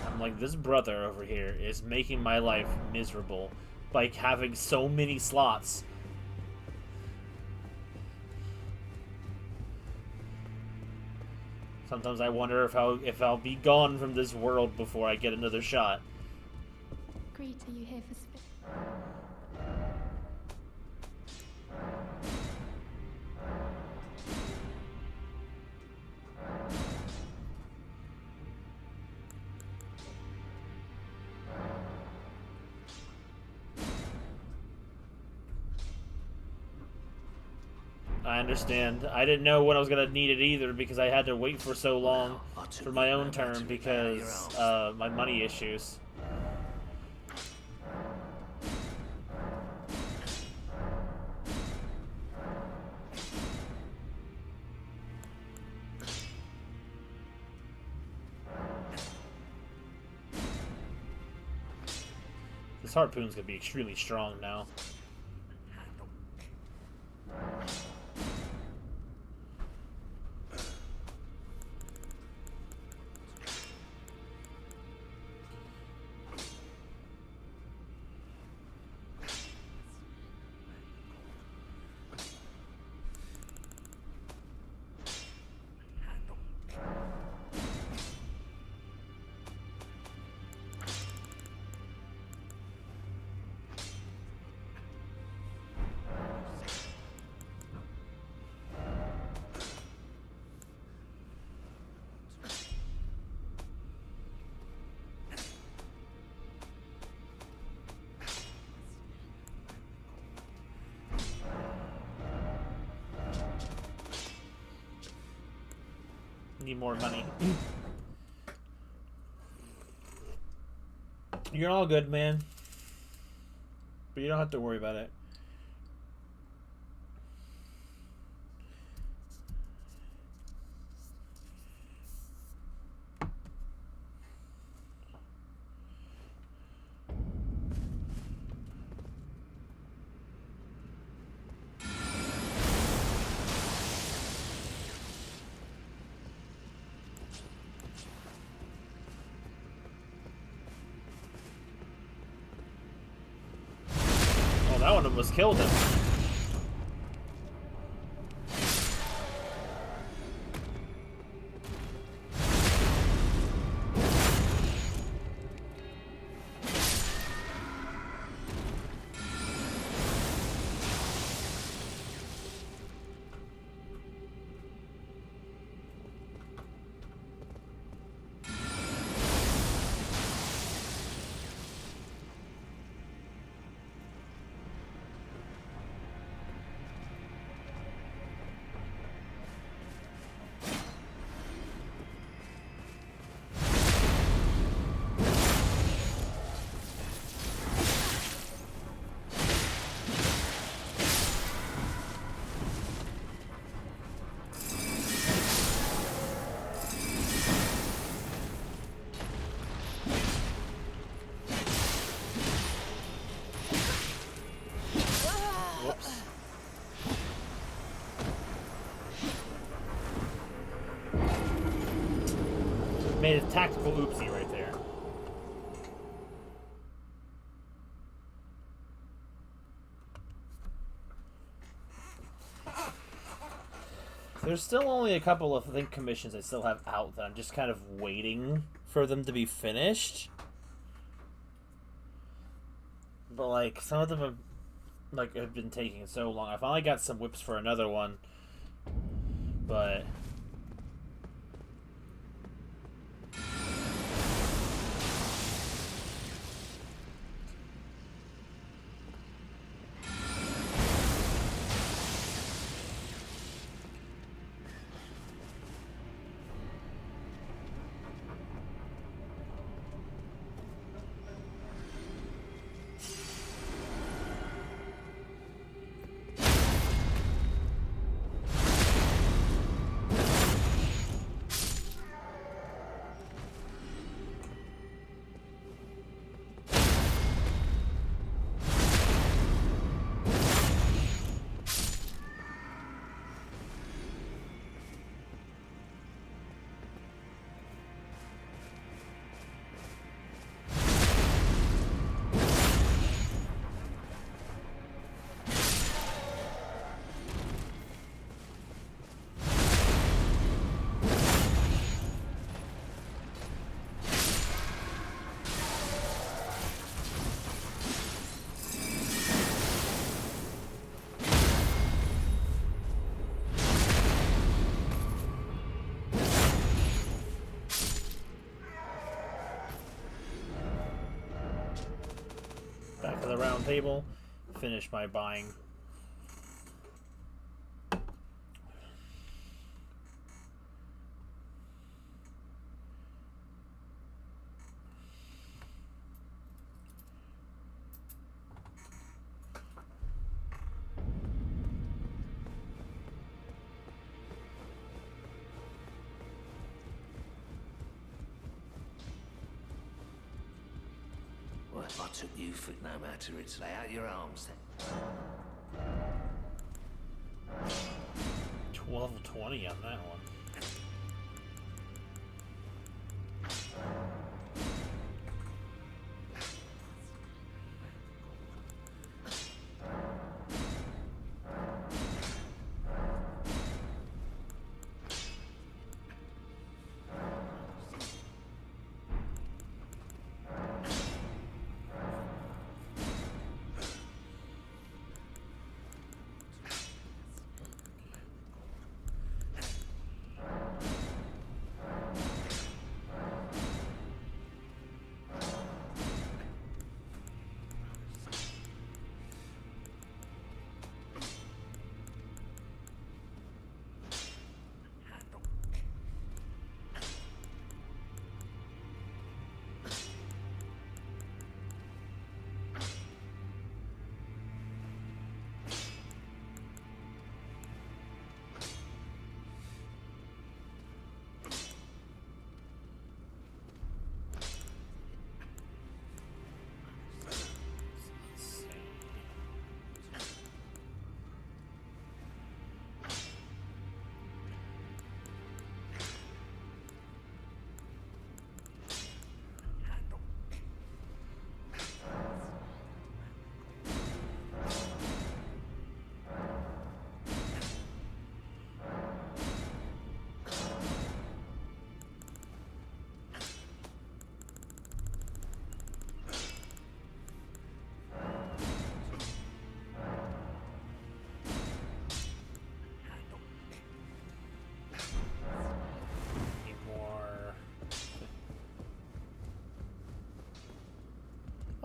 I'm like, this brother over here is making my life miserable by having so many slots. Sometimes I wonder if I'll be gone from this world before I get another shot. Greet, are you here for spirit? I understand. I didn't know when I was gonna need it either because I had to wait for so long for my own turn because my money issues. This harpoon's gonna be extremely strong now. Need more money. You're all good, man. But you don't have to worry about it. That one almost killed him. Made a tactical oopsie right there. There's still only a couple of commissions I still have out that I'm just kind of waiting for them to be finished. But like some of them have been taking so long. I finally got some whips for another one, but back to the round table, finish my buying. I took you for it no matter. It's lay out your arms then. Level 20 on that one.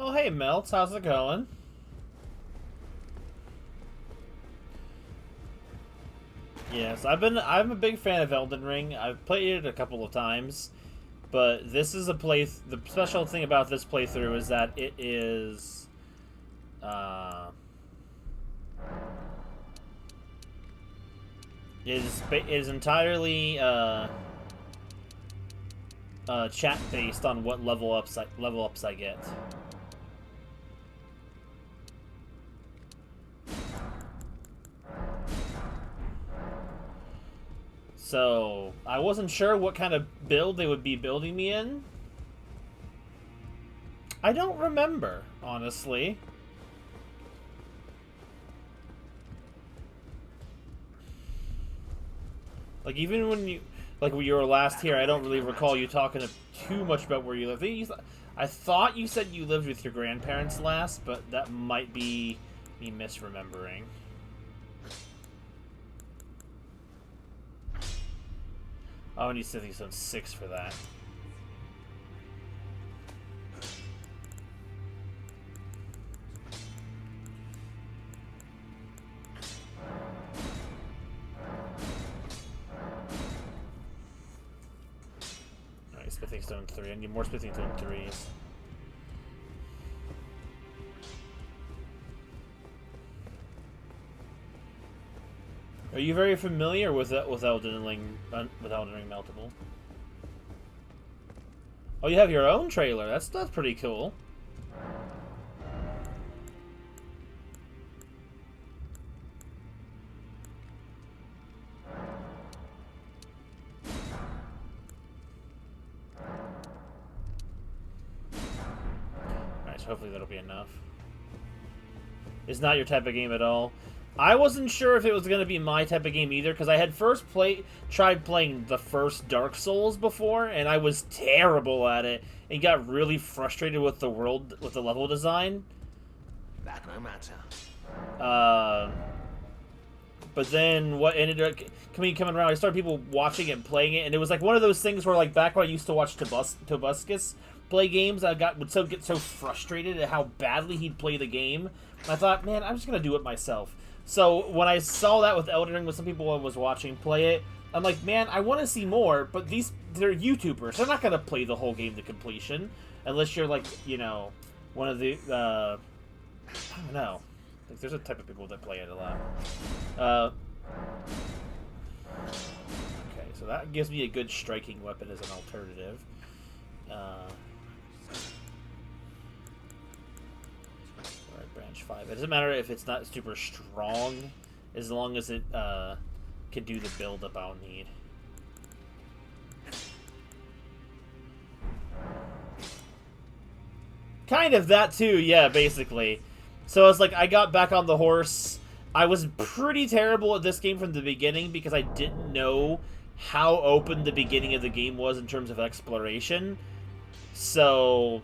Oh, hey, Melts. How's it going? Yes, I'm a big fan of Elden Ring. I've played it a couple of times, but this is the special thing about this playthrough is that it is is entirely chat based on what level ups I get. So, I wasn't sure what kind of build they would be building me in. I don't remember, honestly. Like, even when you were last here, I don't really recall you talking too much about where you live. I thought you said you lived with your grandparents last, but that might be me misremembering. Oh, and you said he's on 6 for that. Alright, Smithing Stone 3. I need more Smithing Stone 3s. Are you very familiar with Elden Ring Multiple? Oh, you have your own trailer. That's pretty cool. Alright, so hopefully that'll be enough. It's not your type of game at all. I wasn't sure if it was going to be my type of game either, because I had tried playing the first Dark Souls before, and I was terrible at it, and got really frustrated with the level design. That no matter. But then what ended up coming around, I started people watching it and playing it, and it was like one of those things where, like, back when I used to watch Tobuscus play games, I would get so frustrated at how badly he'd play the game. I thought, man, I'm just going to do it myself. So when I saw that with Elden Ring, with some people I was watching play it, I'm like, man, I want to see more, but they're YouTubers. They're not going to play the whole game to completion, unless you're, like, you know, one of the, I don't know. Like, there's a type of people that play it a lot. Okay, so that gives me a good striking weapon as an alternative. damage 5. It doesn't matter if it's not super strong, as long as it can do the build-up I'll need. Kind of that too, yeah, basically. So it's like I got back on the horse. I was pretty terrible at this game from the beginning because I didn't know how open the beginning of the game was in terms of exploration. So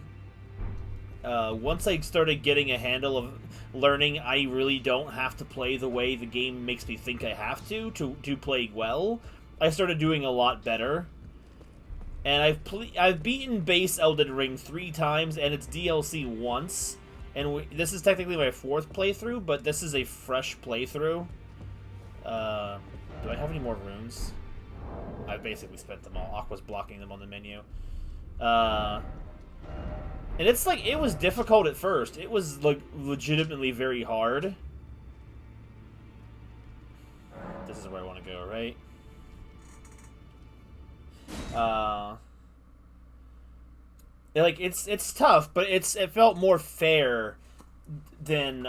once I started getting a handle of learning I really don't have to play the way the game makes me think I have to play well, I started doing a lot better. And I've beaten base Elden Ring 3 times, and it's DLC once. And this is technically my 4th playthrough, but this is a fresh playthrough. Do I have any more runes? I've basically spent them all. Aqua's blocking them on the menu. And it's like, it was difficult at first. It was like legitimately very hard. This is where I want to go, right? Like it's tough, but it felt more fair than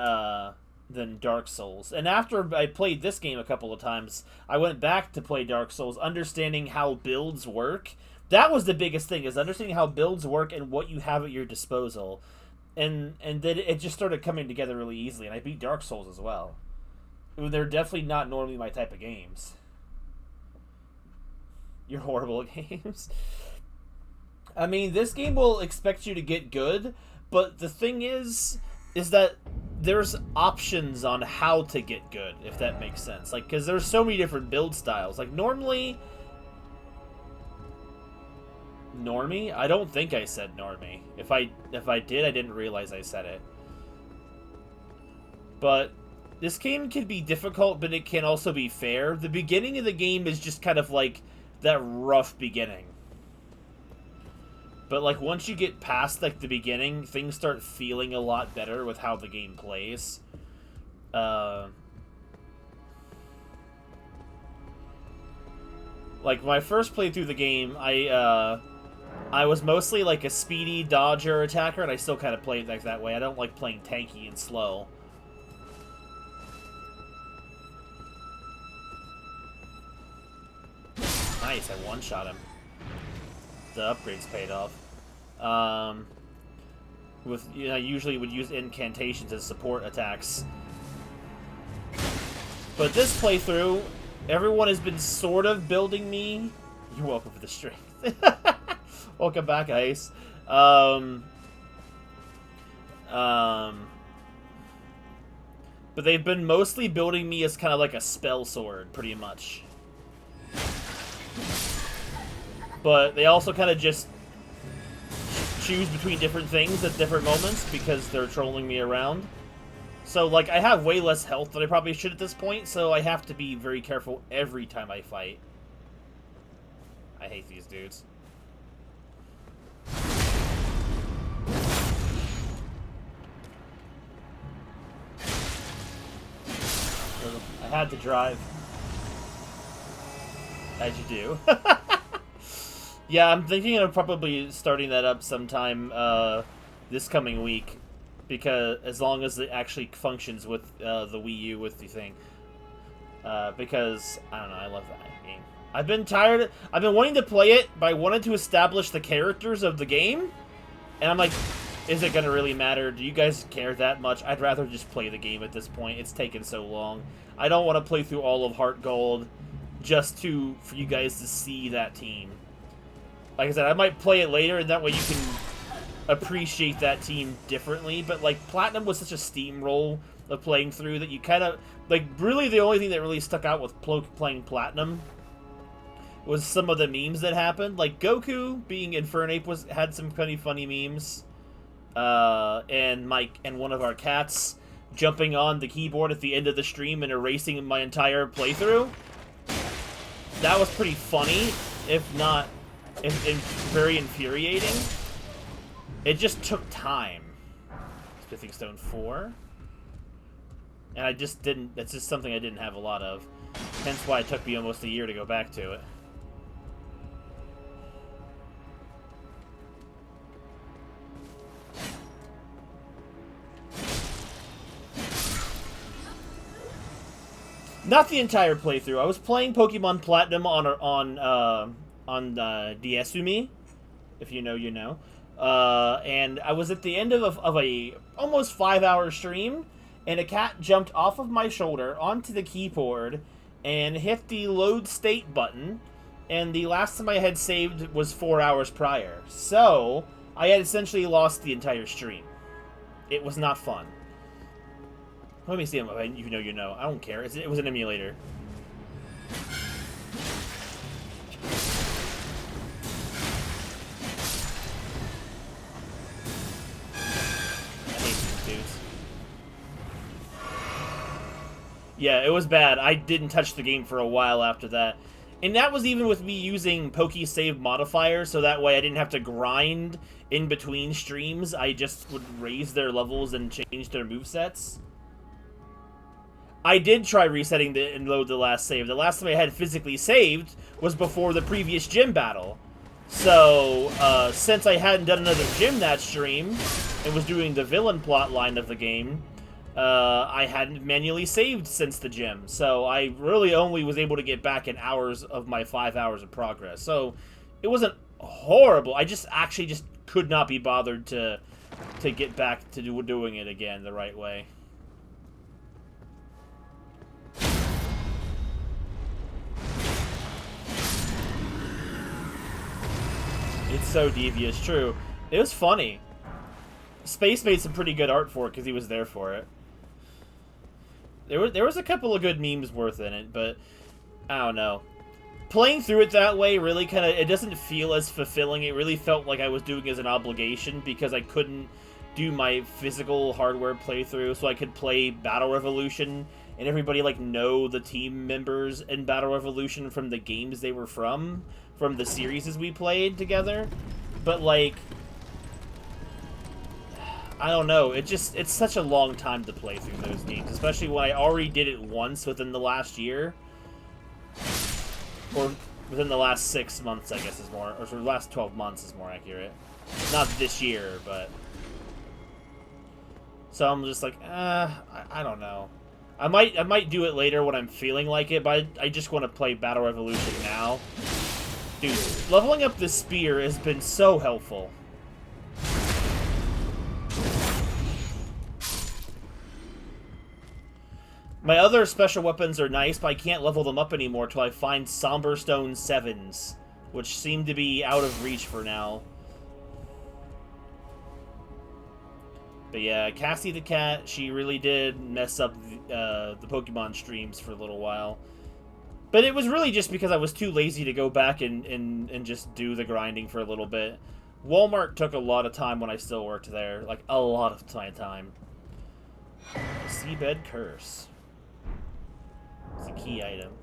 Dark Souls. And after I played this game a couple of times, I went back to play Dark Souls, understanding how builds work. That was the biggest thing, is understanding how builds work and what you have at your disposal. And then it just started coming together really easily, and I beat Dark Souls as well. They're definitely not normally my type of games. You're horrible at games. I mean, this game will expect you to get good, but the thing is that there's options on how to get good, if that makes sense. Like, because there's so many different build styles. Like, normie? I don't think I said normie. If I did, I didn't realize I said it. But this game can be difficult, but it can also be fair. The beginning of the game is just kind of like that rough beginning. But like once you get past like the beginning, things start feeling a lot better with how the game plays. Like my first play through the game, I was mostly like a speedy dodger attacker, and I still kind of played like that way. I don't like playing tanky and slow. Nice, I one-shot him. The upgrades paid off. With I usually would use incantations as support attacks. But this playthrough, everyone has been sort of building me. You're welcome for the strength. Welcome back, Ice. But they've been mostly building me as kind of like a spell sword, pretty much. But they also kind of just choose between different things at different moments because they're trolling me around. So, like, I have way less health than I probably should at this point, so I have to be very careful every time I fight. I hate these dudes. I had to drive. As you do. Yeah, I'm thinking of probably starting that up sometime this coming week, because as long as it actually functions with the Wii U with the thing. Because I don't know, I love that game. I've been wanting to play it, but I wanted to establish the characters of the game, and I'm like, is it gonna really matter? Do you guys care that much? I'd rather just play the game at this point. It's taken so long. I don't want to play through all of Heart Gold just for you guys to see that team. Like I said, I might play it later, and that way you can appreciate that team differently. But, like, Platinum was such a steamroll of playing through that you kind of... Like, really the only thing that really stuck out with playing Platinum was some of the memes that happened. Like, Goku being Infernape had some pretty funny memes. And one of our cats jumping on the keyboard at the end of the stream and erasing my entire playthrough. That was pretty funny, if not... and very infuriating. It just took time. Smithing Stone 4. And I just didn't... It's just something I didn't have a lot of. Hence why it took me almost a year to go back to it. Not the entire playthrough. I was playing Pokemon Platinum on DSumi, if you know, you know. And I was at the end of a almost 5-hour stream, and a cat jumped off of my shoulder onto the keyboard and hit the load state button, and the last time I had saved was 4 hours prior. So, I had essentially lost the entire stream. It was not fun. Let me see him. You know, you know. I don't care. It was an emulator. Yeah, it was bad. I didn't touch the game for a while after that. And that was even with me using PokeSave modifier, so that way I didn't have to grind in between streams. I just would raise their levels and change their movesets. I did try resetting and load the last save. The last time I had physically saved was before the previous gym battle. So, since I hadn't done another gym that stream, and was doing the villain plot line of the game, I hadn't manually saved since the gym. So I really only was able to get back in hours of my 5 hours of progress. So it wasn't horrible. I just actually just could not be bothered to get back to doing it again the right way. It's so devious, true. It was funny. Space made some pretty good art for it because he was there for it. There was a couple of good memes worth in it, but I don't know. Playing through it that way really kind of, it doesn't feel as fulfilling. It really felt like I was doing it as an obligation because I couldn't do my physical hardware playthrough, so I could play Battle Revolution and everybody like know the team members in Battle Revolution from the games they were from the series we played together. But like, I don't know, it's such a long time to play through those games, especially when I already did it once within the last year. Or within the last 6 months, I guess is more, or the last 12 months is more accurate. Not this year, but... So I'm just like, I don't know. I might do it later when I'm feeling like it, but I just want to play Battle Revolution now. Dude, leveling up this spear has been so helpful. My other special weapons are nice, but I can't level them up anymore till I find Somberstone 7s, which seem to be out of reach for now. But yeah, Cassie the cat, she really did mess up the Pokemon streams for a little while. But it was really just because I was too lazy to go back and just do the grinding for a little bit. Walmart took a lot of time when I still worked there. Like, a lot of my time. Seabed Curse. It's a key item.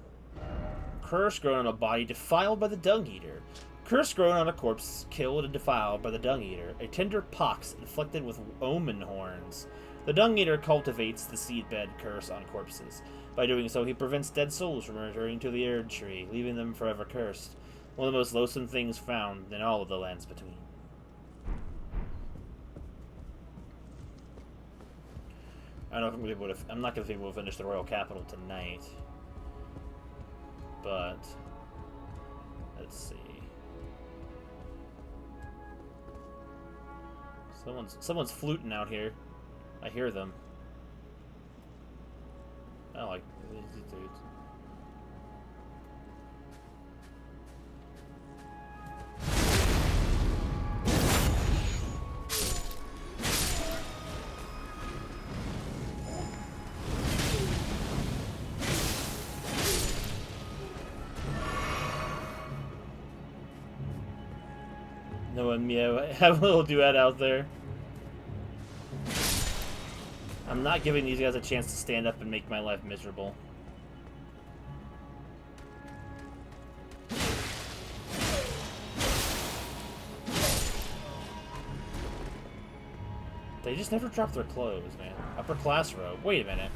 Curse grown on a body defiled by the Dung Eater. Curse grown on a corpse killed and defiled by the Dung Eater. A tender pox inflicted with omen horns. The Dung Eater cultivates the seedbed curse on corpses. By doing so, he prevents dead souls from returning to the Erd Tree, leaving them forever cursed. One of the most loathsome things found in all of the lands between. I don't know if I'm gonna be able to. I'm not gonna be able to finish the Royal Capital tonight. But let's see. Someone's fluting out here. I hear them. I don't like these dudes. No one, yeah, have a little duet out there. I'm not giving these guys a chance to stand up and make my life miserable. They just never drop their clothes, man. Upper class robe. Wait a minute.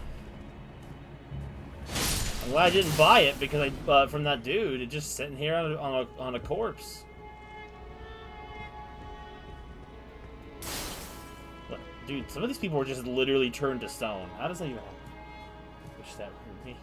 I'm glad I didn't buy it because from that dude. It's just sitting here on a corpse. Dude, some of these people were just literally turned to stone. How does that even happen? Wish that were me.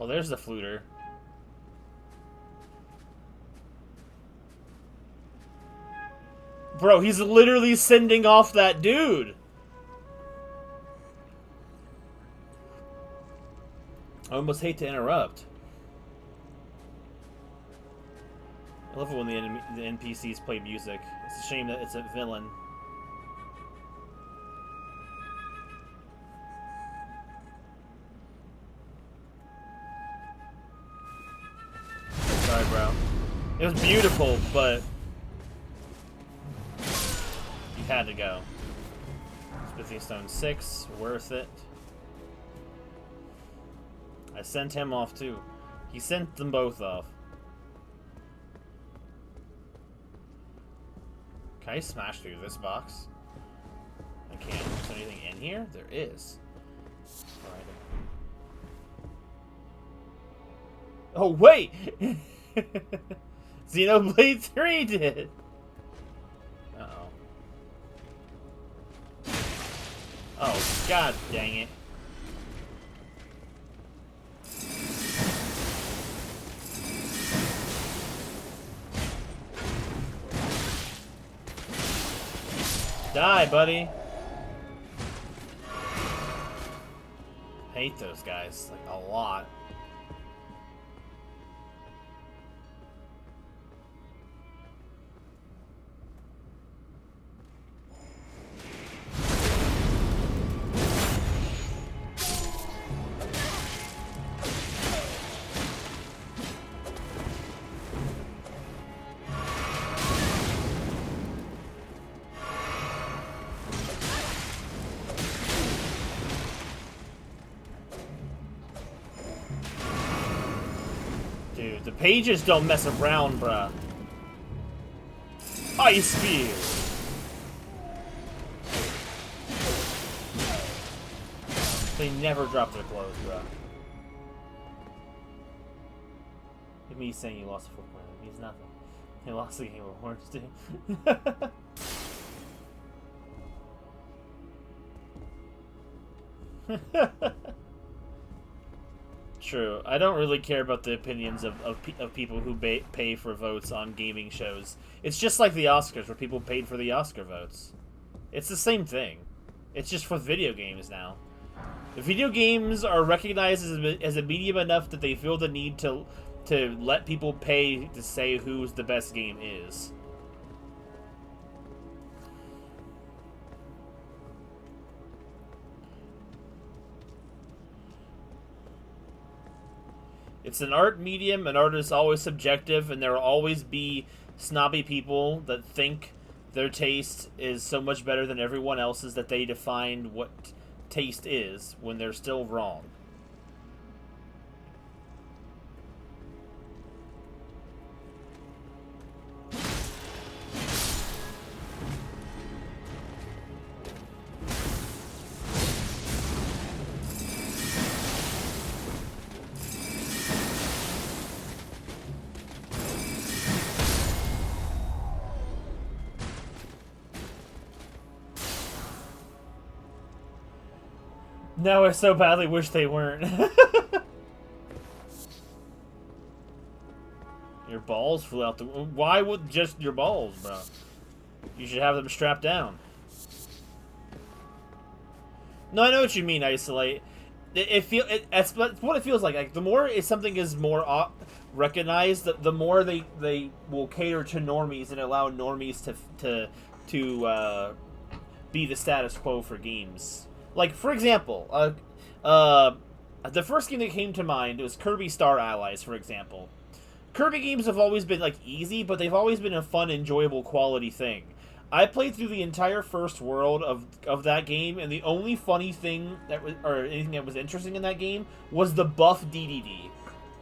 Oh, there's the fluter. Bro, he's literally sending off that dude. I almost hate to interrupt. I love it when the NPCs play music. It's a shame that it's a villain. Sorry, bro. It was beautiful, but you had to go. Smithing Stone 6, worth it. I sent him off too. He sent them both off. Can I smash through this box? I can't. Is there anything in here? There is. Oh, wait! Xenoblade 3 did! Uh-oh. Oh, god dang it. Die, buddy. Hate those guys, like, a lot. Dude, the pages don't mess around, bruh. Ice Spear! They never drop their clothes, bruh. Me saying you lost a foot point means nothing. You lost the Game of Awards, too. True. I don't really care about the opinions of people who pay for votes on gaming shows. It's just like the Oscars, where people paid for the Oscar votes. It's the same thing. It's just for video games now. Video games are recognized as a medium enough that they feel the need to let people pay to say who's the best game is. It's an art medium, and art is always subjective, and there will always be snobby people that think their taste is so much better than everyone else's that they define what taste is when they're still wrong. No, I so badly wish they weren't. Your balls flew out the... Why would just your balls, bro? You should have them strapped down. No, I know what you mean, Isolate. That's what it feels like. Like, the more something is more recognized, the more they will cater to normies and allow normies to be the status quo for games. Like, for example, the first game that came to mind was Kirby Star Allies, for example. Kirby games have always been, like, easy, but they've always been a fun, enjoyable, quality thing. I played through the entire first world of that game, and the only funny thing or anything that was interesting in that game was the buff DDD.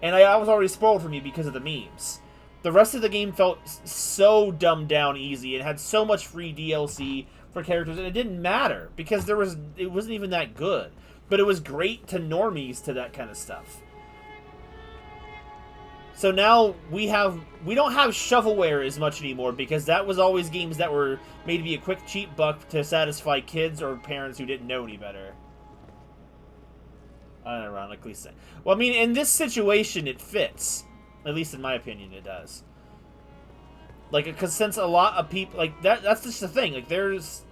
And I was already spoiled for me because of the memes. The rest of the game felt so dumbed down easy. It had so much free DLC for characters, and it didn't matter because it wasn't even that good. But it was great to normies to that kind of stuff. So now we don't have shovelware as much anymore because that was always games that were made to be a quick cheap buck to satisfy kids or parents who didn't know any better. Unironically saying. Well, I mean, in this situation, it fits. At least in my opinion, it does. Like, because since a lot of people, like, that's just the thing. Like, there's,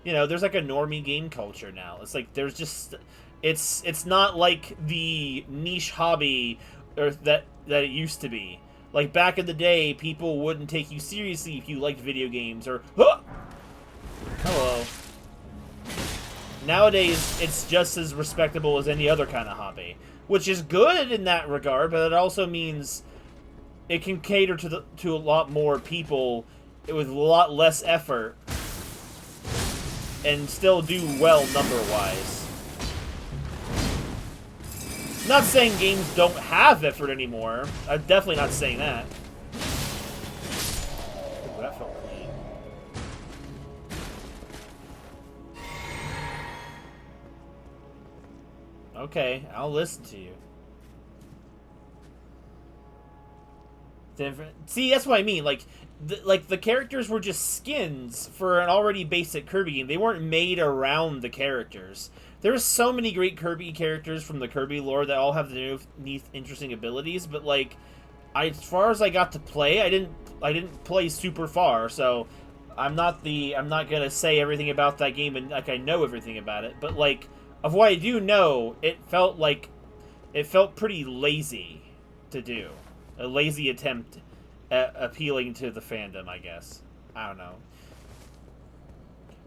you know, there's like a normie game culture now. It's like, there's just, it's not like the niche hobby or that it used to be. Like, back in the day, people wouldn't take you seriously if you liked video games or, huh! Hello. Nowadays, it's just as respectable as any other kind of hobby, which is good in that regard, but it also means it can cater to a lot more people with a lot less effort and still do well number-wise. Not saying games don't have effort anymore. I'm definitely not saying that. Ooh, that felt clean. Okay, I'll listen to you. Different. See, that's what I mean. Like the characters were just skins for an already basic Kirby game. They weren't made around the characters. There's so many great Kirby characters from the Kirby lore that all have the neat, interesting abilities. But like, as far as I got to play, I didn't play super far. So I'm not gonna say everything about that game and like I know everything about it. But like, of what I do know, it felt pretty lazy to do. A lazy attempt at appealing to the fandom, I guess. I don't know.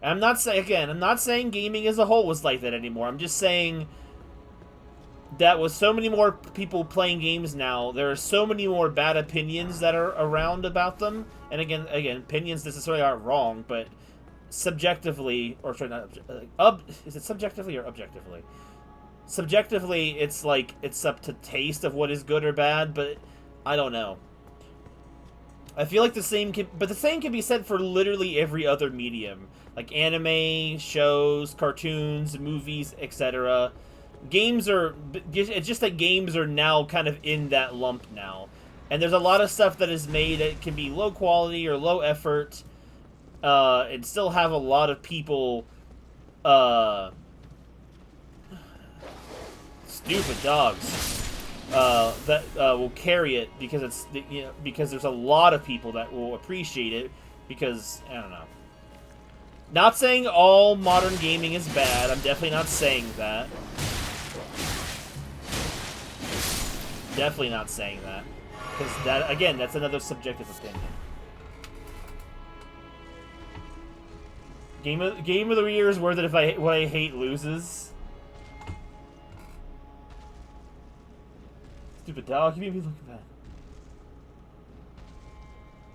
I'm not saying gaming as a whole was like that anymore. I'm just saying that with so many more people playing games now, there are so many more bad opinions that are around about them. And again, opinions necessarily aren't wrong, but subjectively, or sorry, not is it subjectively or objectively? Subjectively, it's like it's up to taste of what is good or bad, but I don't know. I feel like the same can be said for literally every other medium, like anime, shows, cartoons, movies, etc. It's just that games are now kind of in that lump now, and there's a lot of stuff that is made that can be low quality or low effort, and still have a lot of people, stupid dogs. That will carry it because because there's a lot of people that will appreciate it because I don't know. Not saying all modern gaming is bad. I'm definitely not saying that. Definitely not saying that because that again, that's another subjective opinion. Game of the year is worth it if what I hate loses. Stupid dog, you made me look bad.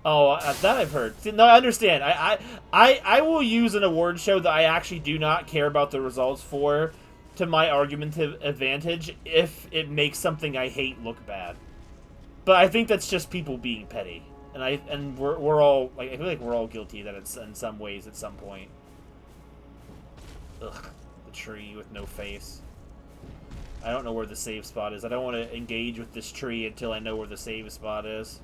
Oh, that I've heard. No, I understand. I will use an award show that I actually do not care about the results for to my argumentative advantage if it makes something I hate look bad. But I think that's just people being petty, and we're all like I feel like we're all guilty of that in some ways at some point. Ugh, the tree with no face. I don't know where the save spot is. I don't want to engage with this tree until I know where the save spot is.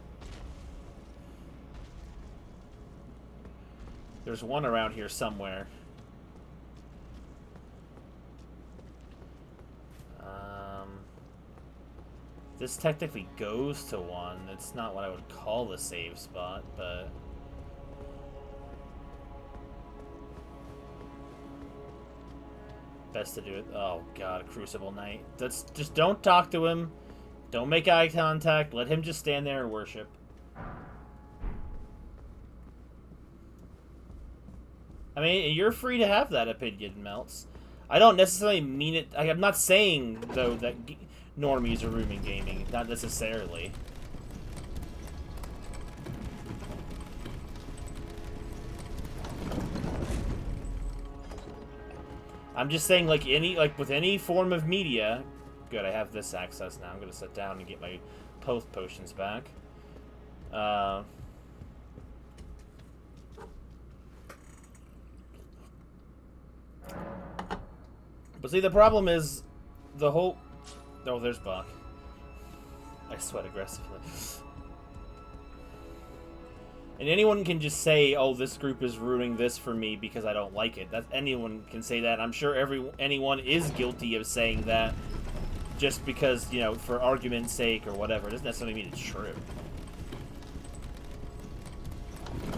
There's one around here somewhere. This technically goes to one. It's not what I would call the save spot, but... Best to do it. Oh god, Crucible Knight. Just don't talk to him. Don't make eye contact. Let him just stand there and worship. I mean, you're free to have that opinion, Melts. I don't necessarily mean it. I'm not saying though that normies are ruining gaming. Not necessarily. I'm just saying, like with any form of media. Good, I have this access now. I'm gonna sit down and get my post potions back. But see, the problem is the whole. Oh, there's Buck. I sweat aggressively. And anyone can just say, "Oh, this group is ruining this for me because I don't like it." That anyone can say that. I'm sure anyone is guilty of saying that. just because, you know, for argument's sake or whatever. It doesn't necessarily mean it's true.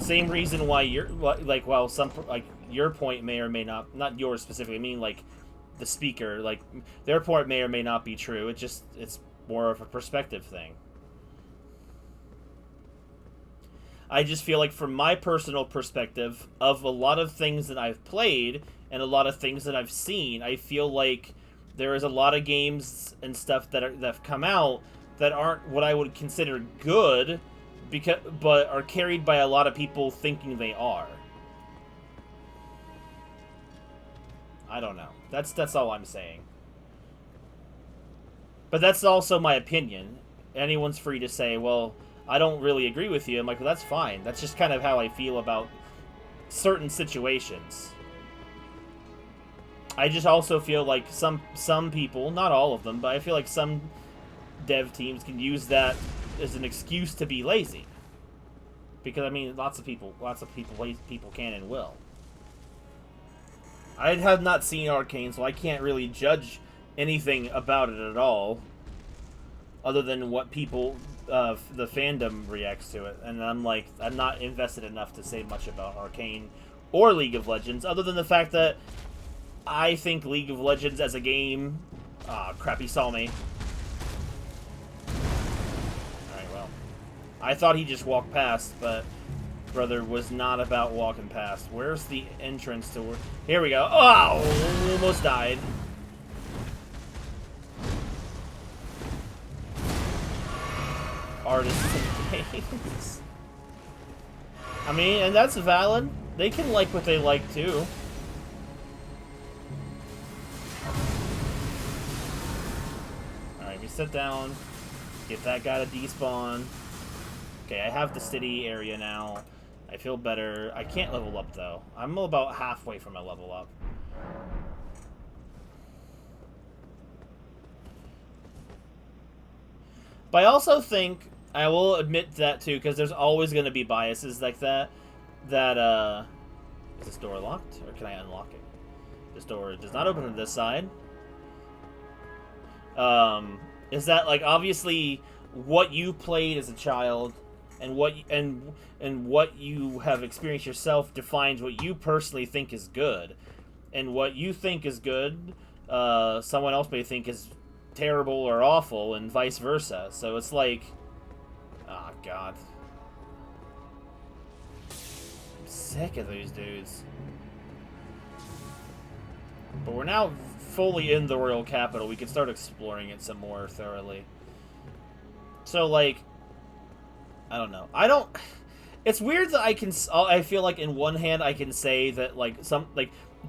Same reason why your point may or may not yours specifically, I mean, like, the speaker, like, their point may or may not be true. It's more of a perspective thing. I just feel like from my personal perspective of a lot of things that I've played and a lot of things that I've seen, I feel like there is a lot of games and stuff that have come out that aren't what I would consider good, but are carried by a lot of people thinking they are. I don't know. That's all I'm saying. But that's also my opinion. Anyone's free to say, well, I don't really agree with you. I'm like, well, that's fine. That's just kind of how I feel about certain situations. I just also feel like some people, not all of them, but I feel like some dev teams can use that as an excuse to be lazy. Because, I mean, lots of people can and will. I have not seen Arcane, so I can't really judge anything about it at all, other than what people, the fandom reacts to it. And I'm like, I'm not invested enough to say much about Arcane or League of Legends, other than the fact that I think League of Legends as a game... Ah, crap, he saw me. Alright, well. I thought he just walked past, but brother was not about walking past. Where's the entrance to work? Here we go. Oh, almost died. Artists and games. I mean, and that's valid. They can like what they like, too. Alright, we sit down. Get that guy to despawn. Okay, I have the city area now. I feel better. I can't level up, though. I'm about halfway from a level up. But I also think, I will admit that, too, because there's always going to be biases like that. Is this door locked? Or can I unlock it? This door does not open on this side. Is that, like, obviously what you played as a child and what you have experienced yourself defines what you personally think is good. And what you think is good, someone else may think is terrible or awful, and vice versa. So it's like, oh god, I'm sick of these dudes. But we're now fully in the royal capital. We can start exploring it some more thoroughly. So, like, I don't know. It's weird that I feel like in one hand I can say that, like,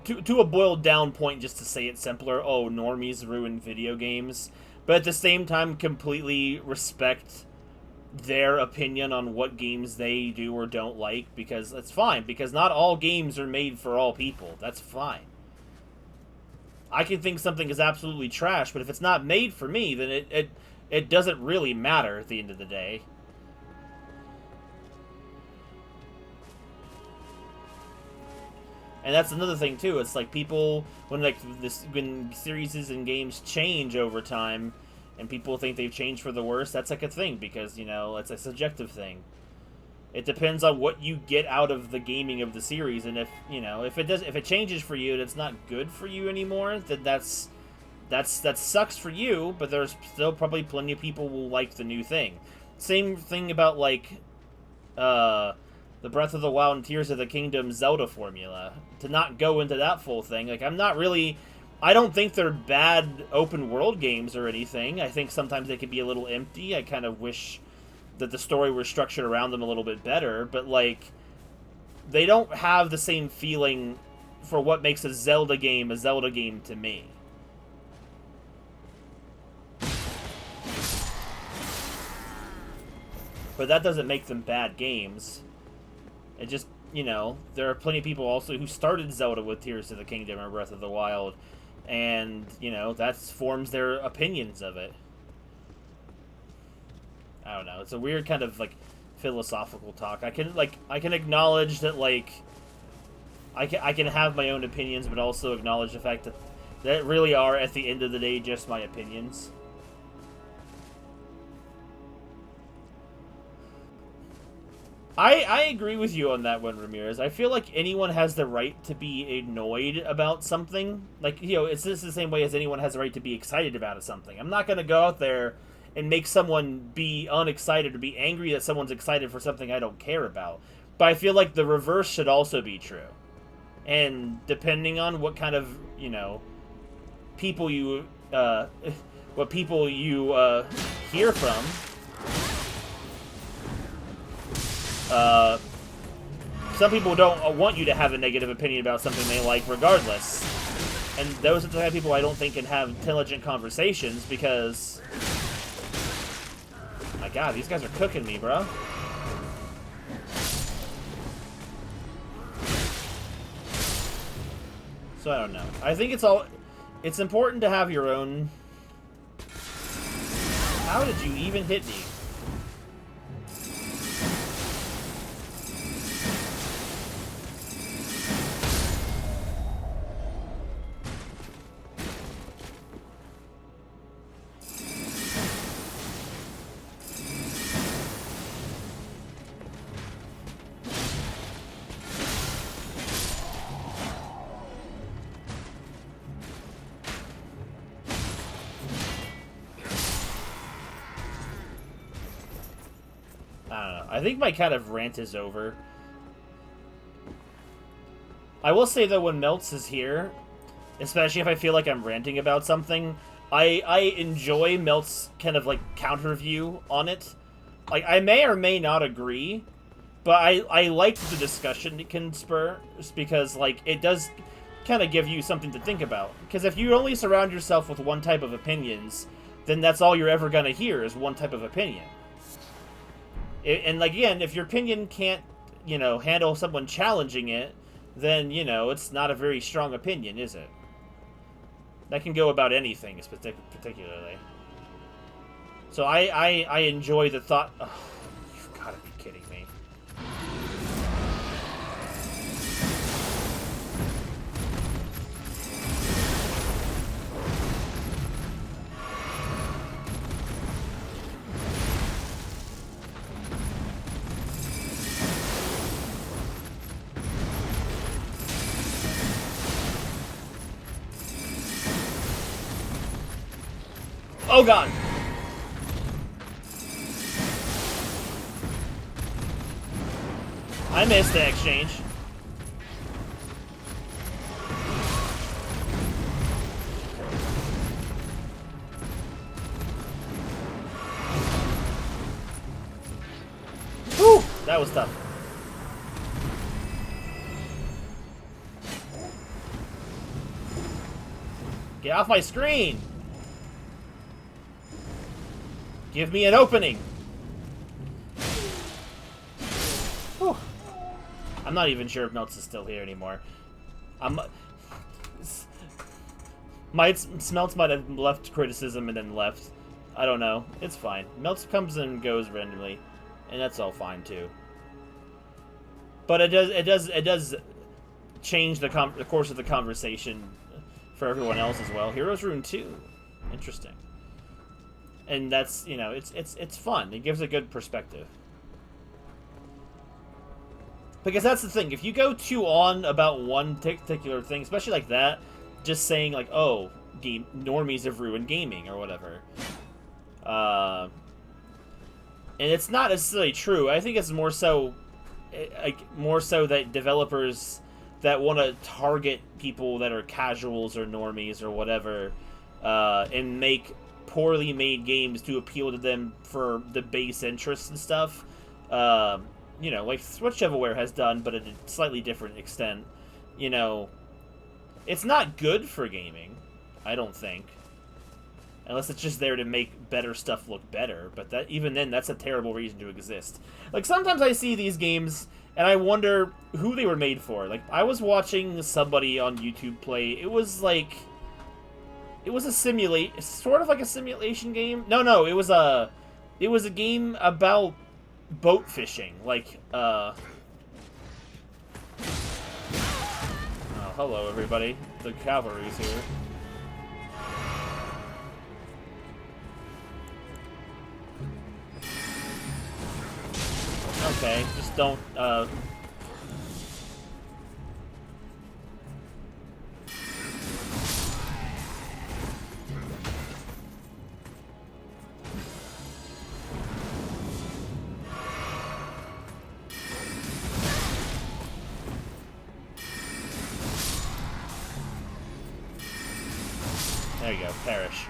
to a boiled down point, just to say it simpler, oh, normies ruin video games. But at the same time, completely respect their opinion on what games they do or don't like, because that's fine. Because not all games are made for all people. That's fine. I can think something is absolutely trash, but if it's not made for me, then it doesn't really matter at the end of the day. And that's another thing too. It's like people, when series and games change over time, and people think they've changed for the worse, that's like a thing, because, you know, it's a subjective thing. It depends on what you get out of the gaming of the series, and if it changes for you and it's not good for you anymore, then that sucks for you. But there's still probably plenty of people who will like the new thing. Same thing about, like, the Breath of the Wild and Tears of the Kingdom Zelda formula. To not go into that full thing, like, I don't think they're bad open world games or anything. I think sometimes they can be a little empty. I kind of wish that the story was structured around them a little bit better, but, like, they don't have the same feeling for what makes a Zelda game to me. But that doesn't make them bad games. It just, you know, there are plenty of people also who started Zelda with Tears of the Kingdom or Breath of the Wild, and, you know, that forms their opinions of it. I don't know. It's a weird kind of, like, philosophical talk. I can acknowledge that, like, I can have my own opinions, but also acknowledge the fact that really are, at the end of the day, just my opinions. I agree with you on that one, Ramirez. I feel like anyone has the right to be annoyed about something. Like, you know, it's just the same way as anyone has the right to be excited about something. I'm not going to go out there and make someone be unexcited or be angry that someone's excited for something I don't care about. But I feel like the reverse should also be true. And depending on what kind of, you know, people you, what people you hear from, some people don't want you to have a negative opinion about something they like regardless. And those are the type of people I don't think can have intelligent conversations because... My god, these guys are cooking me, bro. So I don't know. I think it's important to have your own... How did you even hit me? I think my kind of rant is over. I will say, though, when Melts is here, especially if I feel like I'm ranting about something, I enjoy Melts' kind of, like, counter view on it. Like, I may or may not agree, but I like the discussion it can spur, because, like, it does kind of give you something to think about. Because if you only surround yourself with one type of opinions, then that's all you're ever going to hear is one type of opinion. And, like, again, if your opinion can't, you know, handle someone challenging it, then, you know, it's not a very strong opinion, is it? That can go about anything, particularly. So I enjoy the thought... Oh, you've got to be kidding me. Oh god! I missed the exchange. Whew! That was tough. Get off my screen! Give me an opening! Whew. I'm not even sure if Melts is still here anymore. Smelts might have left criticism and then left. I don't know. It's fine. Melts comes and goes randomly, and that's all fine too. But it does change the course of the conversation for everyone else as well. Heroes Rune 2. Interesting. And that's, you know, it's fun. It gives a good perspective. Because that's the thing. If you go too on about one particular thing, especially like that, just saying like, oh, normies have ruined gaming or whatever. And it's not necessarily true. I think it's more so that developers that want to target people that are casuals or normies or whatever, and make poorly made games to appeal to them for the base interests and stuff. You know, like what Shovelware has done, but at a slightly different extent. You know, it's not good for gaming, I don't think. Unless it's just there to make better stuff look better. But that even then, that's a terrible reason to exist. Like, sometimes I see these games, and I wonder who they were made for. Like, I was watching somebody on YouTube play. It was like... It was a sort of like a simulation game. No, it was a game about boat fishing. Like, oh, hello everybody. The cavalry's here. Okay, just don't, There you go, perish.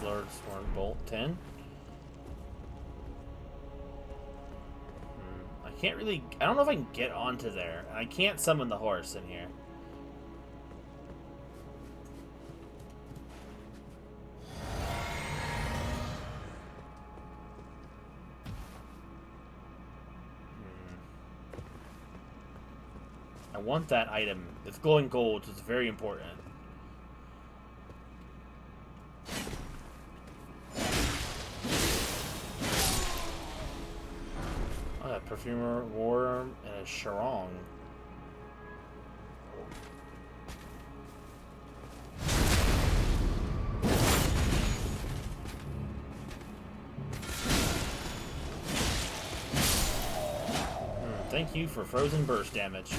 Lord Sworn Bolt 10. I can't really... I don't know if I can get onto there. I can't summon the horse in here. I want that item. It's glowing gold, so it's very important. Oh, a perfumer worm and a charong. Thank you for frozen burst damage.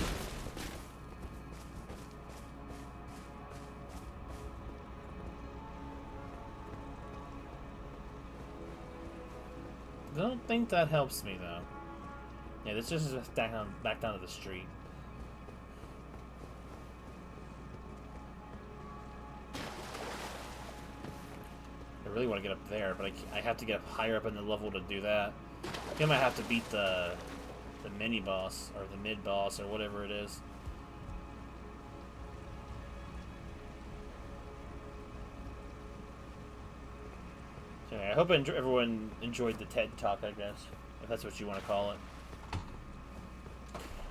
I don't think that helps me, though. Yeah, this just is back down to the street. I really want to get up there, but I have to get up higher up in the level to do that. I think I might have to beat the mini-boss, or the mid-boss, or whatever it is. Okay, I hope everyone enjoyed the TED Talk, I guess, if that's what you want to call it.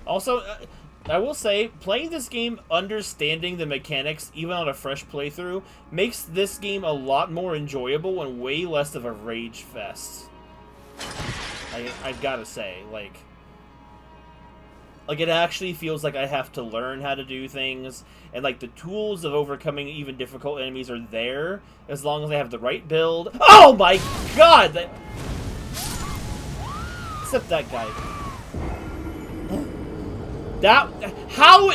Also, I will say, playing this game, understanding the mechanics, even on a fresh playthrough, makes this game a lot more enjoyable and way less of a rage fest. I've got to say, like, it actually feels like I have to learn how to do things, and, like, the tools of overcoming even difficult enemies are there, as long as I have the right build. Oh my god! Except that guy. How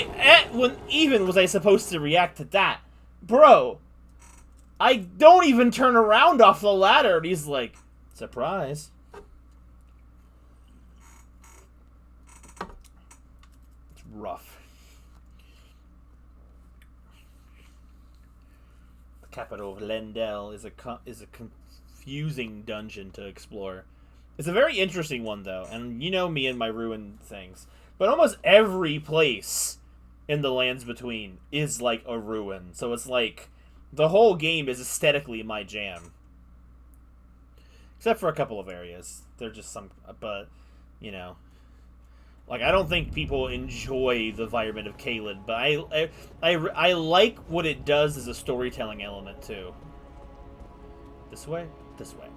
even was I supposed to react to that? Bro, I don't even turn around off the ladder, and he's like, surprise. It's rough. The capital of Lendel is a confusing dungeon to explore. It's a very interesting one, though, and you know me and my ruin things. But almost every place in the Lands Between is like a ruin. So it's like the whole game is aesthetically my jam. Except for a couple of areas. They're just some... But, you know... Like, I don't think people enjoy the environment of Caelid, but I like what it does as a storytelling element, too. This way? This way.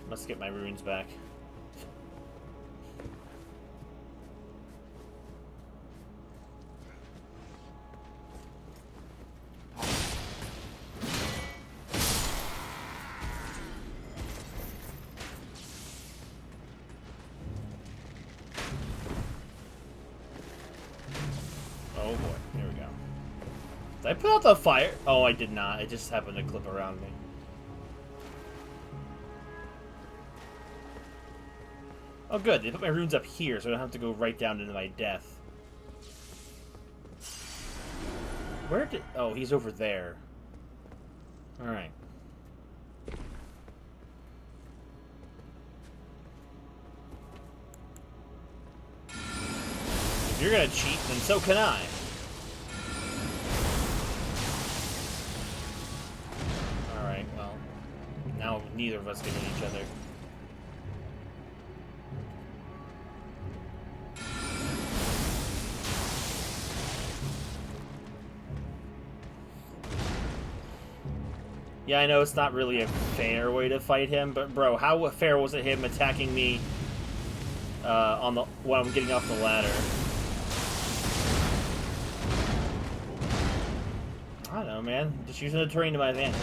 Must get my runes back. Oh boy, here we go. Did I put out the fire? Oh, I did not. It just happened to clip around me. Oh good, they put my runes up here, so I don't have to go right down into my death. Where did... Oh, he's over there. Alright. If you're gonna cheat, then so can I. Alright, well... Now neither of us can hit each other. Yeah, I know it's not really a fair way to fight him, but bro, how fair was it him attacking me when I'm getting off the ladder? I don't know, man. Just using the terrain to my advantage.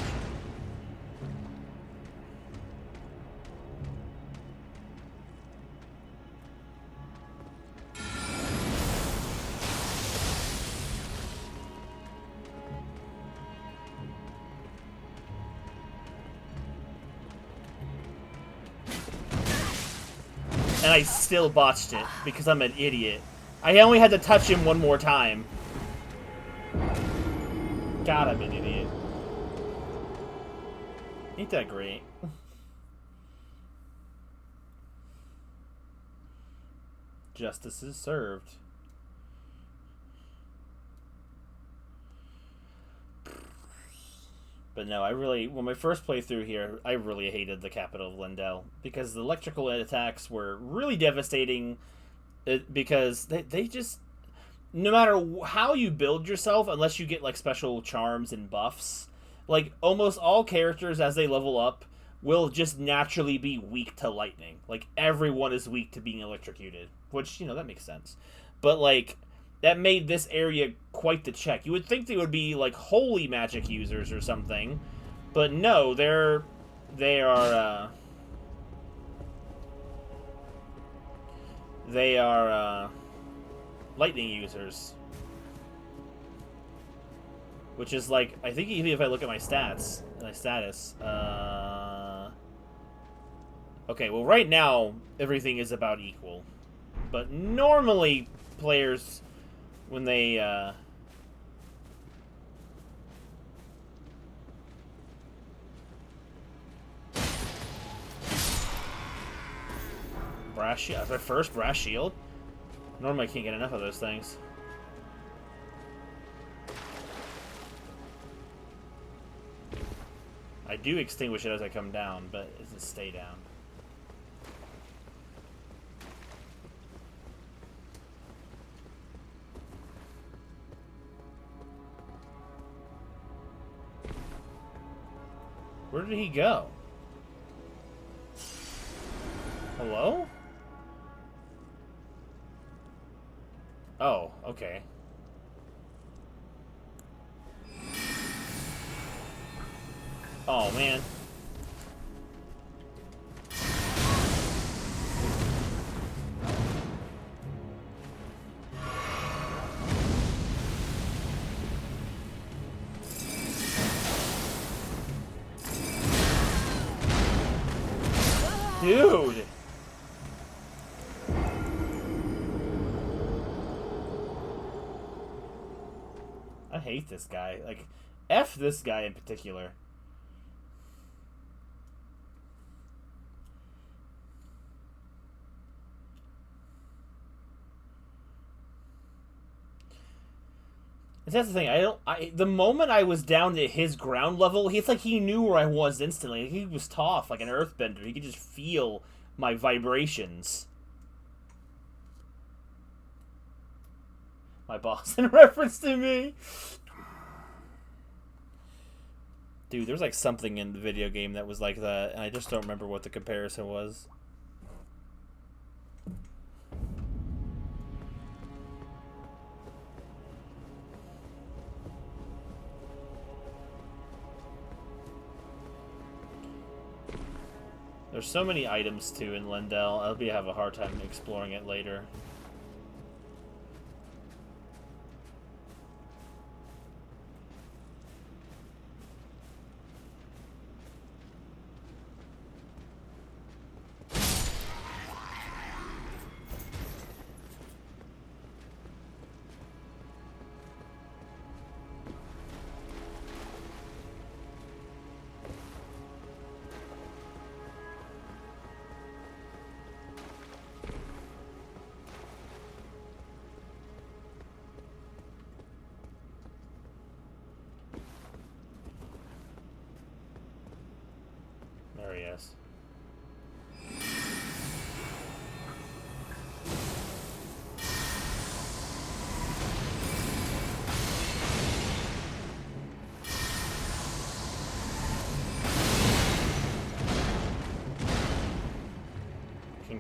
And I still botched it, because I'm an idiot. I only had to touch him one more time. God, I'm an idiot. Ain't that great? Justice is served. But no, when my first playthrough here, I really hated the capital of Lindell because the electrical attacks were really devastating. Because they just, no matter how you build yourself, unless you get like special charms and buffs, like almost all characters as they level up will just naturally be weak to lightning. Like everyone is weak to being electrocuted, which, you know, that makes sense. But like, that made this area quite the check. You would think they would be like holy magic users or something, but no, they are lightning users. Which is like, I think even if I look at my stats, my status, okay, well right now everything is about equal, but normally players, when they brass shield, my first brass shield. Normally I can't get enough of those things. I do extinguish it as I come down, but it doesn't stay down. Where did he go? Hello? Oh, okay. Oh, man. Dude! I hate this guy. Like, F this guy in particular. And that's the thing. The moment I was down to his ground level, it's like he knew where I was instantly. He was tough, like an earthbender. He could just feel my vibrations. My boss in reference to me. Dude, there's like something in the video game that was like that, and I just don't remember what the comparison was. There's so many items too in Lindell. I'll have a hard time exploring it later.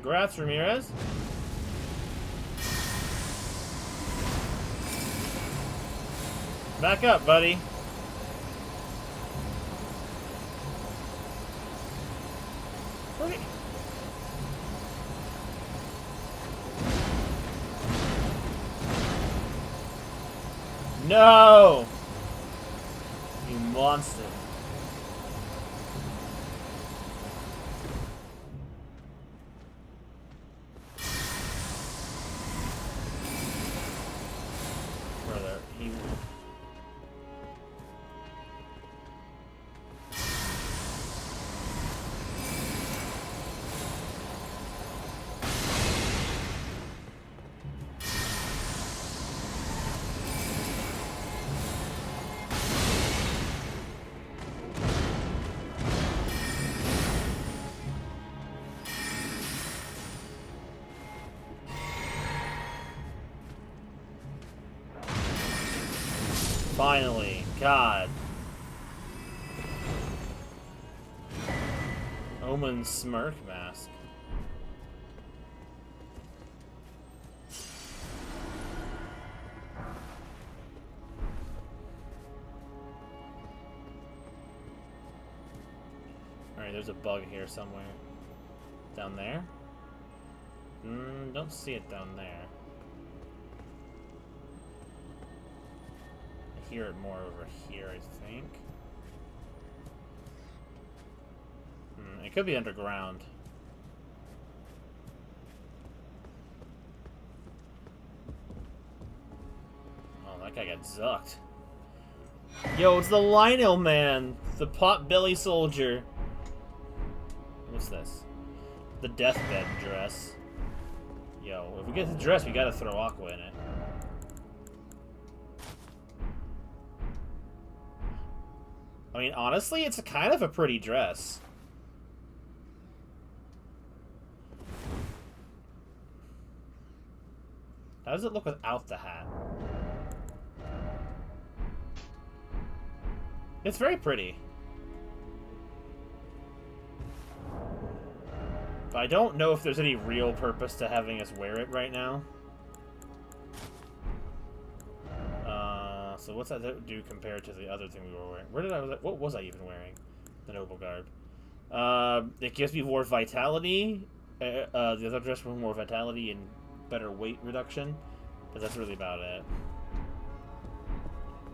Congrats, Ramirez. Back up, buddy. Okay. No! You monster. Brother, he... Finally, God. Omen smirk mask. Alright, there's a bug here somewhere. Down there? Don't see it down there. I hear it more over here, I think. It could be underground. Oh, that guy got zucked. Yo, it's the Lionel Man! The pot-belly soldier. What's this? The deathbed dress. Yo, if we get the dress, we gotta throw Aqua in it. I mean, honestly, it's kind of a pretty dress. How does it look without the hat? It's very pretty. But I don't know if there's any real purpose to having us wear it right now. So what's that do compared to the other thing we were wearing? What was I even wearing? The noble garb. It gives me more vitality. The other dress with more vitality and better weight reduction, but that's really about it.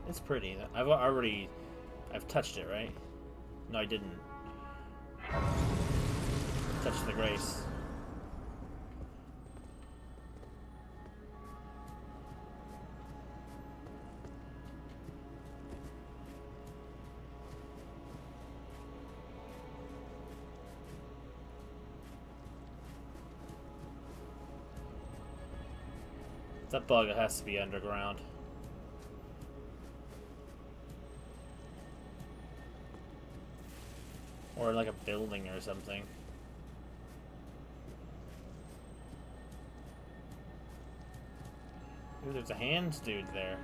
It's pretty. I've touched it, right? No, I didn't. Touch the grace. That bug has to be underground. Or like a building or something. Ooh, there's a hands dude there.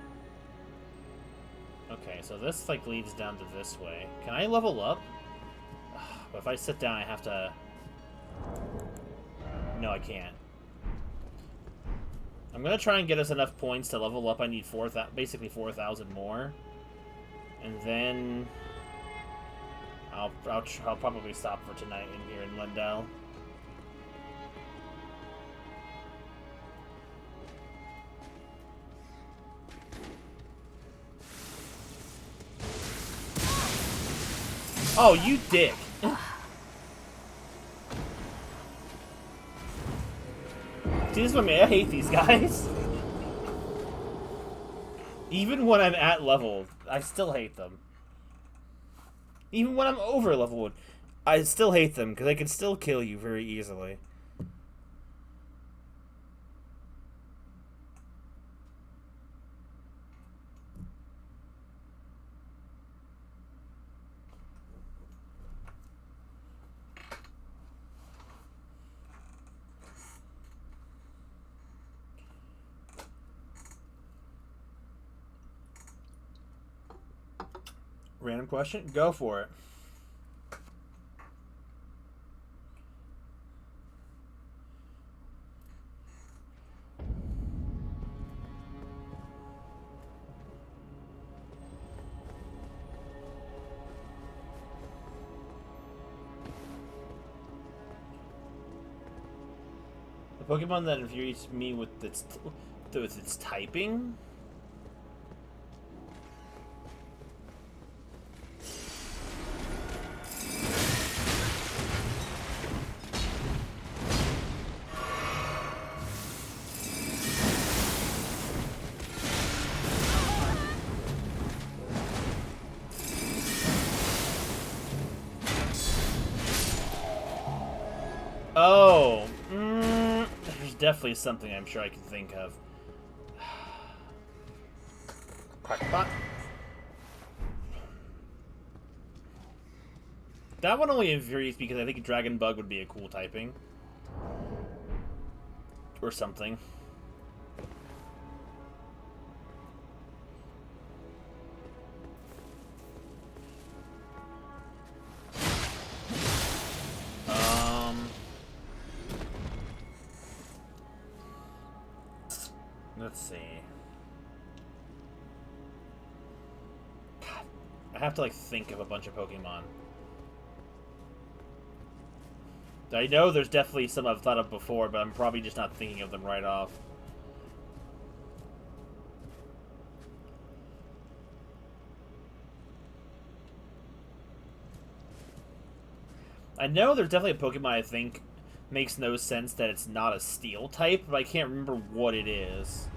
Okay, so this like leads down to this way. Can I level up? But if I sit down, I have to... No, I can't. I'm gonna try and get us enough points to level up. I need basically 4,000 more, and then I'll probably stop for tonight in here in Lindell. Oh, you dick! See, this is what I mean. I hate these guys. Even when I'm at level, I still hate them. Even when I'm over leveled, I still hate them because they can still kill you very easily. Random question? Go for it. Pokemon that infuriates me with its typing. Oh, there's definitely something I'm sure I can think of. Crackpot. That one only infuriates because I think Dragon Bug would be a cool typing. Or something. Let's see. God, I have to like think of a bunch of Pokemon. I know there's definitely some I've thought of before, but I'm probably just not thinking of them right off. I know there's definitely a Pokemon I think makes no sense that it's not a steel type, but I can't remember what it is.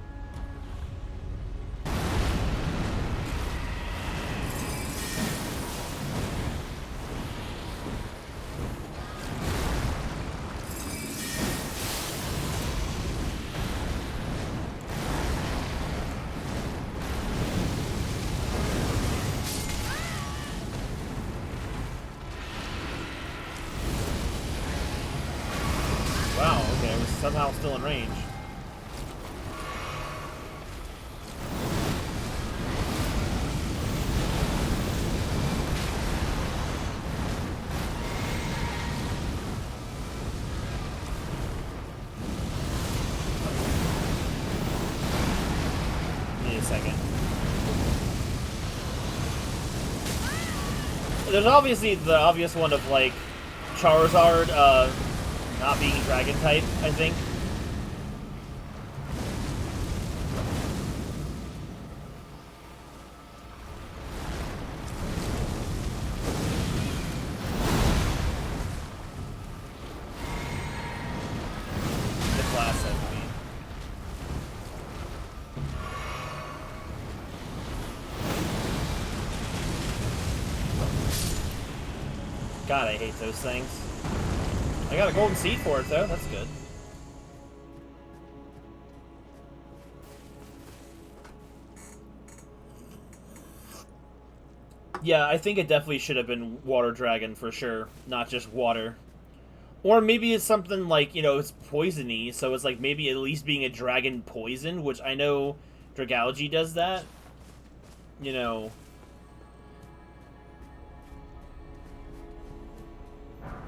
Somehow still in range. Need a second. There's obviously the obvious one of like Charizard, not being dragon type, I think. The class, I mean. God, I hate those things. I got a golden seed for it, though. That's good. Yeah, I think it definitely should have been Water Dragon for sure, not just water. Or maybe it's something like, you know, it's poisony, so it's like maybe at least being a dragon poison, which I know Dragology does that. You know...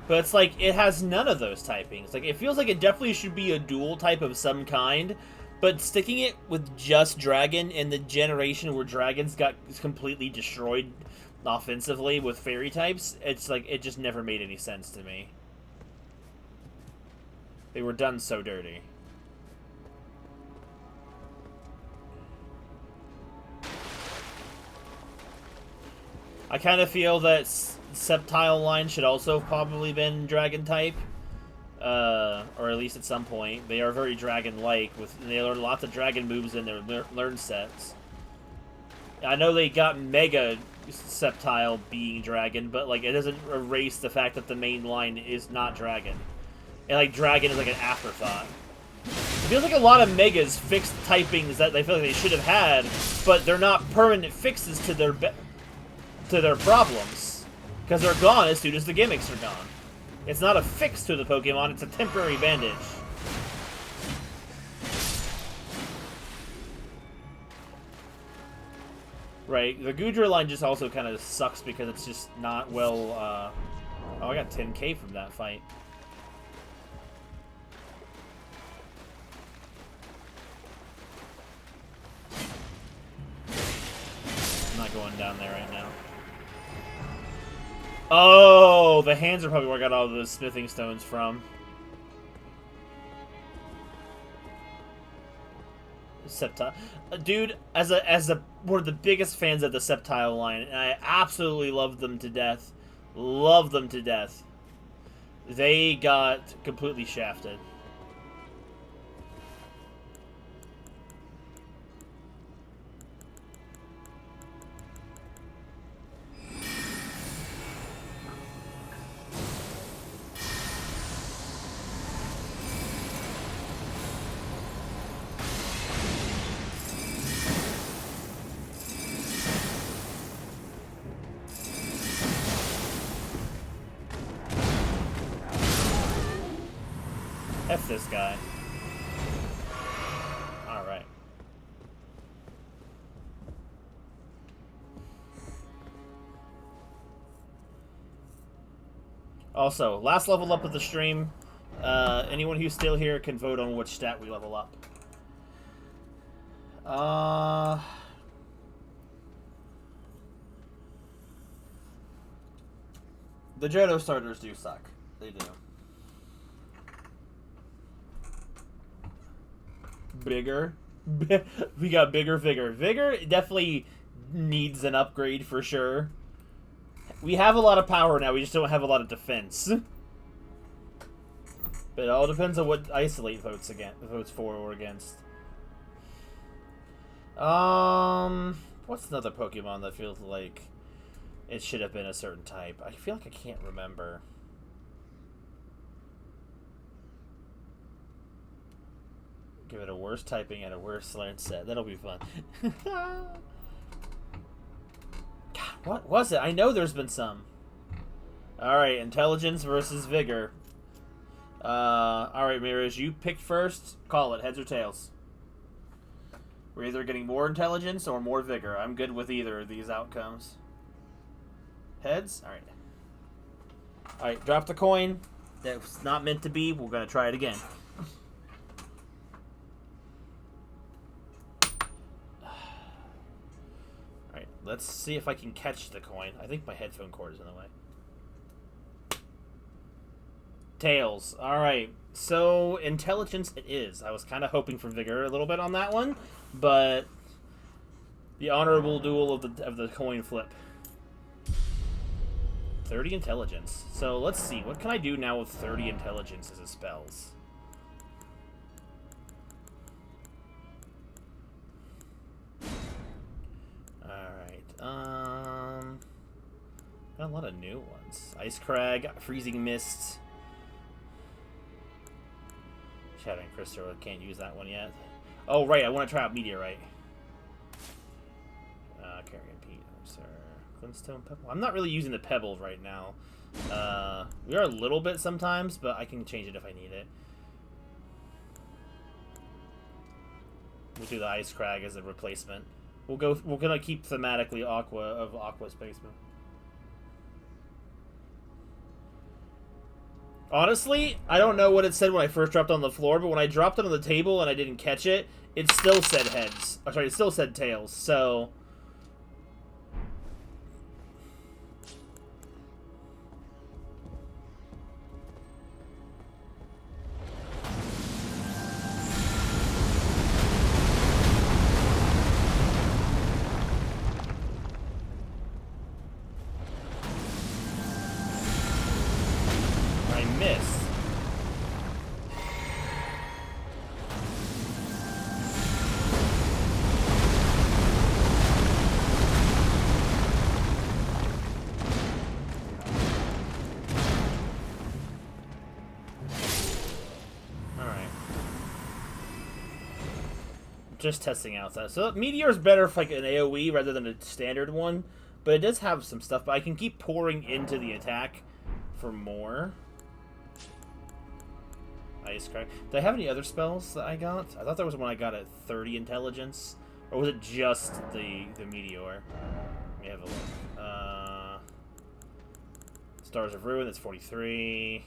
But it's like, it has none of those typings. Like, it feels like it definitely should be a dual type of some kind, but sticking it with just dragon in the generation where dragons got completely destroyed offensively with fairy types, it's like, it just never made any sense to me. They were done so dirty. I kind of feel that Sceptile line should also have probably been dragon type, or at least at some point. They are very dragon-like. They learn lots of dragon moves in their learn sets. I know they got Mega Sceptile being dragon, but like it doesn't erase the fact that the main line is not dragon, and like dragon is like an afterthought. It feels like a lot of Megas fixed typings that they feel like they should have had, but they're not permanent fixes to their problems. Because they're gone as soon as the gimmicks are gone. It's not a fix to the Pokemon, it's a temporary bandage. Right, the Goodra line just also kind of sucks because it's just not well, Oh, I got 10k from that fight. I'm not going down there right now. Oh, the hands are probably where I got all those smithing stones from. Septile. Dude, as a one of the biggest fans of the Septile line, and I absolutely love them to death. Love them to death. They got completely shafted. F this guy. Alright. Also, last level up of the stream. Anyone who's still here can vote on which stat we level up. The Johto starters do suck. They do. Bigger. We got bigger Vigor. Vigor definitely needs an upgrade for sure. We have a lot of power now, we just don't have a lot of defense. But it all depends on what Isolate votes for or against. What's another Pokemon that feels like it should have been a certain type? I feel like I can't remember. Give it a worse typing and a worse learn set. That'll be fun. God, what was it? I know there's been some. Alright, Intelligence versus Vigor. Alright, Mirage, you picked first. Call it, heads or tails. We're either getting more Intelligence or more Vigor. I'm good with either of these outcomes. Heads? Alright. Alright, drop the coin. That was not meant to be. We're going to try it again. Alright, let's see if I can catch the coin. I think my headphone cord is in the way. Tails. Alright, so Intelligence it is. I was kind of hoping for Vigor a little bit on that one, but the honorable duel of the coin flip. 30 Intelligence. So let's see, what can I do now with 30 Intelligence as a spells? Alright, got a lot of new ones. Ice Crag, Freezing Mist. Shattering Crystal, can't use that one yet. Oh, right, I want to try out Meteorite. Carrion Peat, sir. Glintstone Pebble. I'm not really using the Pebbles right now. We are a little bit sometimes, but I can change it if I need it. We'll do the Ice Crag as a replacement. We're gonna keep thematically Aqua's basement. Honestly, I don't know what it said when I first dropped on the floor, but when I dropped it on the table and I didn't catch it, it still said heads. Oh, sorry, it still said tails, so... Just testing out that. So Meteor's better for like an AoE rather than a standard one, but it does have some stuff. But I can keep pouring into the attack for more. Ice Crack. Do I have any other spells that I got? I thought there was one I got at 30 Intelligence, or was it just the Meteor? Let me have a look. Stars of Ruin. That's 43.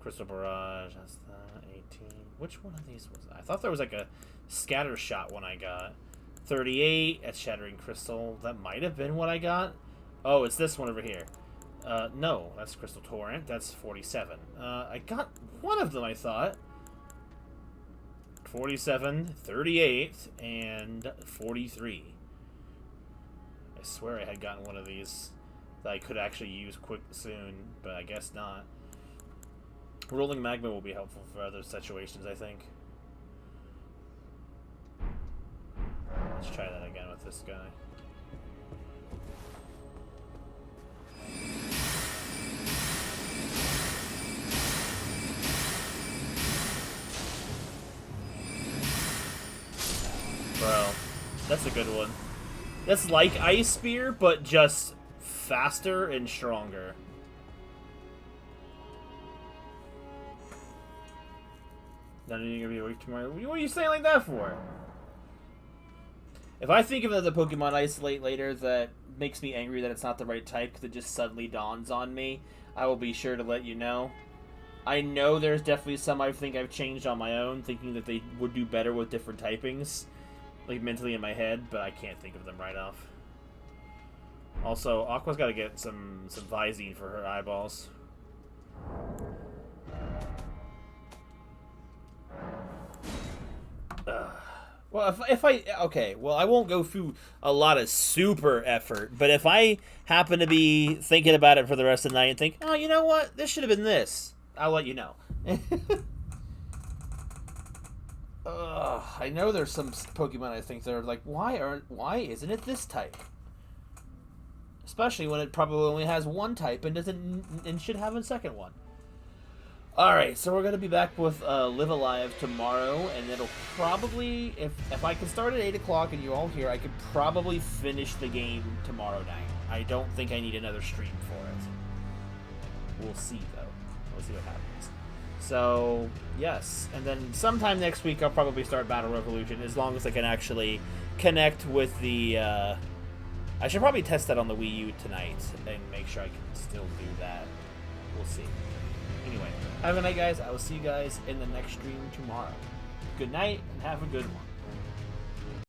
Crystal Barrage. That's 18. Which one of these was that? I thought there was like a Scatter Shot one I got. 38 at Shattering Crystal. That might have been what I got. Oh, it's this one over here. No, that's Crystal Torrent. That's 47. I got one of them, I thought. 47, 38, and 43. I swear I had gotten one of these that I could actually use quick soon, but I guess not. Rolling magma will be helpful for other situations, I think. Let's try that again with this guy. Bro, that's a good one. That's like Ice Spear, but just faster and stronger. None of you gonna be awake tomorrow. What are you saying like that for? If I think of another Pokemon Isolate later that makes me angry that it's not the right type because it just suddenly dawns on me, I will be sure to let you know. I know there's definitely some I think I've changed on my own, thinking that they would do better with different typings, like mentally in my head, but I can't think of them right off. Also, Aqua's got to get some Visine for her eyeballs. Well, if I... Okay, well, I won't go through a lot of super effort, but if I happen to be thinking about it for the rest of the night and think, oh, you know what? This should have been this. I'll let you know. I know there's some Pokemon I think that are like, why isn't it this type? Especially when it probably only has one type and should have a second one. Alright, so we're going to be back with Live Alive tomorrow, and it'll probably, if I can start at 8 o'clock and you're all here, I could probably finish the game tomorrow night. I don't think I need another stream for it. We'll see, though. We'll see what happens. So, yes. And then sometime next week I'll probably start Battle Revolution, as long as I can actually connect with the... I should probably test that on the Wii U tonight and make sure I can still do that. We'll see. Anyway, have a good night, guys. I will see you guys in the next stream tomorrow. Good night, and have a good one.